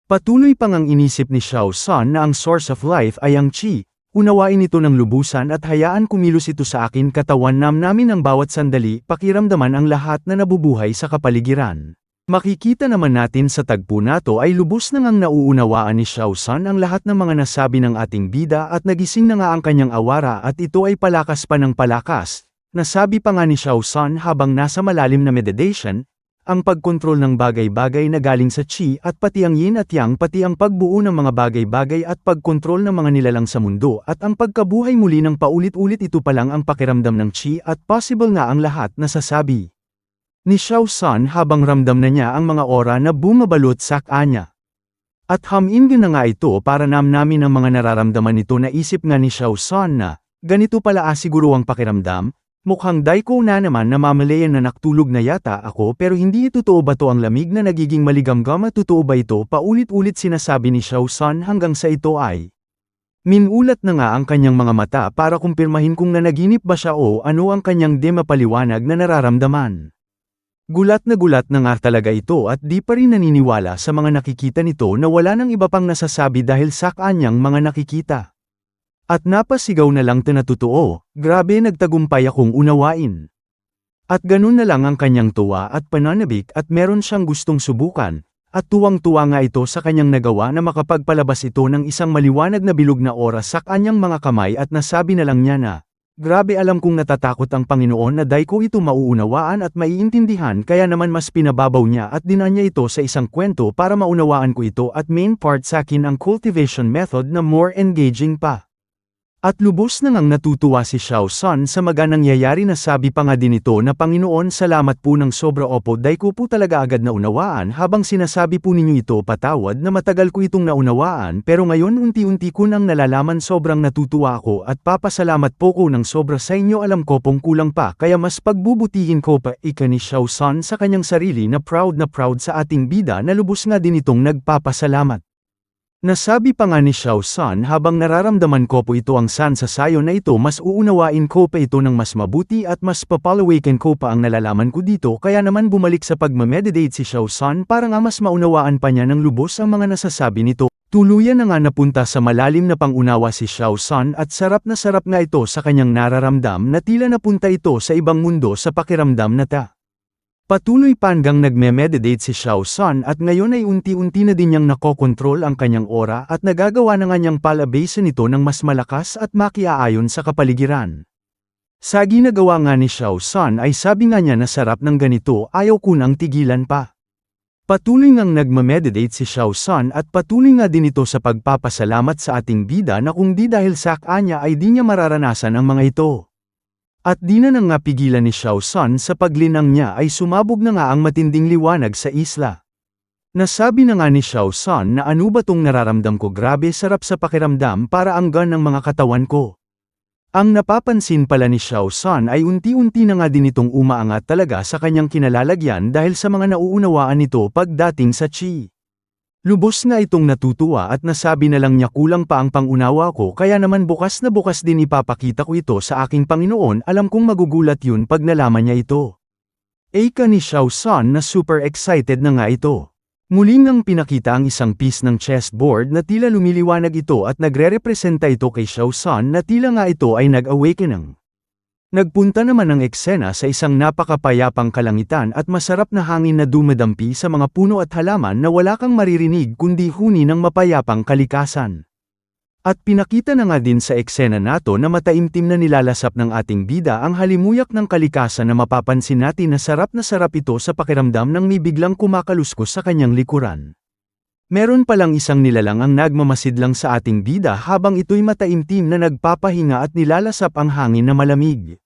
Speaker 1: Patuloy pang ang inisip ni Xiao San na ang source of life ay ang Qi, unawain ito ng lubusan at hayaan kumilos ito sa akin katawan namin ang bawat sandali pakiramdaman ang lahat na nabubuhay sa kapaligiran. Makikita naman natin sa tagpo nato ay lubos na ngang nauunawaan ni Xiao San ang lahat ng mga nasabi ng ating bida at nagising na nga ang kanyang awara at ito ay palakas pa ng palakas. Nasabi pa nga ni Xiao San habang nasa malalim na meditation, ang pagkontrol ng bagay-bagay na galing sa Qi at pati ang yin at yang pati ang pagbuo ng mga bagay-bagay at pagkontrol ng mga nilalang sa mundo at ang pagkabuhay muli ng paulit-ulit ito pa lang ang pakiramdam ng Qi at possible nga ang lahat na sasabi ni Xiao San habang ramdam na niya ang mga aura na bumabalot sa kanya. At hamingin na nga ito para namnamin ang mga nararamdaman nito na isip nga ni Xiao San na, ganito pala siguro ang pakiramdam, mukhang dai ko na naman na mamalayan na naktulog na yata ako pero hindi totoo ba to ang lamig na nagiging maligamgam at totoo ba ito paulit-ulit sinasabi ni Xiao San hanggang sa ito ay minulat na nga ang kanyang mga mata para kumpirmahin kung nanaginip ba siya o ano ang kanyang di mapaliwanag na nararamdaman. Gulat na nga talaga ito at di pa rin naniniwala sa mga nakikita nito na wala nang iba pang nasasabi dahil sa kanyang mga nakikita. At napasigaw na lang na totoo, grabe nagtagumpay akong unawain. At ganun na lang ang kanyang tuwa at pananabik at meron siyang gustong subukan, at tuwang-tuwa nga ito sa kanyang nagawa na makapagpalabas ito ng isang maliwanag na bilog na oras sa kanyang mga kamay at nasabi na lang niya na, grabe alam kong natatakot ang Panginoon na dahil ko ito mauunawaan at maiintindihan kaya naman mas pinababaw niya at dinanya ito sa isang kwento para maunawaan ko ito at main part sa akin ang cultivation method na more engaging pa. At lubos na ngang natutuwa si Xiao San sa maganang nangyayari na sabi pa nga din ito na Panginoon salamat po ng sobra opo dahil ko po talaga agad na unawaan habang sinasabi po ninyo ito patawad na matagal ko itong naunawaan pero ngayon unti-unti ko nang nalalaman sobrang natutuwa ako at papasalamat po ko ng sobra sa inyo alam ko pong kulang pa kaya mas pagbubutihin ko pa ika ni Xiao San sa kanyang sarili na proud sa ating bida na lubos nga din itong nagpapasalamat. Nasabi pa nga ni Xiao San habang nararamdaman ko po ito ang san sa sayo na ito mas uunawain ko pa ito ng mas mabuti at mas papalawaken ko pa ang nalalaman ko dito kaya naman bumalik sa pagmameditate si Xiao San para nga mas maunawaan pa niya ng lubos ang mga nasasabi nito. Tuluyan na nga napunta sa malalim na pangunawa si Xiao San at sarap na sarap nga ito sa kanyang nararamdam na tila napunta ito sa ibang mundo sa pakiramdam na ta. Patuloy pa hanggang nagme-meditate si Xiao San at ngayon ay unti-unti na din niyang nakokontrol ang kanyang aura at nagagawa na nga niyang palabasin ito ng mas malakas at makiaayon sa kapaligiran. Sa ginagawa nga ni Xiao San ay sabi nga niya na sarap ng ganito ayaw ko nang tigilan pa. Patuloy ngang nagme-meditate si Xiao San at patuloy nga din ito sa pagpapasalamat sa ating bida na kung di dahil sa kanya ay di niya mararanasan ang mga ito. At di na nang nga pigilan ni Xiao San sa paglinang niya ay sumabog na nga ang matinding liwanag sa isla. Nasabi na nga ni Xiao San na ano ba tong nararamdam ko grabe sarap sa pakiramdam para ang gan ng mga katawan ko. Ang napapansin pala ni Xiao San ay unti-unti na nga din itong umaangat talaga sa kanyang kinalalagyan dahil sa mga nauunawaan nito pagdating sa Qi. Lubos na itong natutuwa at nasabi na lang niya kulang pa ang pangunawa ko kaya naman bukas na bukas din ipapakita ko ito sa aking Panginoon, alam kong magugulat yun pag nalaman niya ito. Ika ni Xiao San na super excited na nga ito. Muli ngang pinakita ang isang piece ng chessboard na tila lumiliwanag ito at nagre-representa ito kay Xiao San na tila nga ito ay nag-awakening. Nagpunta naman ang eksena sa isang napakapayapang kalangitan at masarap na hangin na dumadampi sa mga puno at halaman na wala kang maririnig kundi huni ng mapayapang kalikasan. At pinakita na nga din sa eksena nato na mataimtim na nilalasap ng ating bida ang halimuyak ng kalikasan na mapapansin natin na sarap ito sa pakiramdam ng may biglang kumakaluskos sa kanyang likuran. Meron palang isang nilalang ang nagmamasid lang sa ating bida habang ito'y mataimtim na nagpapahinga at nilalasap ang hangin na malamig.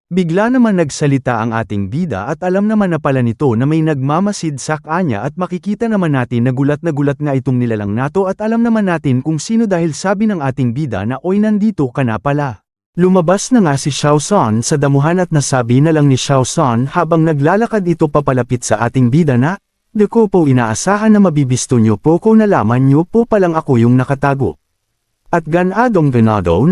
Speaker 1: Bigla naman nagsalita ang ating bida at alam naman na pala nito na may nagmamasid sa kanya at makikita naman natin na gulat nga itong nilalang nato at alam naman natin kung sino dahil sabi ng ating bida na oy nandito ka na pala. Lumabas na nga si Xiao San sa damuhan at nasabi na lang ni Xiao San habang naglalakad ito papalapit sa ating bida na, "Di ko po inaasahan na mabibisto nyo po ko nalaman nyo po palang ako yung nakatago." At ganadong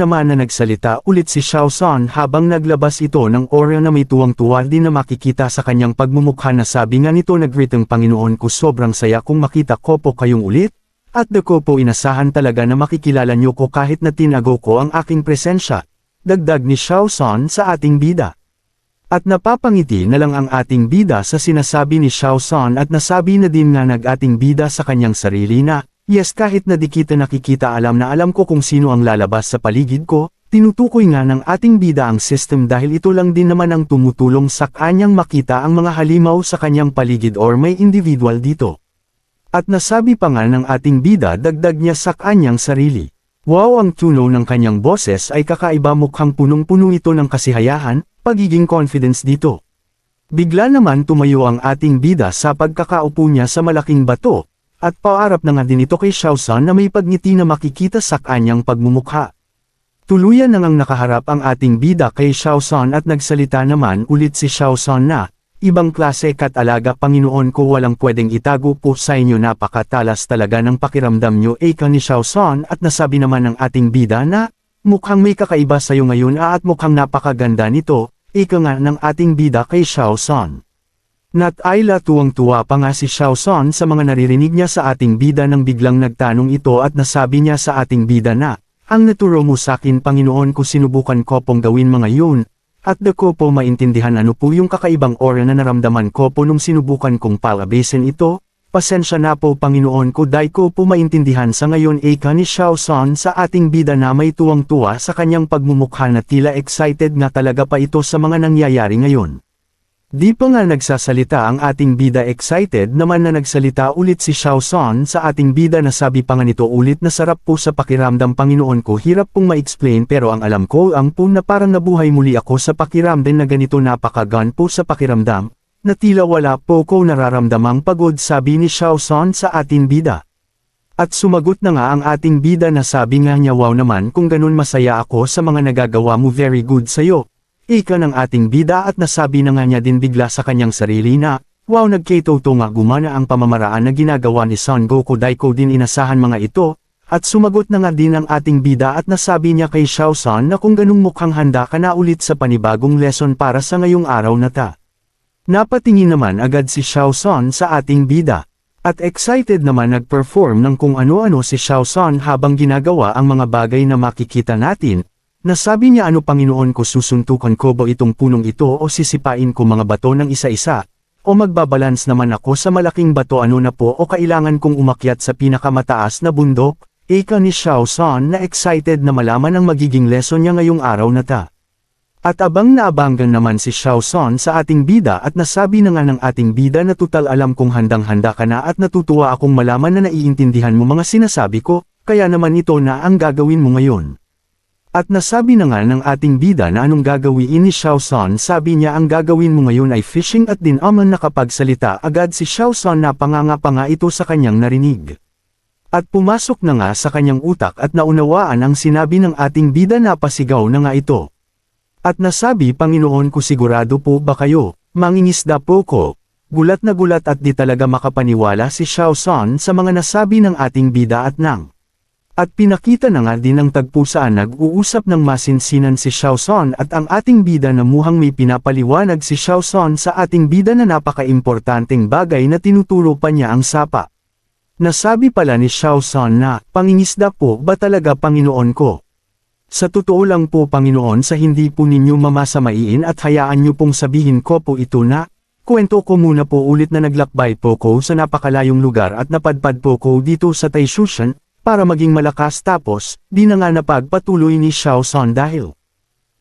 Speaker 1: naman na nagsalita ulit si Xiao San habang naglabas ito ng aura na may tuwang-tuwa din na makikita sa kanyang pagmumukha na sabi nga nito nagritang Panginoon ko sobrang saya kung makita ko po kayong ulit, at di ko po inasahan talaga na makikilala niyo ko kahit na tinago ko ang aking presensya, dagdag ni Xiao San sa ating bida. At napapangiti na lang ang ating bida sa sinasabi ni Xiao San at nasabi na din nga nag-ating bida sa kanyang sarili na, yes kahit na di kita nakikita alam na alam ko kung sino ang lalabas sa paligid ko, tinutukoy nga ng ating bida ang system dahil ito lang din naman ang tumutulong sa kanyang makita ang mga halimaw sa kanyang paligid or may individual dito. At nasabi pa nga ng ating bida dagdag niya sa kanyang sarili. Wow, ang tuno ng kanyang boses ay kakaiba, mukhang punong-puno ito ng kasiyahan, pagiging confidence dito. Bigla naman tumayo ang ating bida sa pagkakaupo niya sa malaking bato. At paarap na nga din ito kay Xiao San na may pagngiti na makikita sa kanyang pagmumukha. Tuluyan na ngang nakaharap ang ating bida kay Xiao San at nagsalita naman ulit si Xiao San na, ibang klase kat alaga Panginoon ko walang pwedeng itago po sa inyo napakatalas talaga ng pakiramdam nyo ika ni Xiao San at nasabi naman ng ating bida na, mukhang may kakaiba sa'yo ngayon at mukhang napakaganda nito, ika nga ng ating bida kay Xiao San. Nat-ayla tuwang-tuwa pa nga si Xiao San sa mga naririnig niya sa ating bida nang biglang nagtanong ito at nasabi niya sa ating bida na, ang naturo mo sakin Panginoon ko sinubukan ko pong gawin mga yun, at di ko po maintindihan ano po yung kakaibang aura na naramdaman ko po nung sinubukan kong palabasin ito, pasensya na po Panginoon ko dahil ko po maintindihan sa ngayon ika ni Xiao San sa ating bida na may tuwang-tuwa sa kanyang pagmumukha na tila excited nga talaga pa ito sa mga nangyayari ngayon. Di pa nga nagsasalita ang ating bida excited naman na nagsalita ulit si Xiao San sa ating bida na sabi pa nga nito ulit na sarap po sa pakiramdam Panginoon ko hirap pong ma-explain pero ang alam ko ang po na parang nabuhay muli ako sa pakiramdam na ganito napakagaan po sa pakiramdam, na tila wala po ko nararamdamang pagod sabi ni Xiao San sa ating bida. At sumagot na nga ang ating bida na sabi nga niya wow naman kung ganun masaya ako sa mga nagagawa mo very good sayo. Ika ng ating bida at nasabi na nga niya din bigla sa kanyang sarili na, wow nagketoto nga gumana ang pamamaraan na ginagawa ni Son Goku dahil ko din inasahan mga ito, at sumagot na nga din ang ating bida at nasabi niya kay Xiao San na kung ganung mukhang handa ka na ulit sa panibagong lesson para sa ngayong araw na ta. Napatingin naman agad si Xiao San sa ating bida, at excited naman nag-perform ng kung ano-ano si Xiao San habang ginagawa ang mga bagay na makikita natin. Nasabi niya ano Panginoon ko susuntukan ko ba itong punong ito o sisipain ko mga bato ng isa-isa, o magbabalance naman ako sa malaking bato ano na po o kailangan kong umakyat sa pinakamataas na bundok, ika ni Xiao San na excited na malaman ang magiging lesson niya ngayong araw na ta. At abang na abanggan naman si Xiao San sa ating bida at nasabi na nga ng ating bida na tutal alam kong handang-handa ka na at natutuwa akong malaman na naiintindihan mo mga sinasabi ko, kaya naman ito na ang gagawin mo ngayon. At nasabi na nga ng ating bida na anong gagawin ni Xiao San sabi niya ang gagawin mo ngayon ay fishing at din aman nakapagsalita agad si Xiao San na panganga pa nga ito sa kanyang narinig. At pumasok na nga sa kanyang utak at naunawaan ang sinabi ng ating bida na pasigaw na nga ito. At nasabi, Panginoon ko, sigurado po ba kayo, mangingisda po ko? Gulat na gulat at di talaga makapaniwala si Xiao San sa mga nasabi ng ating bida at nang. At pinakita na nga din ng tagpo saan nag-uusap ng masinsinan si Xiao San at ang ating bida na mukhang may pinapaliwanag si Xiao San sa ating bida na napaka-importanteng bagay na tinuturo pa niya ang sapa. Nasabi pala ni Xiao San na, pangingisda po ba talaga, Panginoon ko? Sa totoo lang po, Panginoon, sa hindi po ninyo mamasamain at hayaan nyo pong sabihin ko po ito na, kwento ko muna po ulit na naglakbay po ko sa napakalayong lugar at napadpad po ko dito sa Taishushan, para maging malakas, tapos, di na nga napagpatuloy ni Xiao San dahil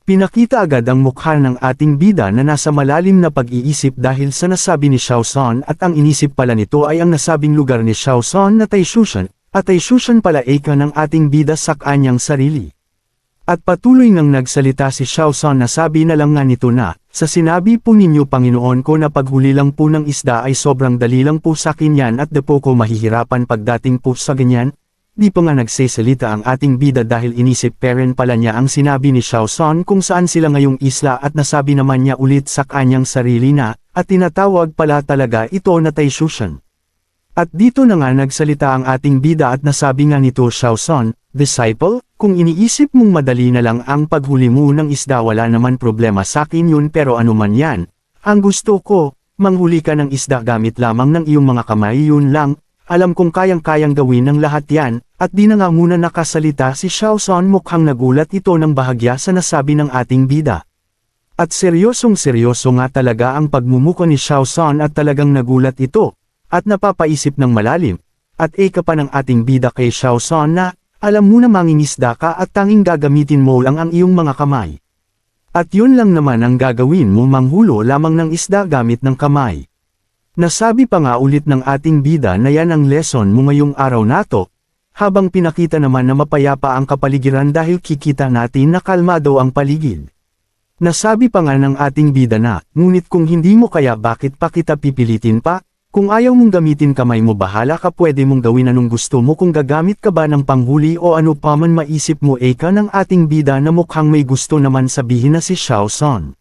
Speaker 1: pinakita agad ang mukha ng ating bida na nasa malalim na pag-iisip dahil sa nasabi ni Xiao San at ang inisip pala nito ay ang nasabing lugar ni Xiao San na Taishushan, at Taishushan pala ay ka ng ating bida sa kanyang sarili. At patuloy ngang nagsalita si Xiao San na sabi na lang nga nito na, sa sinabi po ninyo, Panginoon ko, na paghuli lang po ng isda ay sobrang dali lang po sa akin yan at di po ko mahihirapan pagdating po sa ganyan. Di pa nga nagsasalita ang ating bida dahil inisip peren pala niya ang sinabi ni Xiao San kung saan sila ngayong isla at nasabi naman niya ulit sa kanyang sarili na, at tinatawag pala talaga ito na Taishushan. At dito na nga nagsalita ang ating bida at nasabi nga nito, Xiao San, disciple, kung iniisip mong madali na lang ang paghuli mo ng isda, wala naman problema sa akin yun, pero ano man yan, ang gusto ko, manghuli ka ng isda gamit lamang ng iyong mga kamay, yun lang. Alam kong kayang-kayang gawin ng lahat yan, at di na nga muna nakasalita si Xiao San, mukhang nagulat ito ng bahagya sa nasabi ng ating bida. At seryosong-seryoso nga talaga ang pagmumuko ni Xiao San at talagang nagulat ito, at napapaisip ng malalim, at eka pa ng ating bida kay Xiao San na, alam mo na mangingisda ka at tanging gagamitin mo lang ang iyong mga kamay. At yun lang naman ang gagawin mo, manghulo lamang ng isda gamit ng kamay. Nasabi pa nga ulit ng ating bida na yan ang lesson mo ngayong araw nato, habang pinakita naman na mapayapa ang kapaligiran dahil kikita natin na kalmado ang paligid. Nasabi pa nga ng ating bida na, ngunit kung hindi mo kaya bakit pa kita pipilitin pa, kung ayaw mong gamitin kamay mo bahala ka, pwede mong gawin anong gusto mo, kung gagamit ka ba ng panghuli o ano pa man maisip mo, eka ng ating bida na mukhang may gusto naman sabihin na si Xiao San.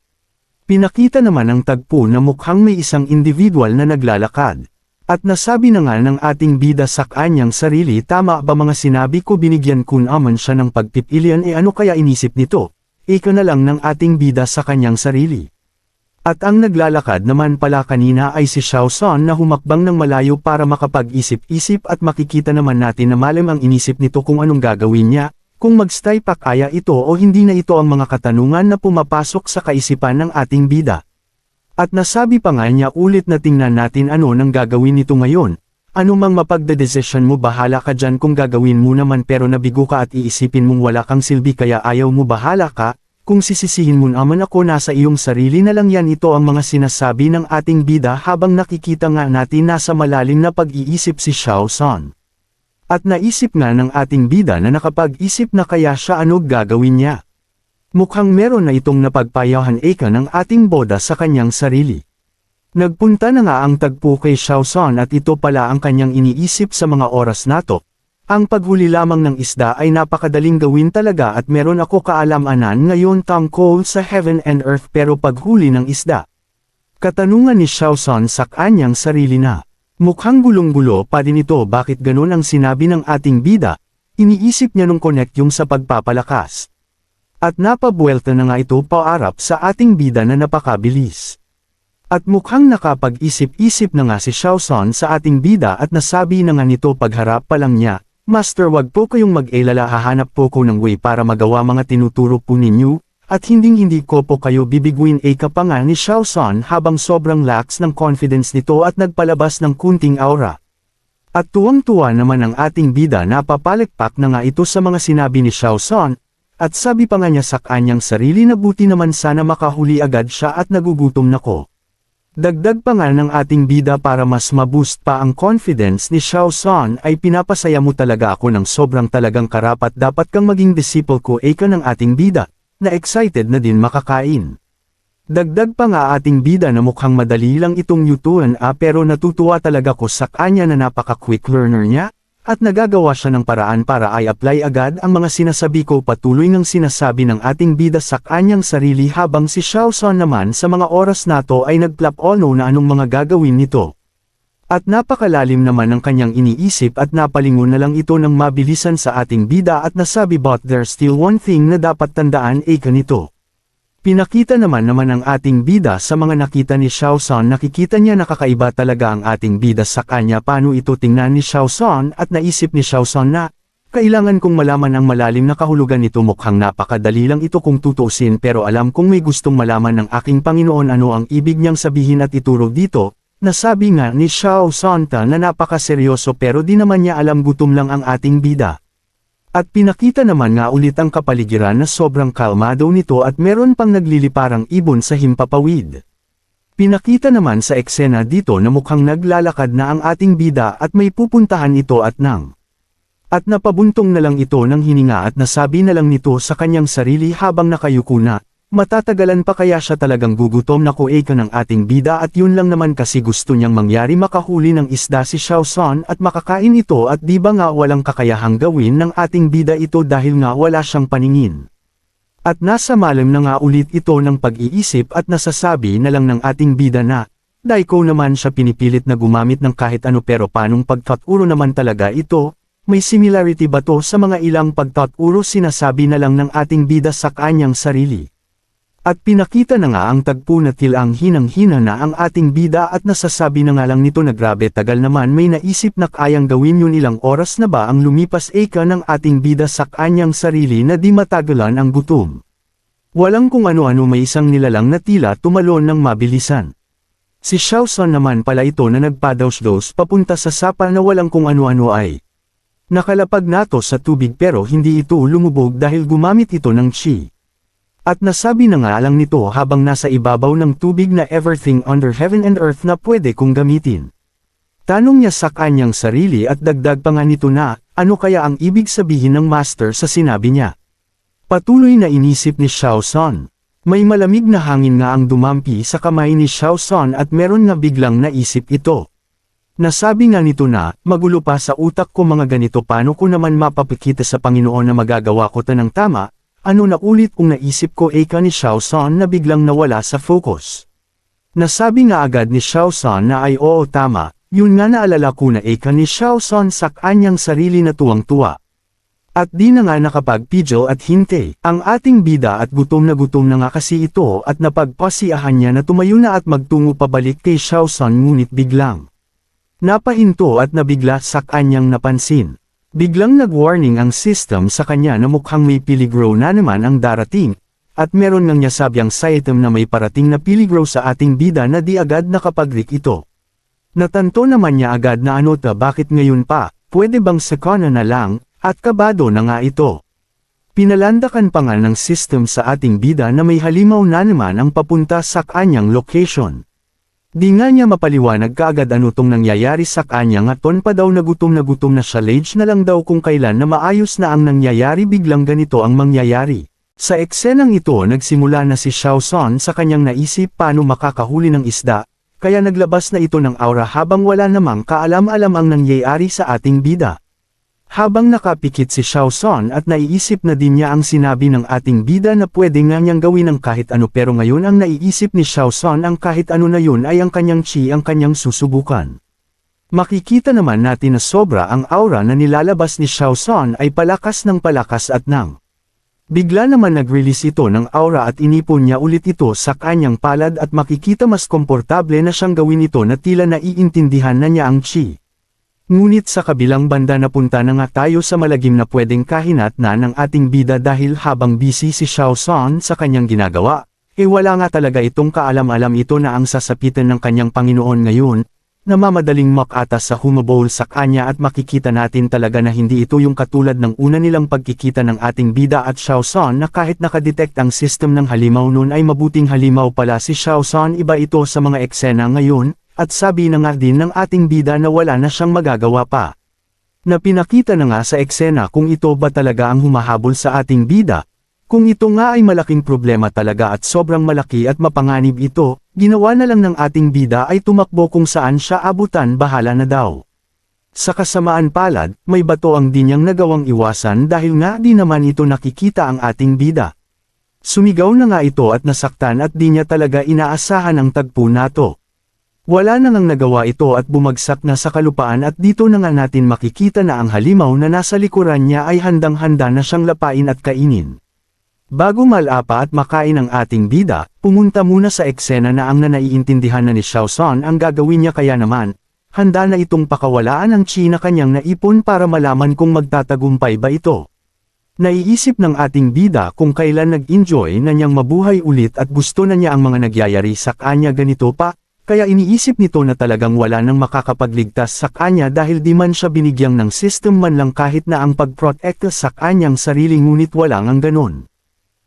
Speaker 1: Pinakita naman ang tagpo na mukhang may isang individual na naglalakad. At nasabi na nga ng ating bida sa kanyang sarili, tama ba mga sinabi ko, binigyan ko naman siya ng pagpipilian, ano kaya inisip nito? Ika na lang ng ating bida sa kanyang sarili. At ang naglalakad naman pala kanina ay si Xiao San na humakbang ng malayo para makapag-isip-isip at makikita naman natin na malam ang inisip nito kung anong gagawin niya. Kung mag-stay pa kaya ito o hindi na, ito ang mga katanungan na pumapasok sa kaisipan ng ating bida. At nasabi pa nga niya ulit na tingnan natin ano nang gagawin nito ngayon. Ano mang mapagdedesisyon mo, bahala ka dyan kung gagawin mo naman, pero nabigo ka at iisipin mong wala kang silbi kaya ayaw mo, bahala ka. Kung sisisihin mo naman ako, nasa iyong sarili na lang yan. Ito ang mga sinasabi ng ating bida habang nakikita nga natin nasa malalim na pag-iisip si Xiao San. At naisip nga ng ating bida na nakapag-isip na kaya siya ano gagawin niya. Mukhang meron na itong napagpayahan eka ng ating boda sa kanyang sarili. Nagpunta na nga ang tagpo kay Xiao San at ito pala ang kanyang iniisip sa mga oras nato. Ang paghuli lamang ng isda ay napakadaling gawin talaga at meron ako kaalamanan ngayon tungkol sa heaven and earth, pero paghuli ng isda. Katanungan ni Xiao San sa kanyang sarili na. Mukhang gulong-gulo pa din ito, bakit ganun ang sinabi ng ating bida, iniisip niya nung connect yung sa pagpapalakas. At napabuelta na nga ito paarap sa ating bida na napakabilis. At mukhang nakapag-isip-isip na nga si Xiao San sa ating bida at nasabi na nga nito pagharap pa lang niya, Master, wag po kayong mag-alala, hahanap po ko ng way para magawa mga tinuturo po ninyo. At hindi ko po kayo bibiguin, eka pa nga ni Xiao San habang sobrang lax ng confidence nito at nagpalabas ng kunting aura. At tuwang-tuwa naman ang ating bida, napapalekpak na nga ito sa mga sinabi ni Xiao San, at sabi pa nga niya sa kanyang sarili na buti naman sana makahuli agad siya at nagugutom na ko. Dagdag pa nga ng ating bida para mas maboost pa ang confidence ni Xiao San ay pinapasaya mo talaga ako ng sobrang, talagang karapat dapat kang maging disciple ko, eka ng ating bida. Na excited na din makakain. Dagdag pa nga ating bida na mukhang madali lang itong yutuan pero natutuwa talaga ko sa kanya na napaka-quick learner niya, at nagagawa siya ng paraan para i-apply agad ang mga sinasabi ko. Patuloy ng sinasabi ng ating bida sa kanyang sarili habang si Xiao San naman sa mga oras na to ay nagplap-ono na anong mga gagawin nito. At napakalalim naman ang kanyang iniisip at napalingon na lang ito ng mabilisan sa ating bida at nasabi, but there's still one thing na dapat tandaan, ganito. Pinakita naman ang ating bida sa mga nakita ni Xiao San. Nakikita niya nakakaiba talaga ang ating bida sa kanya. Paano ito tingnan ni Xiao San at naisip ni Xiao San na, kailangan kong malaman ang malalim na kahulugan nito. Mukhang napakadali lang ito kung tutuusin, pero alam kong may gustong malaman ng aking Panginoon ano ang ibig niyang sabihin at ituro dito. Nasabi nga ni Xiao San na napakaseryoso pero di naman niya alam gutom lang ang ating bida. At pinakita naman nga ulit ang kapaligiran na sobrang kalmado nito at meron pang nagliliparang ibon sa himpapawid. Pinakita naman sa eksena dito na mukhang naglalakad na ang ating bida at may pupuntahan ito at napabuntong na lang ito ng hininga at nasabi na lang nito sa kanyang sarili habang nakayuko na, matatagalan pa kaya siya talagang gugutom na ko ng ating bida at yun lang naman kasi gusto niyang mangyari, makahuli ng isda si Xiao San at makakain ito at di ba nga walang kakayahang gawin ng ating bida ito dahil nga wala siyang paningin. At nasa malam na nga ulit ito ng pag-iisip at nasasabi na lang ng ating bida na, Daiko naman siya pinipilit na gumamit ng kahit ano pero panong pagtaturo naman talaga ito, may similarity ba to sa mga ilang pagtaturo, sinasabi na lang ng ating bida sa kanyang sarili. At pinakita na nga ang tagpo na tilang hinang-hina na ang ating bida at nasasabi na nga lang nito na grabe tagal naman may naisip na kayang gawin yun, ilang oras na ba ang lumipas ng ating bida sa kanyang sarili na di matagalan ang gutom. Walang kung ano-ano, may isang nilalang na tila tumalon ng mabilisan. Si Xiao San naman pala ito na nagpadaos-dos papunta sa sapa na walang kung ano-ano ay nakalapag nato sa tubig pero hindi ito lumubog dahil gumamit ito ng chi. At nasabi na nga lang nito habang nasa ibabaw ng tubig na everything under heaven and earth na pwede kong gamitin. Tanong niya sa kanyang sarili at dagdag pa nga nito na, ano kaya ang ibig sabihin ng master sa sinabi niya? Patuloy na inisip ni Xiao San. May malamig na hangin nga ang dumampi sa kamay ni Xiao San at meron na biglang naisip ito. Nasabi nga nito na, magulo pa sa utak ko mga ganito, paano ko naman mapapakita sa Panginoon na magagawa ko ng tama? Ano na ulit kung naisip ko ni Xiao San na biglang nawala sa focus. Nasabi nga agad ni Xiao San na ay oo tama, yun nga naalala ko na ni Xiao San sa kanyang sarili na tuwang-tuwa. At di na nga nakapagpigil at hintay, ang ating bida at gutom na nga kasi ito at napagpasiyahan niya na tumayo na at magtungo pabalik kay Xiao San, ngunit biglang napahinto at nabigla sa kanyang napansin. Biglang nag-warning ang system sa kanya na mukhang may peligro na naman ang darating, at meron ngang nasabyang sa item na may parating na peligro sa ating bida na di agad nakapag-reak ito. Natanto naman niya agad na bakit ngayon pa, pwede bang sekona na lang, at kabado na nga ito. Pinalandakan pa nga ng system sa ating bida na may halimaw na naman ang papunta sa kanyang location. Di nga niya mapaliwanag kaagad ano tong nangyayari sa kanya, nga ton pa daw na gutom na siya, lage na lang daw kung kailan na maayos na ang nangyayari, biglang ganito ang mangyayari. Sa eksenang ito nagsimula na si Xiao San sa kanyang naisip paano makakahuli ng isda, kaya naglabas na ito ng aura habang wala namang kaalam-alam ang nangyayari sa ating bida. Habang nakapikit si Xiao San at naiisip na din niya ang sinabi ng ating bida na pwede nga niyang gawin ang kahit ano, pero ngayon ang naiisip ni Xiao San ang kahit ano na yun ay ang kanyang chi, ang kanyang susubukan. Makikita naman natin na sobra ang aura na nilalabas ni Xiao San ay palakas ng palakas at nang bigla naman nag-release ito ng aura at inipon niya ulit ito sa kanyang palad at makikita mas komportable na siyang gawin ito na tila naiintindihan na niya ang chi. Ngunit sa kabilang banda napunta na nga tayo sa malagim na pwedeng kahinat na ng ating bida dahil habang busy si Xiao San sa kanyang ginagawa, wala nga talaga itong kaalam-alam ito na ang sasapitan ng kanyang Panginoon ngayon, namamadaling makatas sa humabol sa kanya at makikita natin talaga na hindi ito yung katulad ng una nilang pagkikita ng ating bida at Xiao San na kahit nakadetect ang system ng halimaw nun ay mabuting halimaw pala si Xiao San, iba ito sa mga eksena ngayon. At sabi na nga din ng ating bida na wala na siyang magagawa pa. Na pinakita na nga sa eksena kung ito ba talaga ang humahabol sa ating bida. Kung ito nga ay malaking problema talaga at sobrang malaki at mapanganib ito, ginawa na lang ng ating bida ay tumakbo kung saan siya abutan, bahala na daw. Sa kasamaan palad, may bato ang di niyang nagawang iwasan dahil nga di naman ito nakikita ang ating bida. Sumigaw na nga ito at nasaktan at di niya talaga inaasahan ang tagpo nato. Wala na ngang nagawa ito at bumagsak na sa kalupaan at dito na nga natin makikita na ang halimaw na nasa likuran niya ay handang-handa na siyang lapain at kainin. Bago malapa at makain ang ating bida, pumunta muna sa eksena na ang naiintindihan na ni Xiao San ang gagawin niya kaya naman, handa na itong pakawalaan ang chi na kanyang naipon para malaman kung magtatagumpay ba ito. Naiisip ng ating bida kung kailan nag-enjoy na niyang mabuhay ulit at gusto na niya ang mga nagyayari sa kanya ganito pa, kaya iniisip nito na talagang wala nang makakapagligtas sa kanya dahil di man siya binigyang ng system man lang kahit na ang pag-protect sa kanyang sarili ngunit walang ang ganon.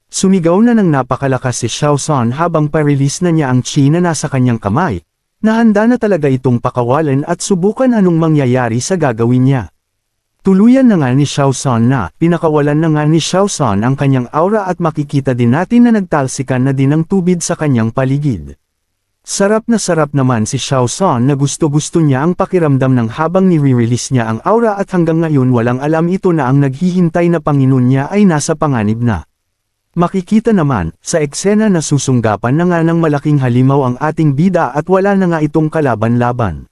Speaker 1: Sumigaw na ng napakalakas si Xiao San habang pa-release na niya ang chi na nasa kanyang kamay, na handa na talaga itong pakawalan at subukan anong mangyayari sa gagawin niya. Tuluyan na nga ni Xiao San na, pinakawalan na nga ni Xiao San ang kanyang aura at makikita din natin na nagtalsikan na din ang tubig sa kanyang paligid. Sarap naman si Xiao San na gusto-gusto niya ang pakiramdam ng habang nire-release niya ang aura at hanggang ngayon walang alam ito na ang naghihintay na Panginoon niya ay nasa panganib na. Makikita naman, sa eksena na susunggapan na nga ng malaking halimaw ang ating bida at wala na nga itong kalaban-laban.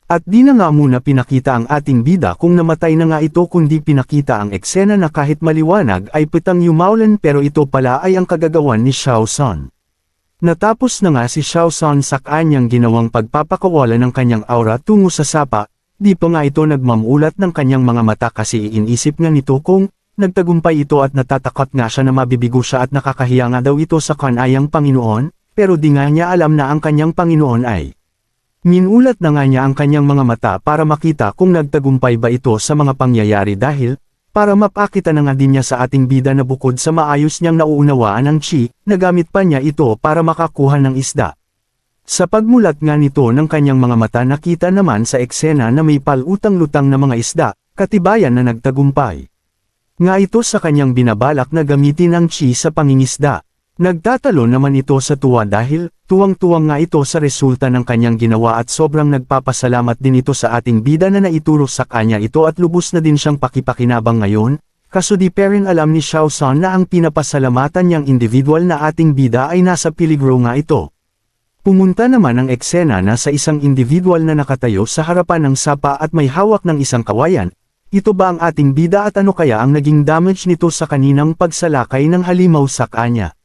Speaker 1: At di na nga muna pinakita ang ating bida kung namatay na nga ito kundi pinakita ang eksena na kahit maliwanag ay petang yumaulan pero ito pala ay ang kagagawan ni Xiao San. Natapos na nga si Xiao San sa kanyang ginawang pagpapakawala ng kanyang aura tungo sa sapa, di pa nga ito nagmamulat ng kanyang mga mata kasi inisip nga nito kung nagtagumpay ito at natatakot nga siya na mabibigo siya at nakakahiya nga daw ito sa kanayang Panginoon, pero di nga niya alam na ang kanyang Panginoon ay. Minulat na nga niya ang kanyang mga mata para makita kung nagtagumpay ba ito sa mga pangyayari dahil, para mapakita na nga din niya sa ating bida na bukod sa maayos niyang nauunawaan ang chi, nagamit pa niya ito para makakuha ng isda. Sa pagmulat nga nito ng kanyang mga mata nakita naman sa eksena na may palutang-lutang na mga isda, katibayan na nagtagumpay. Nga ito sa kanyang binabalak na gamitin ang chi sa pangingisda. Nagtatalo naman ito sa tuwa dahil, tuwang-tuwang nga ito sa resulta ng kanyang ginawa at sobrang nagpapasalamat din ito sa ating bida na naituro sa kanya ito at lubos na din siyang pakipakinabang ngayon, kaso di pa rin alam ni Xiao San na ang pinapasalamatan niyang individual na ating bida ay nasa peligro nga ito. Pumunta naman ang eksena na sa isang individual na nakatayo sa harapan ng sapa at may hawak ng isang kawayan. Ito ba ang ating bida at ano kaya ang naging damage nito sa kaninang pagsalakay ng halimaw sa kanya?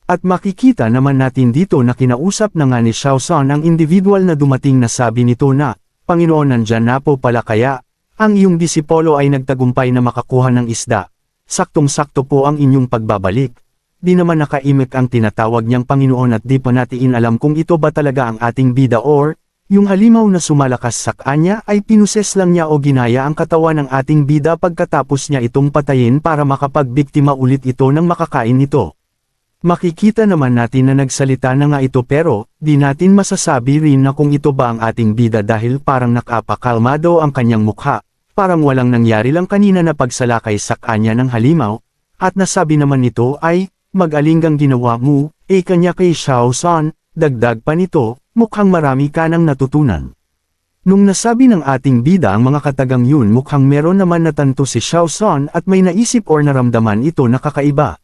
Speaker 1: At makikita naman natin dito na kinausap na nga ni Xiao San ang individual na dumating na sabi nito na, Panginoon nandyan na po pala kaya, ang iyong disipolo ay nagtagumpay na makakuha ng isda. Saktong-sakto po ang inyong pagbabalik. Di naman nakaimik ang tinatawag niyang Panginoon at di pa natin alam kung ito ba talaga ang ating bida or, yung halimaw na sumalakas sa kanya ay pinuses lang niya o ginaya ang katawan ng ating bida pagkatapos niya itong patayin para makapagbiktima ulit ito ng makakain nito. Makikita naman natin na nagsalita na nga ito pero, di natin masasabi rin na kung ito ba ang ating bida dahil parang nakapakalmado ang kanyang mukha, parang walang nangyari lang kanina na pagsalakay sa kanya ng halimaw, at nasabi naman nito ay, mag-alinggang ginawa mo, kanya kay Xiao San, dagdag pa nito, mukhang marami ka nang natutunan. Nung nasabi ng ating bida ang mga katagang yun mukhang meron naman natanto si Xiao San at may naisip or naramdaman ito na kakaiba.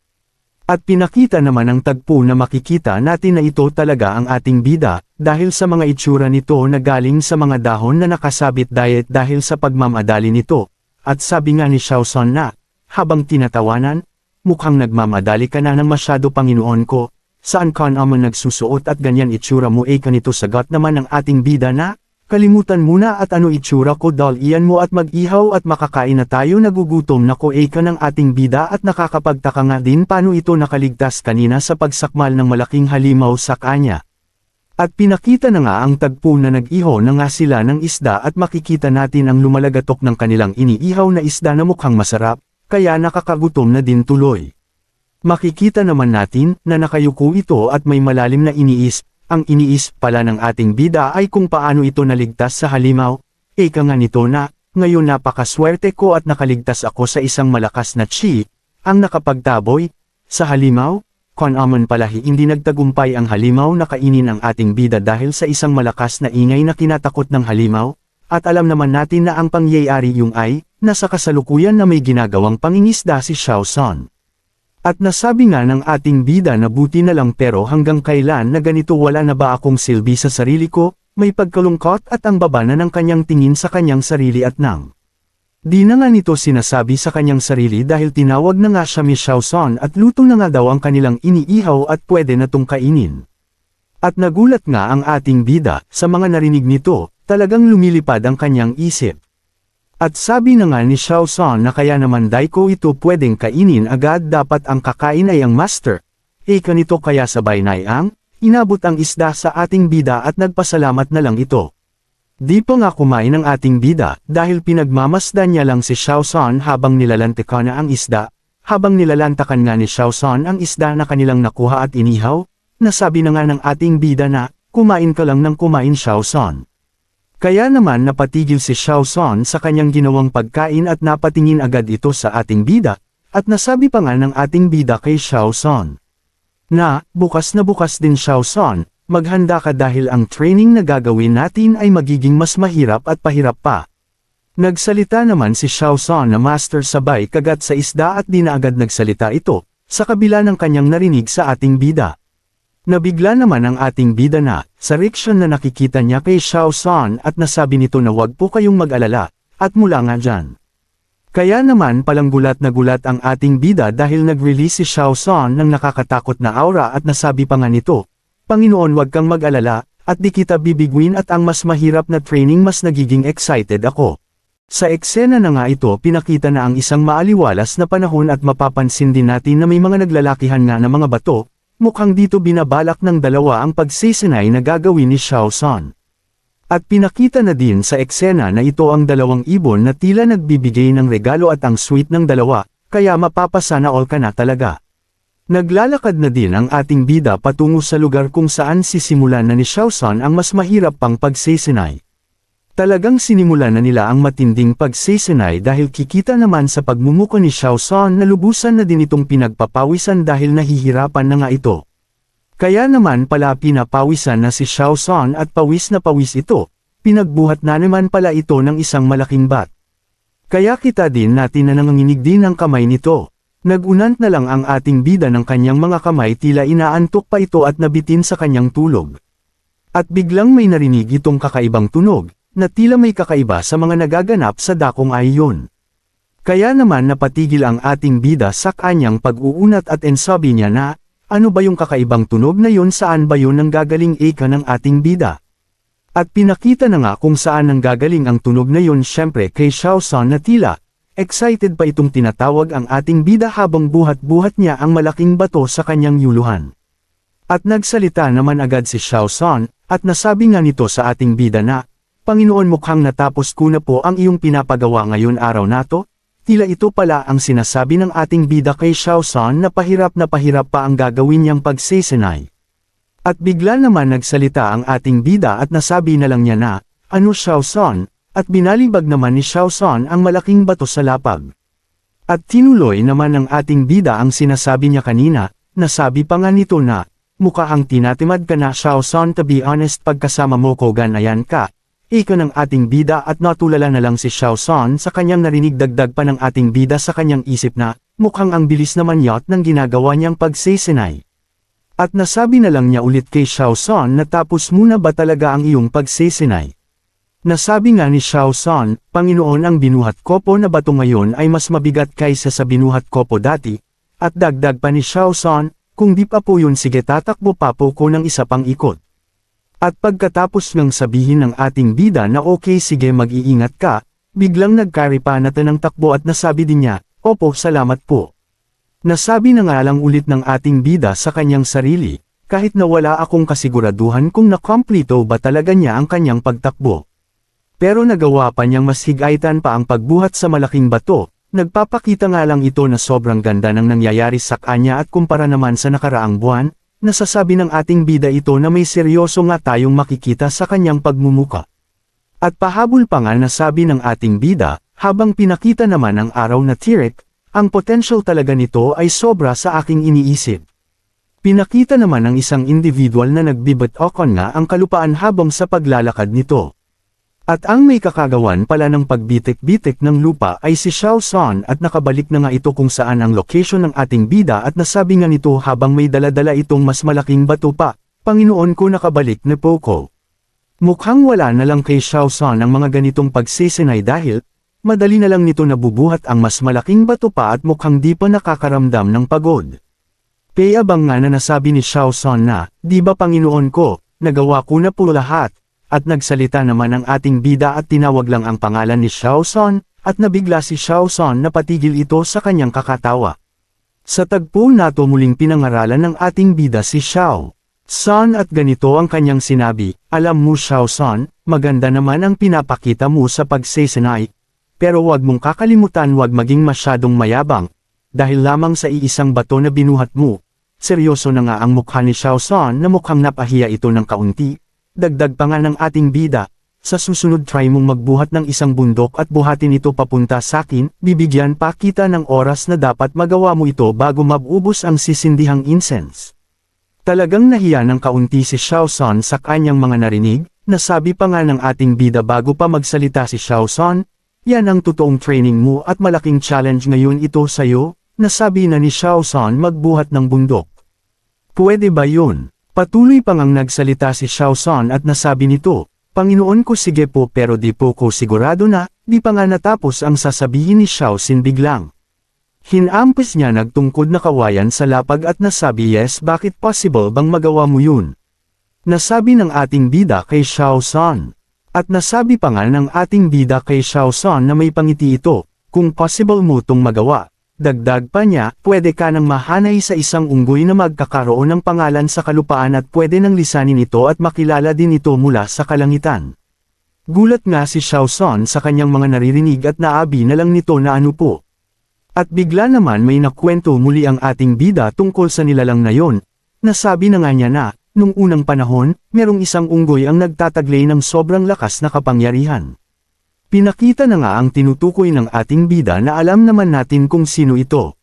Speaker 1: At pinakita naman ang tagpo na makikita natin na ito talaga ang ating bida, dahil sa mga itsura nito na galing sa mga dahon na nakasabit diet dahil sa pagmamadali nito. At sabi nga ni Xiao San na, habang tinatawanan, mukhang nagmamadali ka na ng masyado Panginoon ko, saan ka naman nagsusuot at ganyan itsura mo kanito sagot naman ng ating bida na, kalimutan muna at ano itsura ko iyan mo at mag-ihaw at makakain na tayo nagugutom na ko ka ng ating bida at nakakapagtaka nga din paano ito nakaligtas kanina sa pagsakmal ng malaking halimaw sa kanya. At pinakita na nga ang tagpo na nag-ihaw na nga sila ng isda at makikita natin ang lumalagatok ng kanilang iniihaw na isda na mukhang masarap, kaya nakakagutom na din tuloy. Makikita naman natin na nakayuko ito at may malalim na iniis. Ang iniis pala ng ating bida ay kung paano ito naligtas sa halimaw. Ika nga nito na, ngayon napakaswerte ko at nakaligtas ako sa isang malakas na chi, ang nakapagtaboy, sa halimaw. Amon pala hindi nagtagumpay ang halimaw na kainin ang ating bida dahil sa isang malakas na ingay na kinatakot ng halimaw, at alam naman natin na ang pangyayari yung ay, nasa kasalukuyan na may ginagawang pangingisda si Xiao San. At nasabi nga ng ating bida na buti na lang pero hanggang kailan na ganito wala na ba akong silbi sa sarili ko, may pagkalungkot at ang baba na ng kanyang tingin sa kanyang sarili at nang. Di na nga nito sinasabi sa kanyang sarili dahil tinawag na nga siya Miss Xiao San at luto na nga daw ang kanilang iniihaw at pwede na tong kainin. At nagulat nga ang ating bida, sa mga narinig nito, talagang lumilipad ang kanyang isip. At sabi na nga ni Xiao San na kaya naman Daiko ito pwedeng kainin agad dapat ang kakain ay ang master. Kanito kaya sabay naiang, inabot ang isda sa ating bida at nagpasalamat na lang ito. Di pa nga kumain ang ating bida dahil pinagmamasdan niya lang si Xiao San habang nilalantakan na ang isda, habang nilalantakan nga ni Xiao San ang isda na kanilang nakuha at inihaw, nasabi na nga ng ating bida na, kumain ka lang ng kumain Xiao San. Kaya naman napatigil si Xiao San sa kanyang ginawang pagkain at napatingin agad ito sa ating bida, at nasabi pa nga ng ating bida kay Xiao San na bukas din Xiao San, maghanda ka dahil ang training na gagawin natin ay magiging mas mahirap at pahirap pa. Nagsalita naman si Xiao San na master sabay kagat sa isda at di na agad nagsalita ito, sa kabila ng kanyang narinig sa ating bida. Nabigla naman ang ating bida na, sa reaksyon na nakikita niya kay Xiao San at nasabi nito na wag po kayong mag-alala, at mula nga dyan. Kaya naman palang gulat na gulat ang ating bida dahil nag-release si Xiao San ng nakakatakot na aura at nasabi pa nga nito, Panginoon wag kang mag-alala, at di kita bibigwin at ang mas mahirap na training mas nagiging excited ako. Sa eksena na nga ito pinakita na ang isang maaliwalas na panahon at mapapansin din natin na may mga naglalakihan nga na mga bato, mukhang dito binabalak ng dalawa ang pagsisinay na gagawin ni Xiao San. At pinakita na din sa eksena na ito ang dalawang ibon na tila nagbibigay ng regalo at ang sweet ng dalawa, kaya mapapasana all ka na talaga. Naglalakad na din ang ating bida patungo sa lugar kung saan sisimulan na ni Xiao San ang mas mahirap pang pagsisinay. Talagang sinimulan na nila ang matinding pagsisinay dahil kikita naman sa pagmumuko ni Xiao San na lubusan na din itong pinagpapawisan dahil nahihirapan na nga ito. Kaya naman pala pinapawisan na si Xiao San at pawis na pawis ito, pinagbuhat na naman pala ito ng isang malaking bat. Kaya kita din natin na nanganginig din ang kamay nito. Nagunant na lang ang ating bida ng kanyang mga kamay tila inaantok pa ito at nabitin sa kanyang tulog. At biglang may narinig itong kakaibang tunog, na tila may kakaiba sa mga nagaganap sa dakong ayon. Kaya naman napatigil ang ating bida sa kanyang pag-uunat at ensabi niya na, ano ba yung kakaibang tunog na yun saan ba yun nanggagaling eka ng ating bida? At pinakita na nga kung saan nanggagaling ang tunog na yun syempre kay Xiao San na tila. Excited pa itong tinatawag ang ating bida habang buhat-buhat niya ang malaking bato sa kanyang yuluhan. At nagsalita naman agad si Xiao San, at nasabi nga nito sa ating bida na, Panginoon mukhang natapos ko na po ang iyong pinapagawa ngayon araw na to. Tila ito pala ang sinasabi ng ating bida kay Xiao San na pahirap pa ang gagawin niyang pagsisinay. At bigla naman nagsalita ang ating bida at nasabi na lang niya na, ano Xiao San? At binalibag naman ni Xiao San ang malaking bato sa lapag. At tinuloy naman ng ating bida ang sinasabi niya kanina, nasabi pa nga nito na, mukha ang tinatimad ka na Xiao San to be honest pagkasama mo ko ganayan ka. Ika ng ating bida at natulala na lang si Xiao San sa kanyang narinig dagdag pa ng ating bida sa kanyang isip na, mukhang ang bilis naman yat ng ginagawa niyang pagsisinay. At nasabi na lang niya ulit kay Xiao San na tapos muna ba talaga ang iyong pagsisinay. Nasabi nga ni Xiao San, Panginoon ang binuhat ko po na bato ngayon ay mas mabigat kaysa sa binuhat ko po dati, at dagdag pa ni Xiao San, kung di pa po yun sige tatakbo pa po ko ng isa pang ikot. At pagkatapos ng sabihin ng ating bida na okay sige mag-iingat ka, biglang nagkaripanatan ng takbo at nasabi din niya, opo salamat po. Nasabi na nga lang ulit ng ating bida sa kanyang sarili, kahit na wala akong kasiguraduhan kung nakomplito ba talaga niya ang kanyang pagtakbo. Pero nagawa pa niyang mas higaitan pa ang pagbuhat sa malaking bato, nagpapakita nga lang ito na sobrang ganda ng nangyayari sa kanya at kumpara naman sa nakaraang buwan, nasasabi ng ating bida ito na may seryoso nga tayong makikita sa kanyang pagmumuka. At pahabol pa nga nasabi ng ating bida, habang pinakita naman ang araw na tirik, ang potential talaga nito ay sobra sa aking iniisip. Pinakita naman ng isang individual na nagbibit-okon nga ang kalupaan habang sa paglalakad nito. At ang may kakagawan pala ng pagbitik-bitik ng lupa ay si Xiao San at nakabalik na nga ito kung saan ang location ng ating bida at nasabi nga nito habang may dala-dala itong mas malaking bato pa, Panginoon ko nakabalik na Poco. Mukhang wala na lang kay Xiao San ang mga ganitong pagsisinay dahil, madali na lang nito nabubuhat ang mas malaking bato pa at mukhang di pa nakakaramdam ng pagod. Payabang nga na nasabi ni Xiao San na, di ba Panginoon ko, nagawa ko na po lahat, at nagsalita naman ang ating bida at tinawag lang ang pangalan ni Xiao San, at nabigla si Xiao San na patigil ito sa kanyang kakatawa. Sa tagpo nato muling pinangaralan ng ating bida si Xiao San at ganito ang kanyang sinabi, alam mo Xiao San, maganda naman ang pinapakita mo sa pagsesenay, pero wag mong kakalimutan wag maging masyadong mayabang, dahil lamang sa iisang bato na binuhat mo. Seryoso na nga ang mukha ni Xiao San na mukhang napahiya ito ng kaunti, dagdag pa nga ng ating bida, sa susunod try mong magbuhat ng isang bundok at buhatin ito papunta sa akin, bibigyan pa kita ng oras na dapat magawa mo ito bago mabubos ang sisindihang incense. Talagang nahiya ng kaunti si Xiao San sa kanyang mga narinig, nasabi pa nga ng ating bida bago pa magsalita si Xiao San, yan ang totoong training mo at malaking challenge ngayon ito sa'yo, nasabi na ni Xiao San magbuhat ng bundok. Pwede ba yun? Patuloy pa ngang nagsalita si Xiao San at nasabi nito, Panginoon ko sige po pero di po ko sigurado na, di pa nga natapos ang sasabihin ni Xiao Sin biglang. Hinampis niya nagtungkod na kawayan sa lapag at nasabi yes bakit possible bang magawa mo yun? Nasabi ng ating bida kay Xiao San. At nasabi pa nga ng ating bida kay Xiao San na may pangiti ito, kung possible mo tong magawa. Dagdag pa niya, pwede ka nang mahanay sa isang unggoy na magkakaroon ng pangalan sa kalupaan at pwede nang lisanin ito at makilala din ito mula sa kalangitan. Gulat nga si Xiao San sa kanyang mga naririnig at naabi na lang nito na ano po. At bigla naman may nakwento muli ang ating bida tungkol sa nilalang na yon. Nasabi na nga niya na, nung unang panahon, merong isang unggoy ang nagtataglay ng sobrang lakas na kapangyarihan. Pinakita na nga ang tinutukoy ng ating bida na alam naman natin kung sino ito.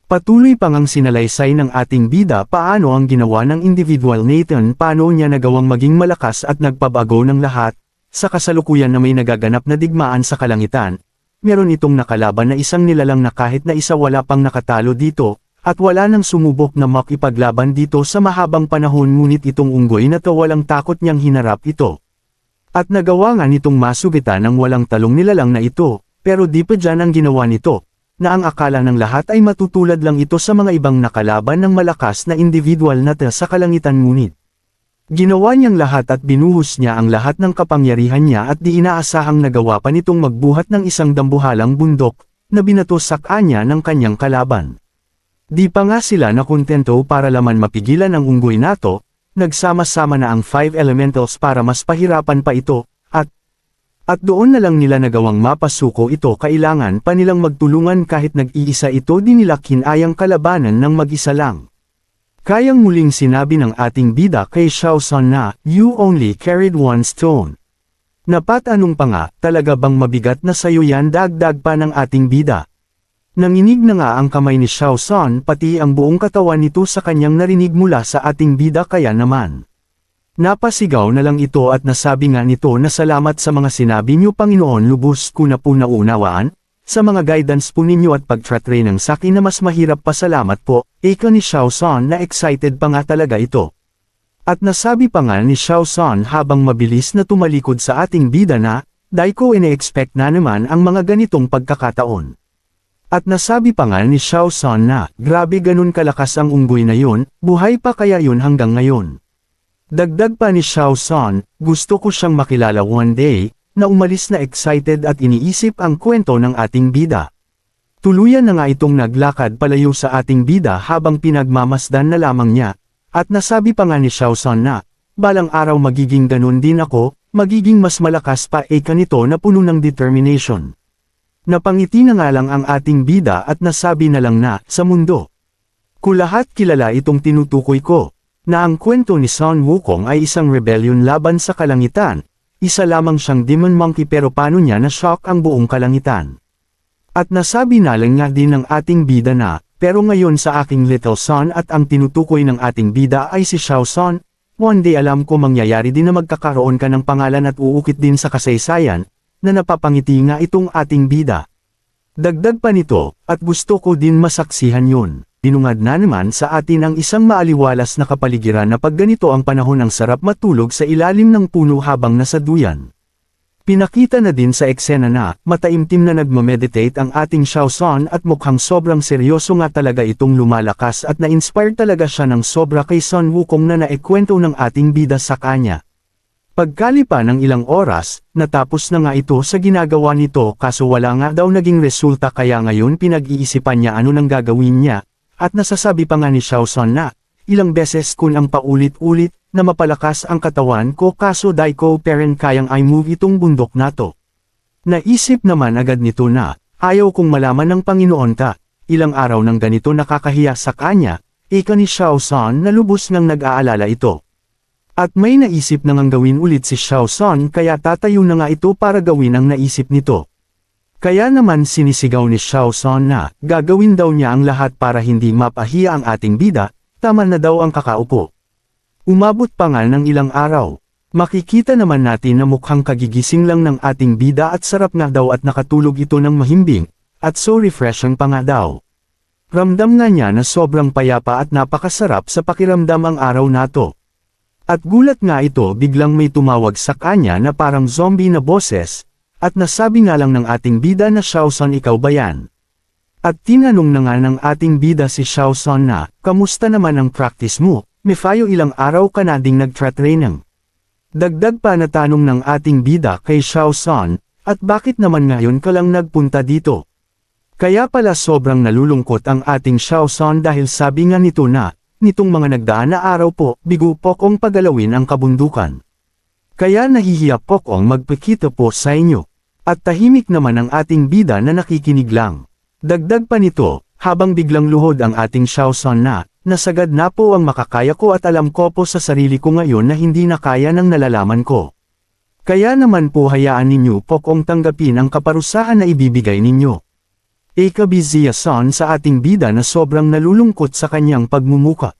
Speaker 1: Patuloy pang ang sinalaysay ng ating bida paano ang ginawa ng individual Nathan paano niya nagawang maging malakas at nagpabago ng lahat, sa kasalukuyan na may nagaganap na digmaan sa kalangitan. Meron itong nakalaban na isang nilalang na kahit na isa wala pang nakatalo dito, at wala nang sumubok na makipaglaban dito sa mahabang panahon ngunit itong unggoy na to walang takot niyang hinarap ito. At nagawa nga nitong masugitan ng walang talong nilalang na ito, pero di pa dyan ang ginawa nito, na ang akala ng lahat ay matutulad lang ito sa mga ibang nakalaban ng malakas na individual na sa kalangitan ngunit. Ginawa niyang lahat at binuhos niya ang lahat ng kapangyarihan niya at di inaasahang nagawa pa nitong magbuhat ng isang dambuhalang bundok, na binato sa kanya ng kanyang kalaban. Di pa nga sila nakontento para laman mapigilan ang unggoy nato, nagsama-sama na ang 5 elementals para mas pahirapan pa ito, at doon na lang nila nagawang mapasuko ito kailangan pa nilang magtulungan kahit nag-iisa ito di nila kinayang kalabanan ng mag-isa lang. Kayang muling sinabi ng ating bida kay Xiao San na, you only carried one stone. Napatanong pa nga, talaga bang mabigat na sayo yan dagdag pa ng ating bida? Nanginig na nga ang kamay ni Xiao San pati ang buong katawan nito sa kanyang narinig mula sa ating bida kaya naman. Napasigaw na lang ito at nasabi nga nito na salamat sa mga sinabi niyo Panginoon lubos ko na po naunawaan, sa mga guidance po ninyo at pagtratrain ng sakin na mas mahirap pa salamat po, ika ni Xiao San na excited pa nga talaga ito. At nasabi pa nga ni Xiao San habang mabilis na tumalikod sa ating bida na, dahil ko ine-expect na naman ang mga ganitong pagkakataon. At nasabi pa nga ni Xiao San na, grabe ganun kalakas ang unggoy na yun, buhay pa kaya yun hanggang ngayon. Dagdag pa ni Xiao San, gusto ko siyang makilala one day, na umalis na excited at iniisip ang kwento ng ating bida. Tuluyan na nga itong naglakad palayo sa ating bida habang pinagmamasdan na lamang niya, at nasabi pa nga ni Xiao San na, balang araw magiging ganun din ako, magiging mas malakas pa kanito na puno ng determination. Napangiti na nga lang ang ating bida at nasabi na lang na, sa mundo ko lahat kilala itong tinutukoy ko, na ang kwento ni Sun Wukong ay isang rebellion laban sa kalangitan, isa lamang siyang demon monkey pero paano niya na-shock ang buong kalangitan. At nasabi na lang nga din ng ating bida na, pero ngayon sa aking little son at ang tinutukoy ng ating bida ay si Xiao San, one day alam ko mangyayari din na magkakaroon ka ng pangalan at uukit din sa kasaysayan, na napapangiti nga itong ating bida. Dagdag pa nito, at gusto ko din masaksihan yun. Dinungad na naman sa atin ang isang maaliwalas na kapaligiran na pag ganito ang panahon ang sarap matulog sa ilalim ng puno habang nasa duyan. Pinakita na din sa eksena na, mataimtim na nagmameditate ang ating Xiaoson at mukhang sobrang seryoso nga talaga itong lumalakas at na-inspire talaga siya ng sobra kay Sun Wukong na naikwento ng ating bida sa kanya. Pagkalipa ng ilang oras, natapos na nga ito sa ginagawa nito kaso wala nga daw naging resulta kaya ngayon pinag-iisipan niya ano nang gagawin niya, at nasasabi pa nga ni Xiaoson na, ilang beses kun ang paulit-ulit, na mapalakas ang katawan ko kaso dai ko parent kayang i-move itong bundok na to. Naisip naman agad nito na, ayaw kong malaman ng Panginoon ta, ilang araw ng ganito nakakahiya sa kanya, ika ni Xiaoson na lubos ngang nag-aalala ito. At may naisip na ngang gawin ulit si Xiaoson kaya tatayo na nga ito para gawin ang naisip nito. Kaya naman sinisigaw ni Xiaoson na, gagawin daw niya ang lahat para hindi mapahiya ang ating bida, tama na daw ang kakaupo. Umabot pa nga ng ilang araw. Makikita naman natin na mukhang kagigising lang ng ating bida at sarap nga daw at nakatulog ito ng mahimbing, at so refreshing pa nga daw. Ramdam nga niya na sobrang payapa at napakasarap sa pakiramdam ang araw na to. At gulat nga ito biglang may tumawag sa kanya na parang zombie na boses, at nasabi nga lang ng ating bida na Xiaoson ikaw ba yan? At tinanong na nga ng ating bida si Xiaoson na, kamusta naman ang practice mo, Mifayo ilang araw ka na ding nagtra-training. Dagdag pa na tanong ng ating bida kay Xiaoson, at bakit naman ngayon ka lang nagpunta dito? Kaya pala sobrang nalulungkot ang ating Xiaoson dahil sabi nga nito na, nitong mga nagdaan na araw po, bigo po kong pagalawin ang kabundukan. Kaya nahihiya po kong magpakita po sa inyo. At tahimik naman ang ating bida na nakikinig lang. Dagdag pa nito, habang biglang luhod ang ating Xiaoson na, nasagad na po ang makakaya ko at alam ko po sa sarili ko ngayon na hindi na kaya ng nalalaman ko. Kaya naman po hayaan ninyo po kong tanggapin ang kaparusahan na ibibigay ninyo. Ika-Biziya-san sa ating bida na sobrang nalulungkot sa kanyang pagmumuka.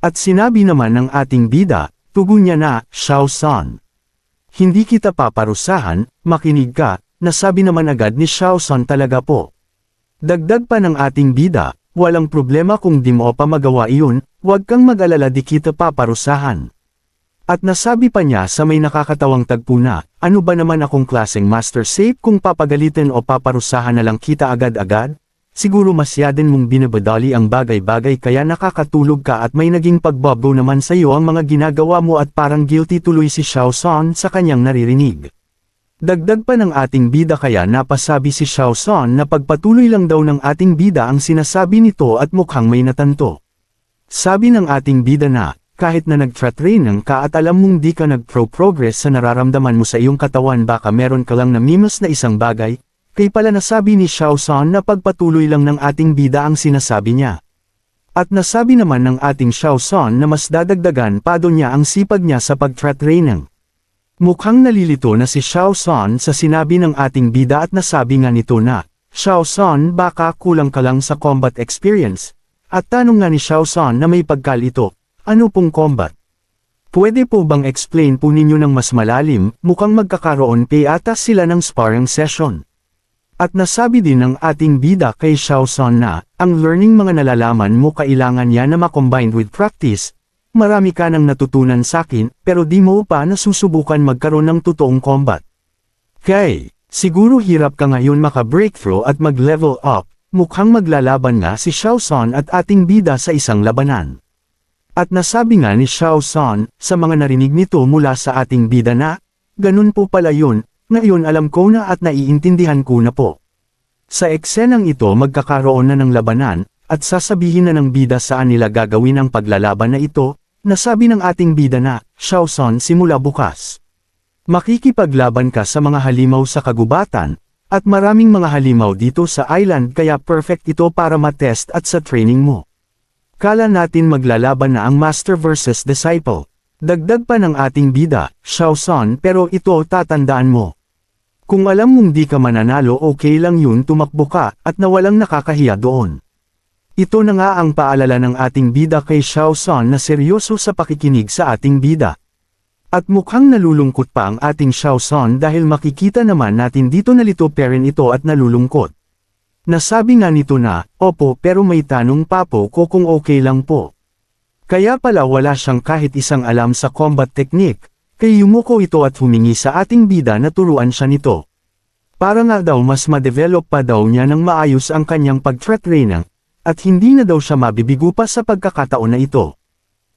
Speaker 1: At sinabi naman ng ating bida, tugon niya na, Xiaoson. Hindi kita paparusahan, makinig ka, nasabi naman agad ni Xiaoson talaga po. Dagdag pa ng ating bida, walang problema kung di mo pa magawa iyon, huwag kang mag-alala di kita paparusahan. At nasabi pa niya sa may nakakatawang tagpo na, ano ba naman akong klaseng master safe kung papagalitin o paparusahan na lang kita agad-agad? Siguro masyadin mong binabadali ang bagay-bagay kaya nakakatulog ka at may naging pagbabaw naman sa iyo ang mga ginagawa mo at parang guilty tuloy si Xiaoson sa kanyang naririnig. Dagdag pa ng ating bida kaya napasabi si Xiaoson na pagpatuloy lang daw ng ating bida ang sinasabi nito at mukhang may natanto. Sabi ng ating bida na, kahit na nagtra-training ka at alam mong di ka nag-progress sa nararamdaman mo sa iyong katawan baka meron ka lang namimos na isang bagay, kay pala nasabi ni Xiaoson na pagpatuloy lang ng ating bida ang sinasabi niya. At nasabi naman ng ating Xiaoson na mas dadagdagan pa doon niya ang sipag niya sa pagtra-training. Mukhang nalilito na si Xiaoson sa sinabi ng ating bida at nasabi nga nito na, Xiaoson baka kulang ka lang sa combat experience. At tanong nga ni Xiaoson na may pagkalito, ano pong combat? Pwede po bang explain po ninyo ng mas malalim, mukhang magkakaroon pa ata sila ng sparring session. At nasabi din ng ating bida kay Xiaoson na, ang learning mga nalalaman mo kailangan niya na ma-combined with practice. Marami ka nang natutunan sa akin, pero di mo pa nasusubukan magkaroon ng totoong combat. Kay, siguro hirap ka ngayon maka-breakthrough at mag-level up, mukhang maglalaban nga si Xiaoson at ating bida sa isang labanan. At nasabi nga ni Xiaoson, sa mga narinig nito mula sa ating bida na, ganun po pala yun, ngayon alam ko na at naiintindihan ko na po. Sa eksenang ito magkakaroon na ng labanan, at sasabihin na ng bida saan nila gagawin ang paglalaban na ito, nasabi ng ating bida na, Xiaoson simula bukas. Makikipaglaban ka sa mga halimaw sa kagubatan, at maraming mga halimaw dito sa island kaya perfect ito para matest at sa training mo. Kala natin maglalaban na ang master versus disciple. Dagdag pa ng ating bida, Xiaoson pero ito tatandaan mo. Kung alam mong di ka mananalo okay lang yun tumakbo ka at nawalang nakakahiya doon. Ito na nga ang paalala ng ating bida kay Xiao San na seryoso sa pakikinig sa ating bida. At mukhang nalulungkot pa ang ating Xiao San dahil makikita naman natin dito na lito pa rin ito at nalulungkot. Nasabi nga nito na, opo pero may tanong pa po ko kung okay lang po. Kaya pala wala siyang kahit isang alam sa combat technique, kaya yumuko ito at humingi sa ating bida na turuan siya nito. Para nga daw mas ma-develop pa daw niya ng maayos ang kanyang pag-training, at hindi na daw siya mabibigo pa sa pagkakataon na ito.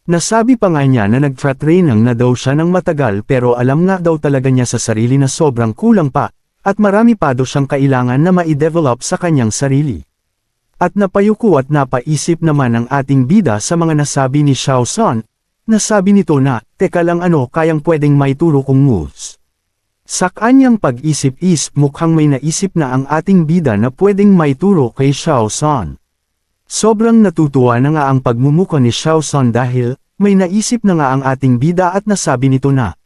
Speaker 1: Nasabi pa nga niya na nag-training na daw siya ng matagal pero alam nga daw talaga niya sa sarili na sobrang kulang pa, at marami pa daw siyang kailangan na ma-develop sa kanyang sarili. At napayuko at napaisip naman ang ating bida sa mga nasabi ni Xiao San, nasabi nito na, teka lang kayang pwedeng maituro kong moves. Sa kanyang pag-isip-isip mukhang may naisip na ang ating bida na pwedeng maituro kay Xiao San. Sobrang natutuwa na nga ang pagmumuko ni Xiao San dahil, may naisip na nga ang ating bida at nasabi nito na.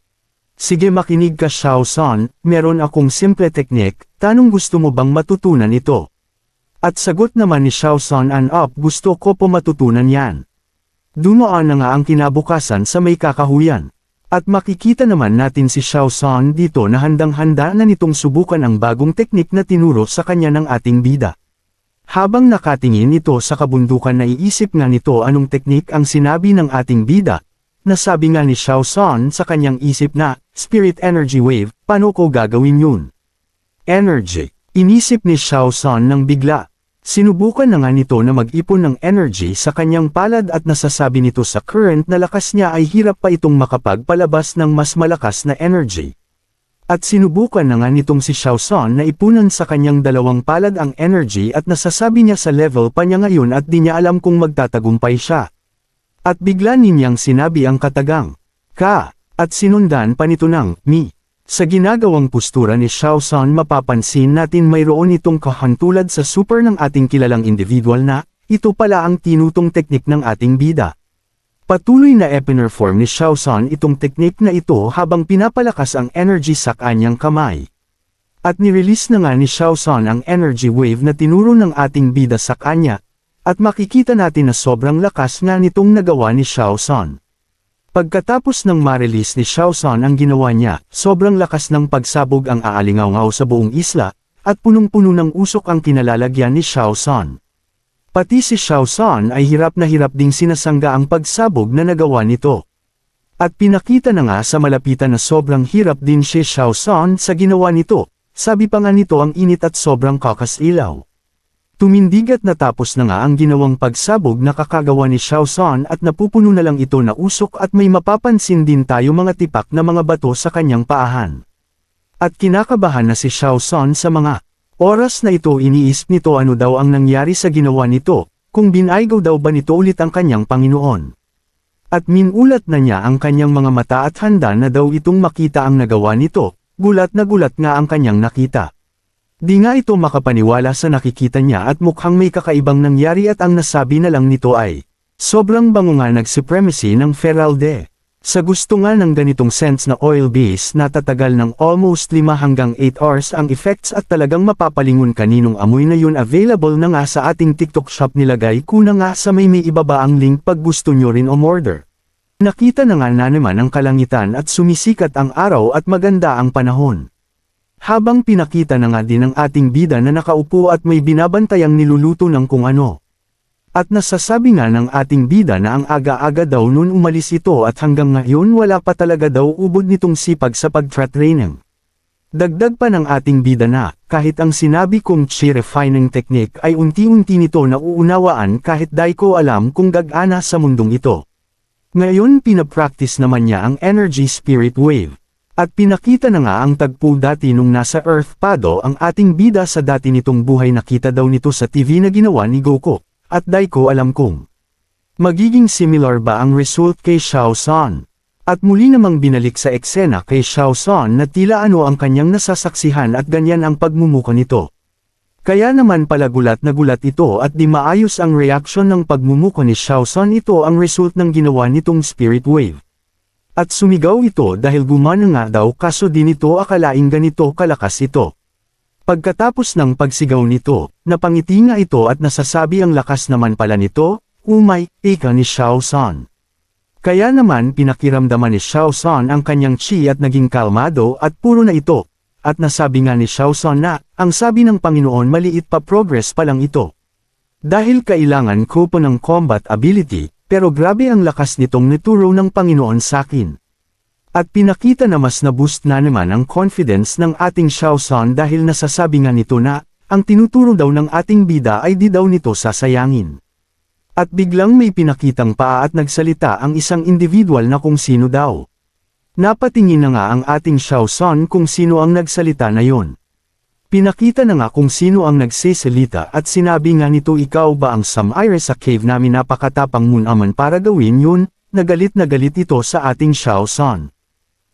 Speaker 1: Sige makinig ka Xiao San, meron akong simple teknik, tanong gusto mo bang matutunan ito? At sagot naman ni Xiao San gusto ko po matutunan yan. Dumaan na nga ang kinabukasan sa may kakahuyan. At makikita naman natin si Xiao San dito na handang-handa na nitong subukan ang bagong teknik na tinuro sa kanya ng ating bida. Habang nakatingin ito sa kabundukan naiisip nga nito anong teknik ang sinabi ng ating bida, nasabi nga ni Xiao San sa kanyang isip na, Spirit Energy Wave, paano ko gagawin yun? Energy. Inisip ni Xiao San ng bigla. Sinubukan na nga nito na mag-ipon ng energy sa kanyang palad at nasasabi nito sa current na lakas niya ay hirap pa itong makapagpalabas ng mas malakas na energy. At sinubukan na nga nitong si Xiao San na ipunan sa kanyang dalawang palad ang energy at nasasabi niya sa level pa niya ngayon at di niya alam kung magtatagumpay siya. At bigla ninyang sinabi ang katagang, ka, at sinundan pa nito ng, mi. Sa ginagawang postura ni Xiao San mapapansin natin mayroon itong kahantulad sa super ng ating kilalang individual na, ito pala ang tinutong teknik ng ating bida. Patuloy na epinerform ni Xiao San itong teknik na ito habang pinapalakas ang energy sa kanyang kamay. At nirelease na nga ni Xiao San ang energy wave na tinuro ng ating bida sa kanya, at makikita natin na sobrang lakas nga nitong nagawa ni Xiao San. Pagkatapos ng ma-release ni Xiao San ang ginawa niya, sobrang lakas ng pagsabog ang aalingaw-ngaw sa buong isla, at punong-puno ng usok ang kinalalagyan ni Xiao San. Pati si Xiao San ay hirap na hirap ding sinasangga ang pagsabog na nagawa nito. At pinakita na nga sa malapitan na sobrang hirap din si Xiao San sa ginawa nito, sabi pa nga nito ang init at sobrang kakas-ilaw. Tumindig at natapos na nga ang ginawang pagsabog na kakagawa ni Xiao San at napupuno na lang ito na usok at may mapapansin din tayo mga tipak na mga bato sa kanyang paahan. At kinakabahan na si Xiao San sa mga oras na ito iniisip nito ano daw ang nangyari sa ginawa nito, kung binaygaw daw ba nito ulit ang kanyang Panginoon. At minulat na niya ang kanyang mga mata at handa na daw itong makita ang nagawa nito, gulat na gulat nga ang kanyang nakita. Di nga ito makapaniwala sa nakikita niya at mukhang may kakaibang nangyari at ang nasabi na lang nito ay, sobrang bango nga nag-supremacy ng Feralde. Sa gusto nga ng ganitong scents na oil base na tatagal ng almost 5 hanggang 8 hours ang effects at talagang mapapalingon kaninong amoy na yun available na nga sa ating TikTok shop nilagay ko na nga sa may ibaba ang link pag gusto nyo rin umorder. Nakita na nga na naman ang kalangitan at sumisikat ang araw at maganda ang panahon. Habang pinakita na nga din ang ating bida na nakaupo at may binabantayang niluluto ng kung ano. At nasasabi nga ng ating bida na ang aga-aga daw noon umalis ito at hanggang ngayon wala pa talaga daw ubod nitong sipag sa pag-training. Dagdag pa ng ating bida na, kahit ang sinabi kong chi refining technique ay unti-unti nito nauunawaan kahit di ko alam kung gagana sa mundong ito. Ngayon pinapractice naman niya ang energy spirit wave. At pinakita na nga ang tagpo dati nung nasa Earth Pado ang ating bida sa dati nitong buhay nakita daw nito sa TV na ginawa ni Goku. At di ko alam kung magiging similar ba ang result kay Xiao San. At muli namang binalik sa eksena kay Xiao San na tila ano ang kanyang nasasaksihan at ganyan ang pagmumuko nito. Kaya naman pala gulat na gulat ito at di maayos ang reaksyon ng pagmumuko ni Xiao San ito ang result ng ginawa nitong spirit wave. At sumigaw ito dahil gumana nga daw kaso di nito akalaing ganito kalakas ito. Pagkatapos ng pagsigaw nito, napangiti nga ito at nasasabi ang lakas naman pala nito, umay, ika ni Xiao San. Kaya naman pinakiramdaman ni Xiao San ang kanyang chi at naging kalmado at puro na ito. At nasabi nga ni Xiao San na, ang sabi ng Panginoon maliit pa progress pa lang ito. Dahil kailangan ko po ng combat ability, pero grabe ang lakas nitong nituro ng Panginoon sakin. At pinakita na mas na-boost na naman ang confidence ng ating Xiao San dahil nasasabi nga nito na, ang tinuturo daw ng ating bida ay di daw nito sasayangin. At biglang may pinakitang paa at nagsalita ang isang individual na kung sino daw. Napatingin na nga ang ating Xiao San kung sino ang nagsalita na yon. Pinakita na nga kung sino ang nagsisalita at sinabi nga nito, ikaw ba ang Samaire sa cave namin, napakatapang mo naman para gawin yun, nagalit ito sa ating Xiao San.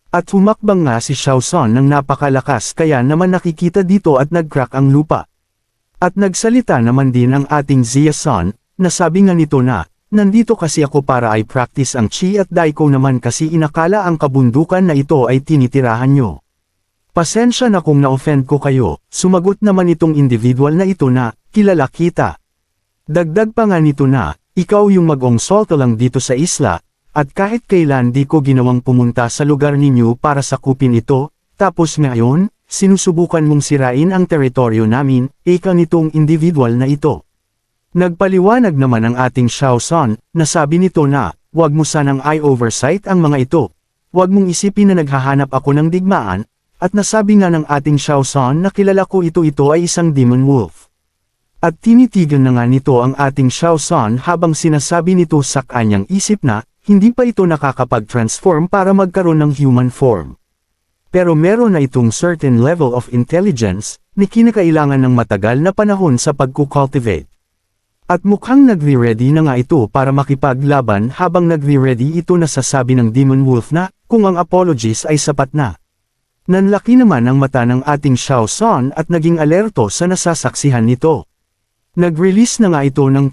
Speaker 1: At humakbang nga si Xiao San ng napakalakas kaya naman nakikita dito at nag-crack ang lupa. At nagsalita naman din ang ating Xia San, nasabi nga nito na, nandito kasi ako para ay practice ang chi at dai ko naman kasi inakala ang kabundukan na ito ay tinitirahan nyo. Pasensya na kung na-offend ko kayo, sumagot naman itong individual na ito na, kilala kita. Dagdag pa nga nito na, ikaw yung mag-ong solto lang dito sa isla, at kahit kailan di ko ginawang pumunta sa lugar ninyo para sakupin ito, tapos ngayon, sinusubukan mong sirain ang teritoryo namin, ika nitong individual na ito. Nagpaliwanag naman ang ating Xiao San, nasabi nito na, wag mo sanang i-oversight ang mga ito. Wag mong isipin na naghahanap ako ng digmaan, at nasabi nga ng ating Xiao San na kilala ko ito ay isang demon wolf. At tinitigan na nga nito ang ating Xiao San habang sinasabi nito sa kanyang isip na, hindi pa ito nakakapag-transform para magkaroon ng human form. Pero meron na itong certain level of intelligence, na kinakailangan ng matagal na panahon sa pagkukultivate. At mukhang nagre-ready na nga ito para makipaglaban habang nagre-ready ito nasasabi ng Demon Wolf na, kung ang apologies ay sapat na. Nanlaki naman ang mata ng ating Xiao San at naging alerto sa nasasaksihan nito. Nag-release na nga ito ng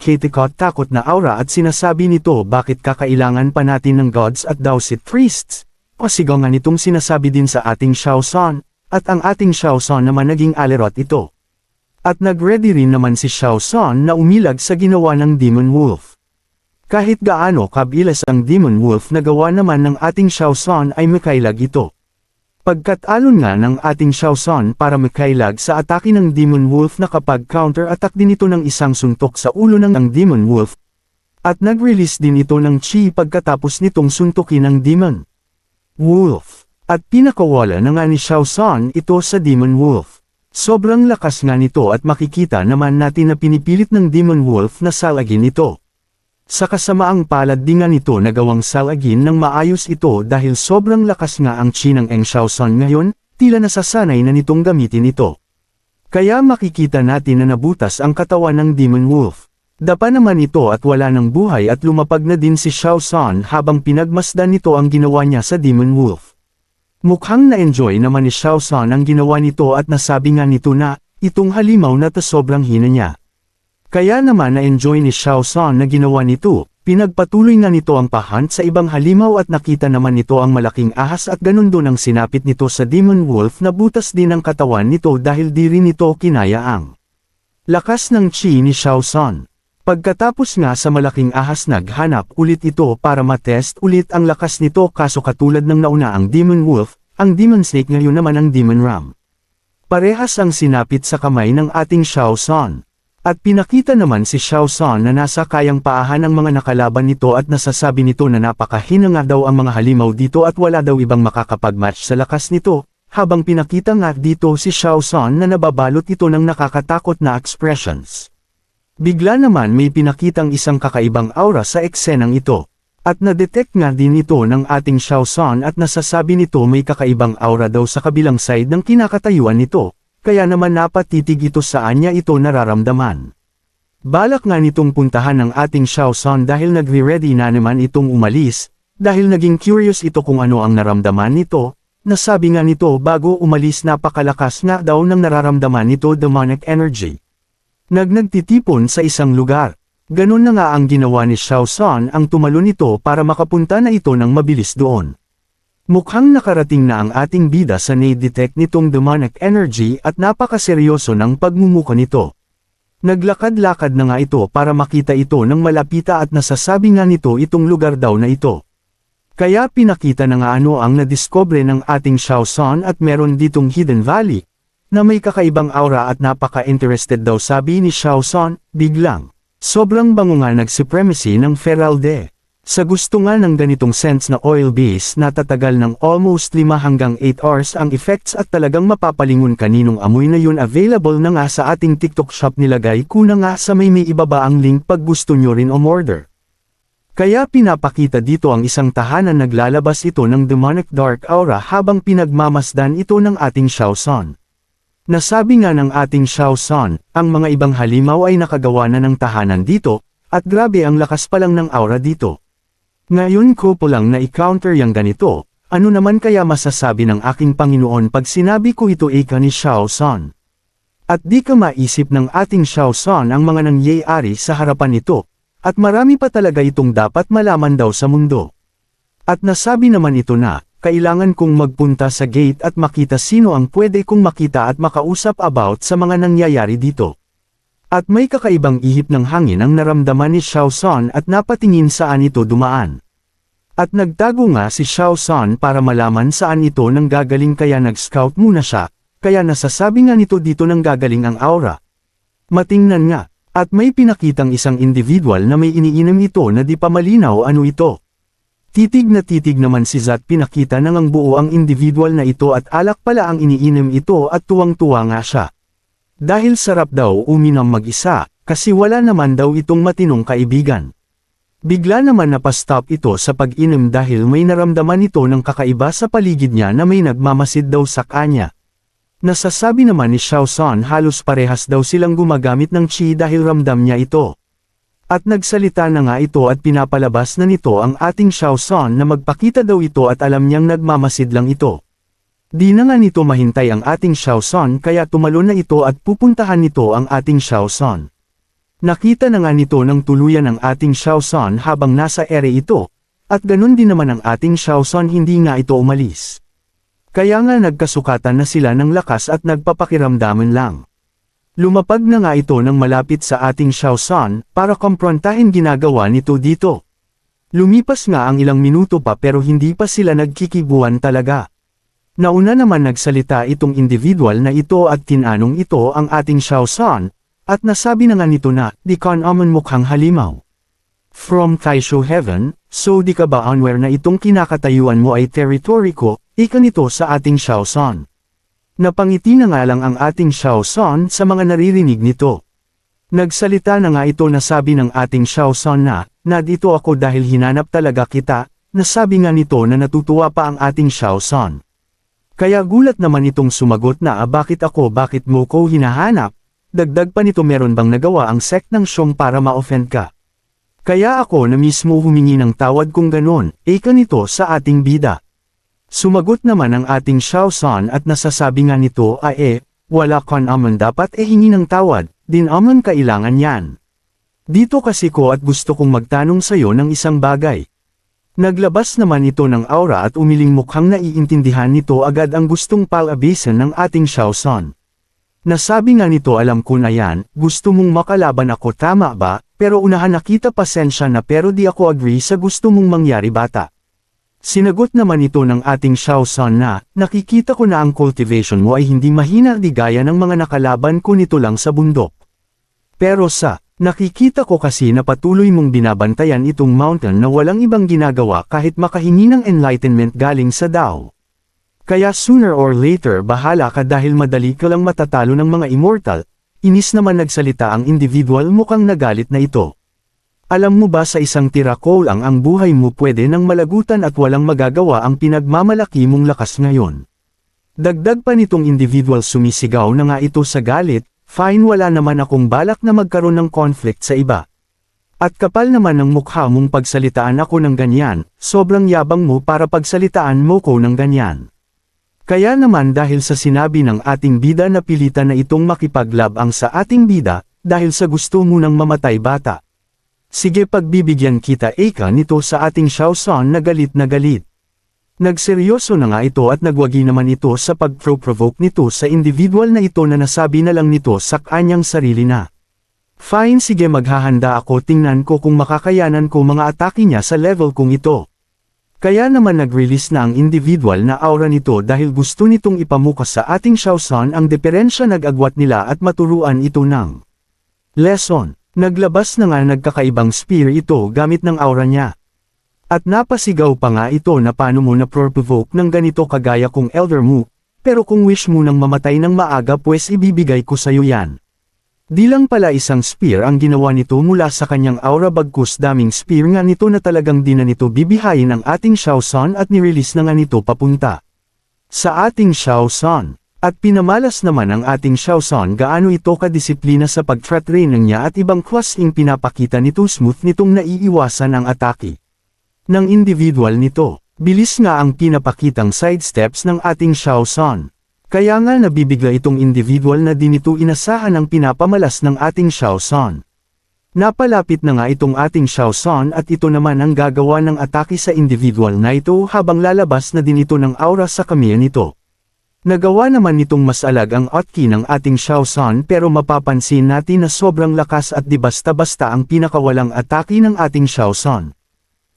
Speaker 1: takot na aura at sinasabi nito bakit kakailangan pa natin ng gods at Dowsit priests. Pasigaw nga nitong sinasabi din sa ating Xiao San, at ang ating Xiao San naman naging alerot ito. At nag-ready rin naman si Xiao San na umilag sa ginawa ng Demon Wolf. Kahit gaano kabilas ang Demon Wolf na gawa naman ng ating Xiao San ay makailag ito. Pagkat-alon nga ng ating Xiao San para makailag sa atake ng Demon Wolf na kapag counter-attack din ito ng isang suntok sa ulo ng Demon Wolf. At nag-release din ito ng chi pagkatapos nitong suntukin ng Demon Wolf. At pinakawala na nga ni Xiao San ito sa Demon Wolf. Sobrang lakas nga nito at makikita naman natin na pinipilit ng Demon Wolf na salagin ito. Sa kasamaang palad di nga nito nagawang salagin ng maayos ito dahil sobrang lakas nga ang chi ng Xiao San ngayon, tila nasasanay na nitong gamitin ito. Kaya makikita natin na nabutas ang katawan ng Demon Wolf. Dapa naman ito at wala ng buhay at lumapag na din si Xiao San habang pinagmasdan nito ang ginawa niya sa Demon Wolf. Mukhang na-enjoy naman ni Xiao San ang ginawa nito at nasabi nga nito na, itong halimaw na ta sobrang hina niya. Kaya naman na-enjoy ni Xiao San na ginawa nito, pinagpatuloy nga nito ang pahunt sa ibang halimaw at nakita naman nito ang malaking ahas at ganun doon ang sinapit nito sa Demon Wolf na butas din ang katawan nito dahil di rin nito kinaya ang lakas ng chi ni Xiao San. Pagkatapos nga sa malaking ahas naghanap ulit ito para matest ulit ang lakas nito kaso katulad ng nauna ang Demon Wolf, ang Demon Snake ngayon naman ang Demon Ram. Parehas ang sinapit sa kamay ng ating Xiao San. At pinakita naman si Xiao San na nasa kayang paahan ang mga nakalaban nito at nasasabi nito na napakahina nga daw ang mga halimaw dito at wala daw ibang makakapag-match sa lakas nito, habang pinakita nga dito si Xiao San na nababalot ito ng nakakatakot na expressions. Bigla naman may pinakitang isang kakaibang aura sa eksenang ito. At na-detect nga din ito ng ating Xiao San at nasasabi nito may kakaibang aura daw sa kabilang side ng kinakatayuan nito, kaya naman napatitig ito saan niya ito nararamdaman. Balak nga nitong puntahan ng ating Xiao San dahil nagre-ready na naman itong umalis, dahil naging curious ito kung ano ang naramdaman nito, nasabi nga nito bago umalis napakalakas nga daw ng nararamdaman nito demonic energy. Nagtitipon sa isang lugar. Ganun na nga ang ginawa ni Xiao San ang tumalon nito para makapunta na ito ng mabilis doon. Mukhang nakarating na ang ating bida sa na-detect nitong demonic energy at napakaseryoso ng pagmumuka nito. Naglakad-lakad na nga ito para makita ito ng malapita at nasasabi nga nito itong lugar daw na ito. Kaya pinakita na nga ano ang nadiscover ng ating Xiao San at meron ditong Hidden Valley, na may kakaibang aura at napaka-interested daw sabi ni Xiao San, biglang. Sobrang bango nga nag-supremacy ng Feralde. Sa gusto nga ng ganitong scents na oil base na tatagal ng almost 5 hanggang 8 hours ang effects at talagang mapapalingon kaninong amoy na yun available na nga sa ating TikTok shop nilagay ko na nga sa may ibaba ang link pag gusto nyo rin umorder. Kaya pinapakita dito ang isang tahanan naglalabas ito ng demonic dark aura habang pinagmamasdan ito ng ating Xiao San. Nasabi nga ng ating Xiao San, ang mga ibang halimaw ay nakagawa na ng tahanan dito, at grabe ang lakas pa lang ng aura dito. Ngayon ko po lang na-encounter yang ganito, ano naman kaya masasabi ng aking Panginoon pag sinabi ko ito ika ni Xiao San? At di ka maisip ng ating Xiao San ang mga nangyayari sa harapan nito, at marami pa talaga itong dapat malaman daw sa mundo. At nasabi naman ito na, kailangan kong magpunta sa gate at makita sino ang pwede kong makita at makausap about sa mga nangyayari dito. At may kakaibang ihip ng hangin ang naramdaman ni Xiao San at napatingin saan ito dumaan. At nagtago nga si Xiao San para malaman saan ito nang gagaling kaya nag-scout muna siya, kaya nasasabi nga nito dito nang gagaling ang aura. Matingnan nga, at may pinakitang isang individual na may iniinom ito na di pa malinaw ano ito. Titig naman si Zat pinakita nang ang buo ang individual na ito at alak pala ang iniinom ito at tuwang-tuwa nga siya. Dahil sarap daw uminom mag-isa, kasi wala naman daw itong matinong kaibigan. Bigla naman napastop ito sa pag-inom dahil may naramdaman ito ng kakaiba sa paligid niya na may nagmamasid daw sa kanya. Nasasabi naman ni Xiao San halos parehas daw silang gumagamit ng chi dahil ramdam niya ito. At nagsalita na nga ito at pinapalabas na nito ang ating Xiao San na magpakita daw ito at alam niyang nagmamasid lang ito. Di na nga nito mahintay ang ating Xiao San kaya tumalon na ito at pupuntahan nito ang ating Xiao San. Nakita na nga nito ng tuluyan ang ating Xiao San habang nasa ere ito, at ganun din naman ang ating Xiao San hindi nga ito umalis. Kaya nga nagkasukatan na sila ng lakas at nagpapakiramdaman lang. Lumapag na nga ito ng malapit sa ating Xiao San para komprontahin ginagawa nito dito. Lumipas nga ang ilang minuto pa pero hindi pa sila nagkikibuan talaga. Nauna naman nagsalita itong individual na ito at tinanong ito ang ating Xiao San, at nasabi na nga nito na, di ka naman mukhang halimaw. From Taisho Heaven, so di ka ba unaware na itong kinakatayuan mo ay territory ko, ika nito sa ating Xiao San. Napangiti na nga lang ang ating Xiao San sa mga naririnig nito. Nagsalita na nga ito na sabi ng ating Xiao San na dito ako dahil hinanap talaga kita, nasabi nga nito na natutuwa pa ang ating Xiao San. Kaya gulat naman itong sumagot na bakit mo ko hinahanap, dagdag pa nito meron bang nagawa ang sect ng Xiong para ma-offend ka. Kaya ako na mismo humingi ng tawad kung ganon, ika nito sa ating bida. Sumagot naman ang ating Xiao San at nasasabi nga nito wala ka naman dapat hingi ng tawad, din naman kailangan yan. Dito kasi ko at gusto kong magtanong sayo ng isang bagay. Naglabas naman ito ng aura at umiling mukhang naiintindihan nito agad ang gustong palabisan ng ating Xiao San. Nasabi nga nito alam ko na yan, gusto mong makalaban ako tama ba, pero unahan nakita pasensya na pero di ako agree sa gusto mong mangyari bata. Sinagot naman ito ng ating Xiao San na, nakikita ko na ang cultivation mo ay hindi mahina di gaya ng mga nakalaban ko nito lang sa bundok. Pero nakikita ko kasi na patuloy mong binabantayan itong mountain na walang ibang ginagawa kahit makahingi ng enlightenment galing sa Dao. Kaya sooner or later bahala ka dahil madali ka lang matatalo ng mga immortal, inis naman nagsalita ang individual mukhang nagalit na ito. Alam mo ba sa isang tira lang ang buhay mo pwede nang malagutan at walang magagawa ang pinagmamalaki mong lakas ngayon. Dagdag pa nitong individual sumisigaw na nga ito sa galit, fine wala naman akong balak na magkaroon ng conflict sa iba. At kapal naman ng mukha mong pagsalitaan ako ng ganyan, sobrang yabang mo para pagsalitaan mo ko ng ganyan. Kaya naman dahil sa sinabi ng ating bida na pilitan na itong makipaglabang sa ating bida, dahil sa gusto mo nang mamatay bata. Sige pagbibigyan kita eka nito sa ating Xiao San na galit na galit. Nagseryoso na nga ito at nagwagi naman ito sa pag-provoke nito sa individual na ito na nasabi na lang nito sa kanyang sarili na. Fine, sige, maghahanda ako, tingnan ko kung makakayanan ko mga atake niya sa level kong ito. Kaya naman nag-release na ang individual na aura nito dahil gusto nitong ipamukas sa ating Xiaosan ang diferensya, nag-agwat nila at maturuan ito ng lesson. Naglabas na nga nagkakaibang spear ito gamit ng aura niya. At napasigaw pa nga ito na paano mo na provoke ng ganito kagaya kong elder mo, pero kung wish mo nang mamatay ng maaga pues ibibigay ko sa'yo yan. Di lang pala isang spear ang ginawa nito mula sa kanyang aura, bagkus daming spear nga nito na talagang di na nito bibihayin ang ating Xiaosan at nirelease na nga nito papunta sa ating Xiaosan. At pinamalas naman ang ating Xiaosan gaano ito kadisiplina sa pag-training niya at ibang klaseng pinapakita nito, smooth nitong naiiwasan ang atake ng individual nito. Bilis nga ang pinapakitang sidesteps ng ating Xiaosan. Kaya nga nabibigla itong individual na di nito inasahan ang pinapamalas ng ating Xiaosan. Napalapit na nga itong ating Xiaosan at ito naman ang gagawa ng atake sa individual na ito habang lalabas na din ito ng aura sa kamay nito. Nagawa naman nitong masalag ang hotki ng ating Xiaosan pero mapapansin natin na sobrang lakas at di basta-basta ang pinakawalang atake ng ating Xiaosan.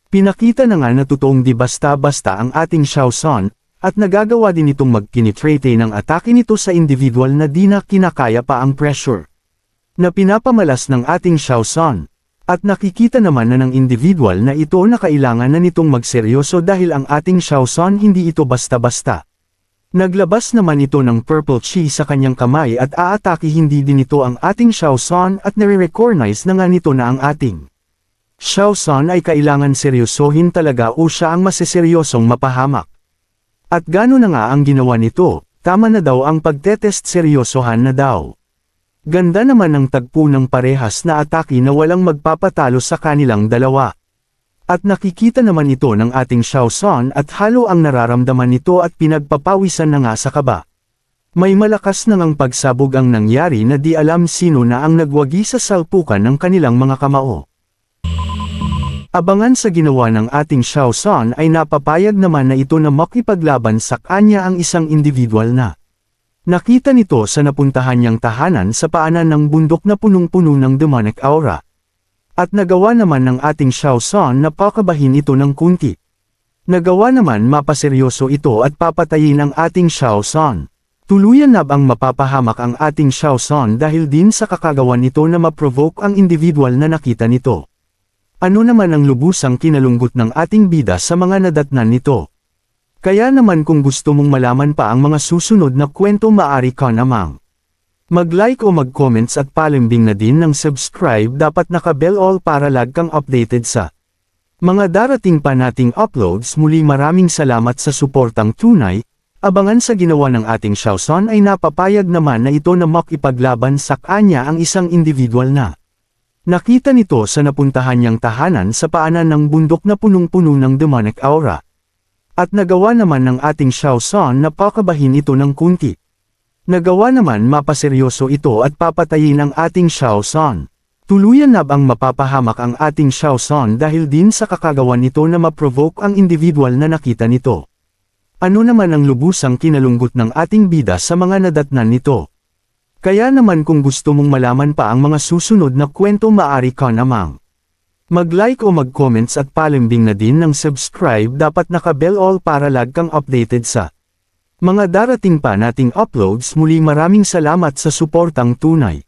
Speaker 1: Pinakita na nga na totoong di basta-basta ang ating Xiaosan, at nagagawa din itong mag-penetrate ng atake nito sa individual na di na kinakaya pa ang pressure na pinapamalas ng ating Xiaosan. At nakikita naman na ng individual na ito na kailangan na nitong magseryoso dahil ang ating Xiaosan hindi ito basta-basta. Naglabas naman ito ng purple chi sa kanyang kamay at aatake hindi din ito ang ating Xiaosan at nare-recognize na nga nito na ang ating Xiaosan ay kailangan seryosohin talaga o siya ang maseseryosong mapahamak. At gano'n na nga ang ginawa nito, tama na daw ang pagtetest, seryosohan na daw. Ganda naman ng tagpo ng parehas na atake na walang magpapatalo sa kanilang dalawa. At nakikita naman ito ng ating Xiaosan at halo ang nararamdaman nito at pinagpapawisan na nga sa kaba. May malakas na ngang pagsabog ang nangyari na di alam sino na ang nagwagi sa salpukan ng kanilang mga kamao. Abangan sa ginawa ng ating Xiaosan ay napapayag naman na ito na makipaglaban sa kanya ang isang individual na. Nakita nito sa napuntahan niyang tahanan sa paanan ng bundok na punong-puno ng demonic aura. At nagawa naman ng ating Xiaosan na pakabahin ito ng kunti. Nagawa naman mapaseryoso ito at papatayin ang ating Xiaosan. Tuluyan na bang mapapahamak ang ating Xiaosan dahil din sa kakagawan nito na maprovoke ang individual na nakita nito. Ano naman ang lubusang kinalunggot ng ating bida sa mga nadatnan nito? Kaya naman kung gusto mong malaman pa ang mga susunod na kwento, maaari ka namang mag-like o mag-comments at palimbing na din ng subscribe, dapat naka-bell all para lag kang updated sa mga darating pa nating uploads. Muli maraming salamat sa suportang tunay. Abangan sa ginawa ng ating Xiaosan ay napapayag naman na ito na makipaglaban sa kanya ang isang individual na nakita nito sa napuntahan niyang tahanan sa paanan ng bundok na punong-puno ng demonic aura. At nagawa naman ng ating Xiaosan na pakabahin ito ng kunti. Nagawa naman mapaseryoso ito at papatayin ang ating Xiaosan. Tuluyan na bang mapapahamak ang ating Xiaosan dahil din sa kakagawan nito na maprovoke ang individual na nakita nito. Ano naman ang lubusang kinalunggot ng ating bida sa mga nadatnan nito? Kaya naman kung gusto mong malaman pa ang mga susunod na kwento, maaari ka namang mag-like o mag-comments at palimbing na din ng subscribe, dapat naka-bell all para lag kang updated sa mga darating pa nating uploads. Muli maraming salamat sa suportang tunay.